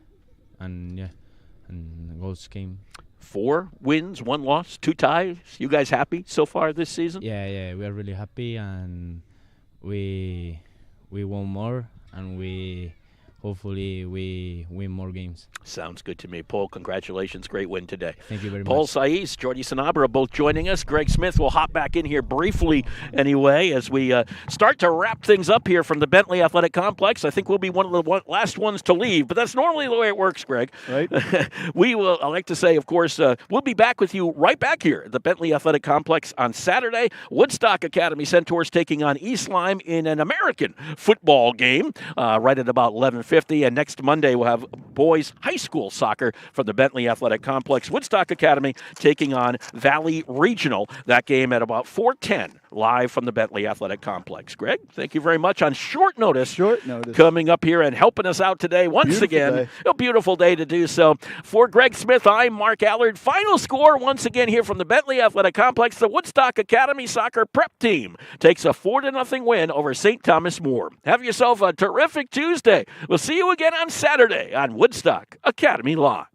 goals came. 4 wins, 1 loss, 2 ties. You guys happy so far this season? Yeah, we are really happy, and we want more, and hopefully we win more games. Sounds good to me. Paul, congratulations. Great win today. Thank you very much. Paul Saiz, Jordy Sanabra both joining us. Greg Smith will hop back in here briefly anyway as we start to wrap things up here from the Bentley Athletic Complex. I think we'll be one of the last ones to leave, but that's normally the way it works, Greg. Right. I like to say, of course, we'll be back with you right back here at the Bentley Athletic Complex on Saturday. Woodstock Academy Centaurs taking on East Lyme in an American football game right at about 11:50, and next Monday we'll have boys high school soccer from the Bentley Athletic Complex. Woodstock Academy taking on Valley Regional. That game at about 4:10 live from the Bentley Athletic Complex. Greg, thank you very much on short notice. Coming up here and helping us out today once again. A beautiful day to do so. For Greg Smith, I'm Mark Allard. Final score once again here from the Bentley Athletic Complex. The Woodstock Academy soccer prep team takes a 4-0 win over St. Thomas More. Have yourself a terrific Tuesday. We'll see you again on Saturday on Woodstock Academy Live.